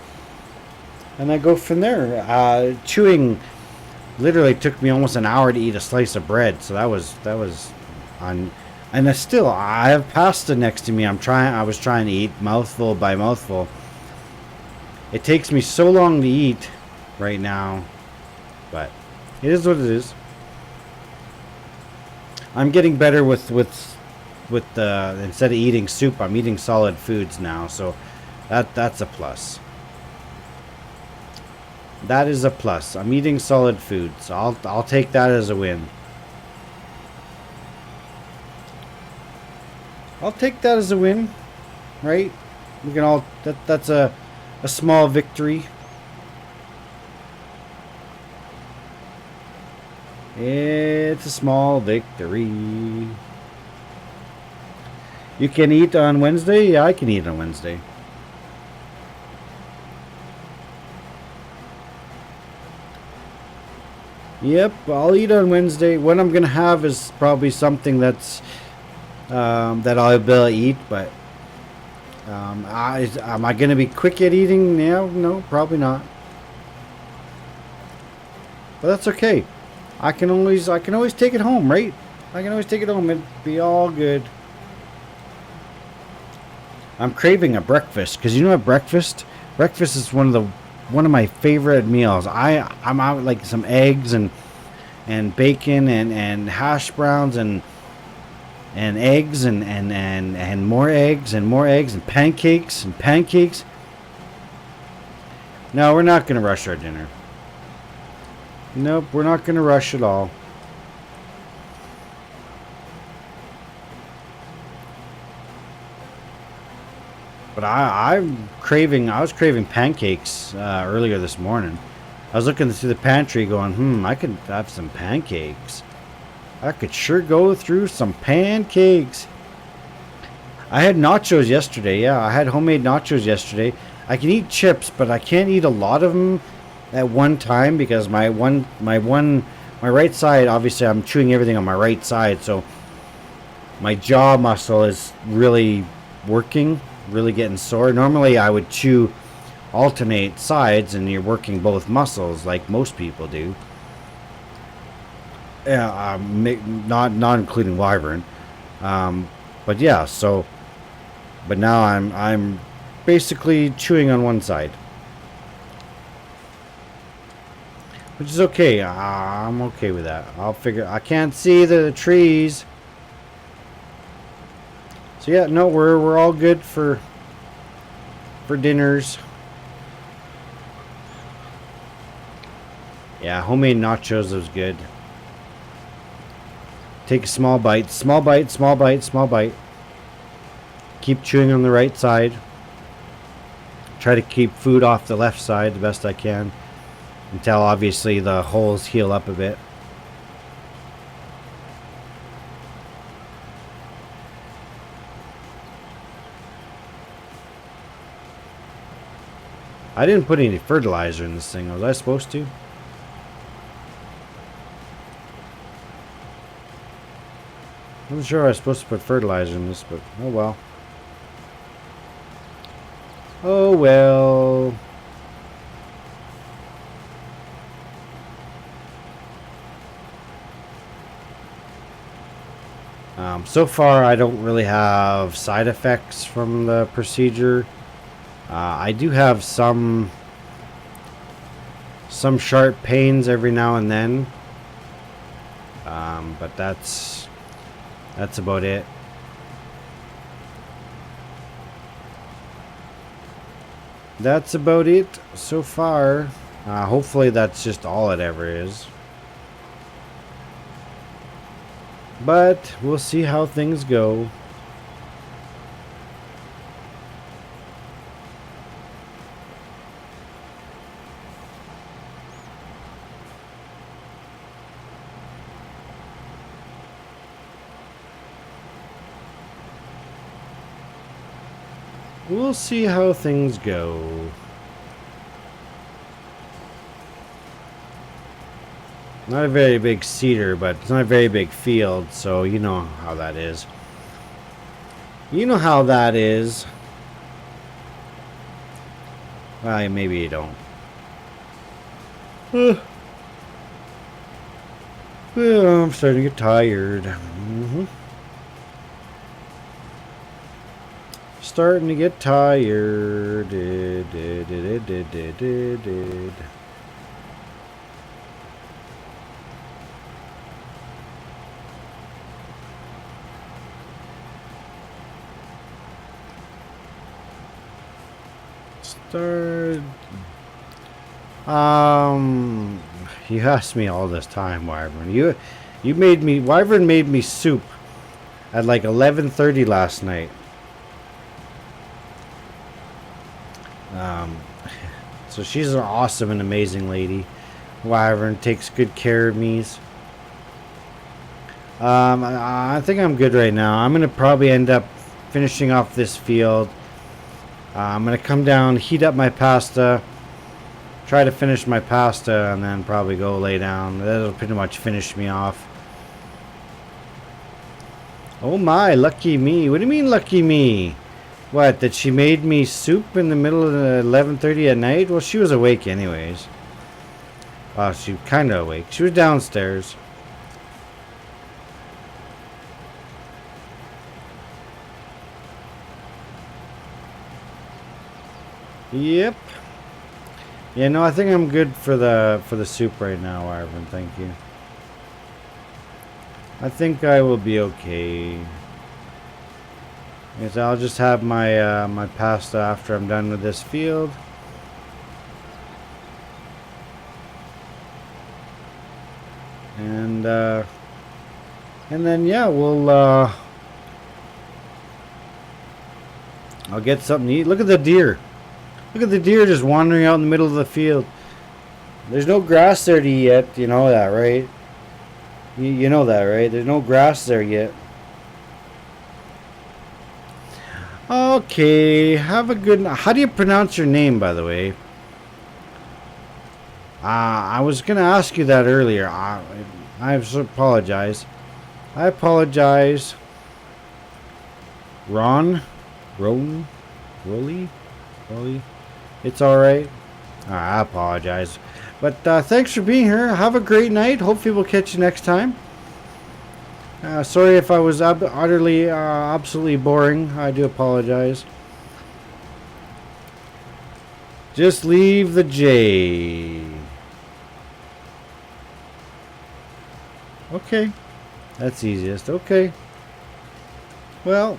I go from there. Chewing literally took me almost an hour to eat a slice of bread, so that was on. And I have pasta next to me. I was trying to eat mouthful by mouthful. It takes me so long to eat right now, but it is what it is. I'm getting better with instead of eating soup, I'm eating solid foods now, so that's a plus. That is a plus. I'm eating solid foods. I'll take that as a win. I'll take that as a win, right? We can all that's a small victory. It's a small victory. You can eat on Wednesday? Yeah, I can eat on Wednesday. Yep, I'll eat on Wednesday. What I'm gonna have is probably something that's that I'll be able to eat, but am I gonna be quick at eating now? No, probably not. But that's okay. I can always take it home, right? I can always take it home. It'd be all good. I'm craving a breakfast, because you know what, breakfast is one of my favorite meals. I'm out like some eggs and bacon and hash browns and eggs and more eggs and pancakes. No, we're not going to rush our dinner. Nope, we're not going to rush at all. But I was craving pancakes earlier this morning. I was looking through the pantry going, I could have some pancakes. I could sure go through some pancakes. I had nachos yesterday. Yeah, I had homemade nachos yesterday. I can eat chips, but I can't eat a lot of them at one time because my right side, obviously I'm chewing everything on my right side, so my jaw muscle is really working, really getting sore. Normally I would chew alternate sides and you're working both muscles like most people do. Yeah, not including Wyvern. But yeah, so but now I'm basically chewing on one side, which is okay. I'm okay with that. I can't see the trees. So yeah, no, we're all good for dinners. Yeah, homemade nachos was good. Take a small bite, small bite, small bite, small bite. Keep chewing on the right side. Try to keep food off the left side the best I can until obviously the holes heal up a bit. I didn't put any fertilizer in this thing. Was I supposed to? I wasn't sure I was supposed to put fertilizer in this, but oh well. Oh well. So far, I don't really have side effects from the procedure. I do have some sharp pains every now and then, but that's about it. That's about it so far. Hopefully that's just all it ever is. But we'll see how things go. We'll see how things go. Not a very big cedar, but it's not a very big field, so you know how that is. You know how that is. Well, maybe you don't. Well, I'm starting to get tired. Starting to get tired. You asked me all this time, Wyvern. Wyvern made me soup at like 11:30 last night. So she's an awesome and amazing lady. Wyvern takes good care of me. I think I'm good right now. I'm gonna probably end up finishing off this field. I'm gonna come down, heat up my pasta, try to finish my pasta, and then probably go lay down. That'll pretty much finish me off. Oh my, lucky me. What do you mean lucky me? What, that she made me soup in the middle of 11:30 at night? Well, she was awake anyways. Well, she kind of awake. She was downstairs. Yep. Yeah, no, I think I'm good for the soup right now, Ivan. Thank you. I think I will be okay. Yes, I'll just have my my pasta after I'm done with this field. And then yeah, we'll I'll get something to eat. Look at the deer. Look at the deer just wandering out in the middle of the field. There's no grass there to eat yet. You know that, right? You know that, right? There's no grass there yet. Okay, have a good night. How do you pronounce your name, by the way? I was going to ask you that earlier. I apologize. I apologize. Ron? Rolly? It's alright. I apologize. But thanks for being here. Have a great night. Hopefully we'll catch you next time. Sorry if I was utterly, absolutely boring. I do apologize. Just leave the J. Okay. That's easiest. Okay. Well,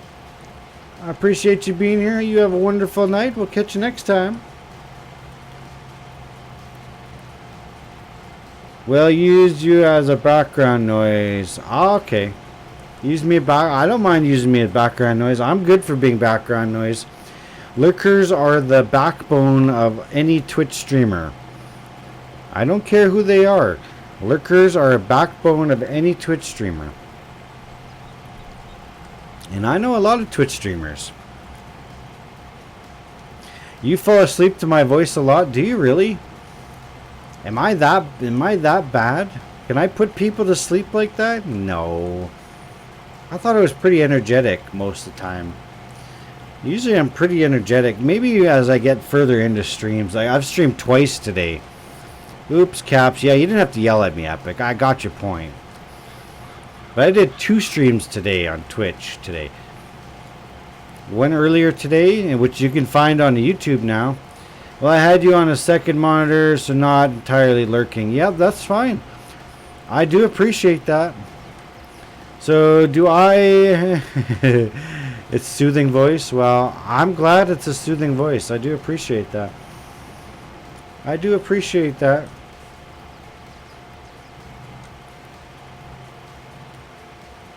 I appreciate you being here. You have a wonderful night. We'll catch you next time. Well, use you as a background noise. Okay. Use me I don't mind using me as background noise. I'm good for being background noise. Lurkers are the backbone of any Twitch streamer. I don't care who they are. Lurkers are a backbone of any Twitch streamer. And I know a lot of Twitch streamers. You fall asleep to my voice a lot, do you really? Am I that bad? Can I put people to sleep like that? No. I thought it was pretty energetic most of the time. Usually I'm pretty energetic. Maybe as I get further into streams. I've streamed twice today. Oops, Caps. Yeah, you didn't have to yell at me, Epic. I got your point. But I did 2 streams today on Twitch today. One earlier today, which you can find on the YouTube now. Well, I had you on a second monitor, so not entirely lurking. Yep, that's fine. I do appreciate that. So, do I... It's soothing voice? Well, I'm glad it's a soothing voice. I do appreciate that. I do appreciate that.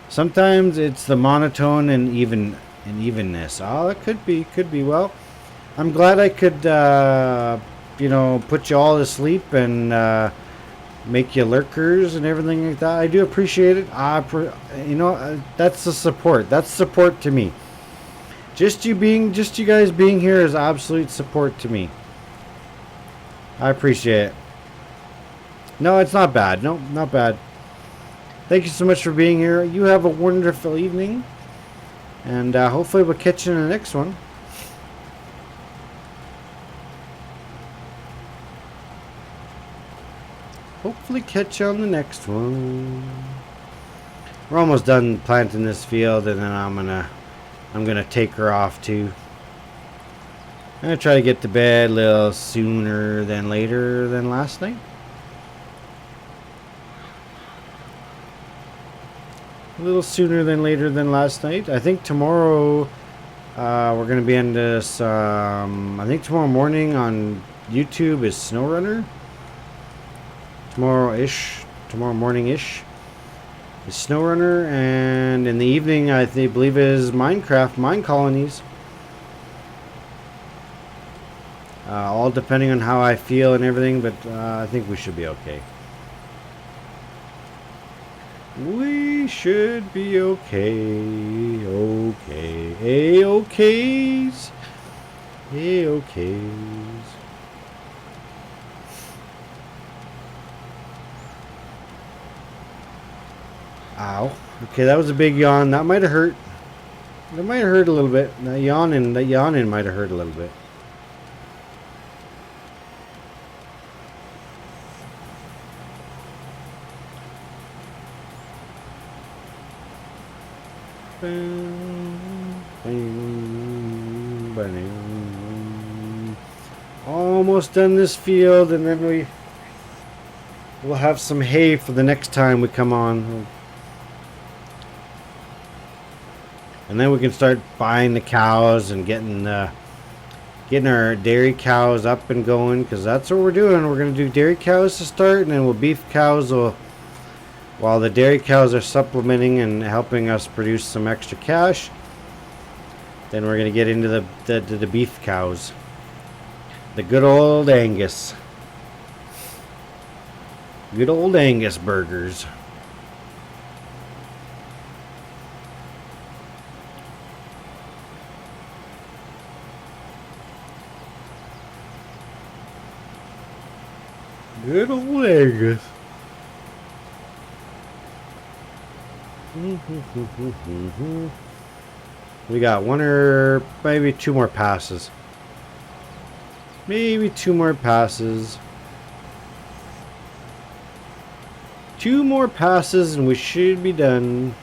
Sometimes it's the monotone and evenness. Oh, it could be. Well, I'm glad I could, you know, put you all to sleep and make you lurkers and everything like that. I do appreciate it. You know, that's the support. That's support to me. Just you guys being here is absolute support to me. I appreciate it. No, it's not bad. No, not bad. Thank you so much for being here. You have a wonderful evening. And hopefully we'll catch you in the next one. Hopefully catch you on the next one. We're almost done planting this field, and then I'm gonna take her off too. I'm gonna try to get to bed a little sooner than later than last night. A little sooner than later than last night. I think tomorrow we're gonna be into some. I think tomorrow morning on YouTube is SnowRunner. Tomorrow morning-ish is SnowRunner, and in the evening I believe is Minecraft, Mine Colonies. All depending on how I feel and everything, but I think we should be okay. We should be okay. Okay. A-okays. A-okays. Ow. Okay, that was a big yawn. That might have hurt. That might have hurt a little bit. That yawning might have hurt a little bit. Almost done this field, and then we'll have some hay for the next time we come on. And then we can start buying the cows and getting our dairy cows up and going, because that's what we're doing. We're going to do dairy cows to start, and then we'll beef cows while the dairy cows are supplementing and helping us produce some extra cash. Then we're going to get into the beef cows. The good old Angus. Good old Angus burgers. Good old Angus. We got one or maybe two more passes. Maybe two more passes. Two more passes and we should be done.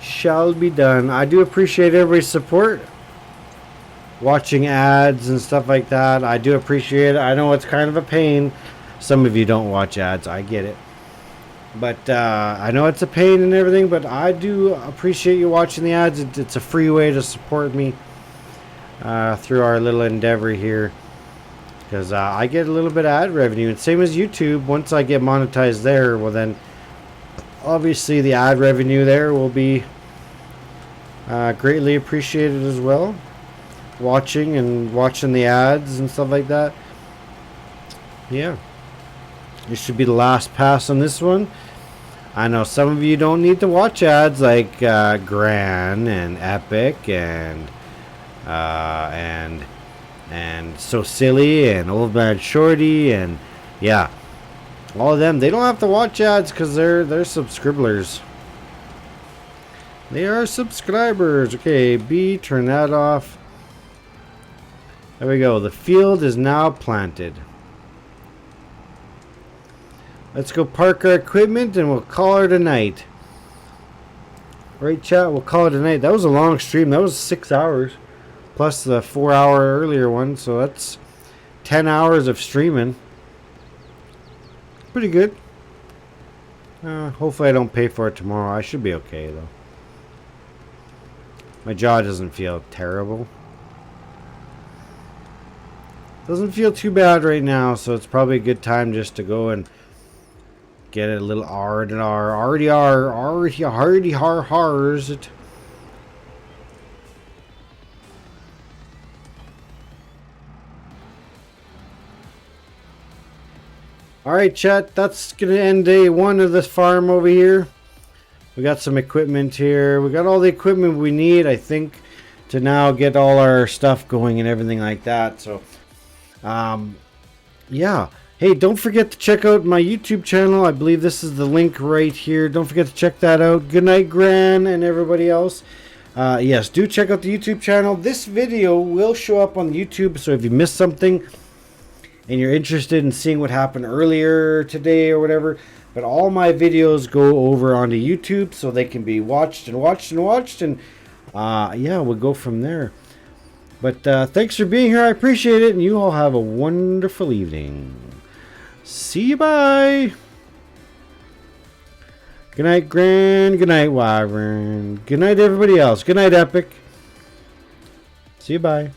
Shall be done. I do appreciate everybody's support. Watching ads and stuff like that. I do appreciate it. I know it's kind of a pain. Some of you don't watch ads. I get it. But I know it's a pain and everything, but I do appreciate you watching the ads. It's a free way to support me through our little endeavor here. Because I get a little bit of ad revenue. And same as YouTube. Once I get monetized there, well then, obviously the ad revenue there will be greatly appreciated as well. Watching the ads and stuff like that. Yeah. This should be the last pass on this one. I know some of you don't need to watch ads like Gran and Epic and So Silly and Old Man Shorty and yeah, all of them. They don't have to watch ads because they're subscribers. They are subscribers. Okay, B, turn that off. There we go. The field is now planted. Let's go park our equipment and we'll call her tonight. Right, chat? We'll call it tonight. That was a long stream. That was 6 hours. Plus the 4-hour earlier one. So that's 10 hours of streaming. Pretty good. Hopefully I don't pay for it tomorrow. I should be okay though. My jaw doesn't feel terrible. Doesn't feel too bad right now. So it's probably a good time just to go and get a little R&R. Already hars. Alright, chat. That's going to end day one of this farm over here. We got some equipment here. We got all the equipment we need, I think, to now get all our stuff going and everything like that. So, yeah. Hey, don't forget to check out my YouTube channel. I believe this is the link right here. Don't forget to check that out. Good night, Gran, and everybody else. Yes, do check out the YouTube channel. This video will show up on YouTube, so if you missed something and you're interested in seeing what happened earlier today or whatever, but all my videos go over onto YouTube, so they can be watched and watched and watched, and yeah, we'll go from there. But thanks for being here. I appreciate it, and you all have a wonderful evening. See you, bye. Good night, Gran. Good night, Wyvern. Good night, everybody else. Good night, Epic. See you, bye.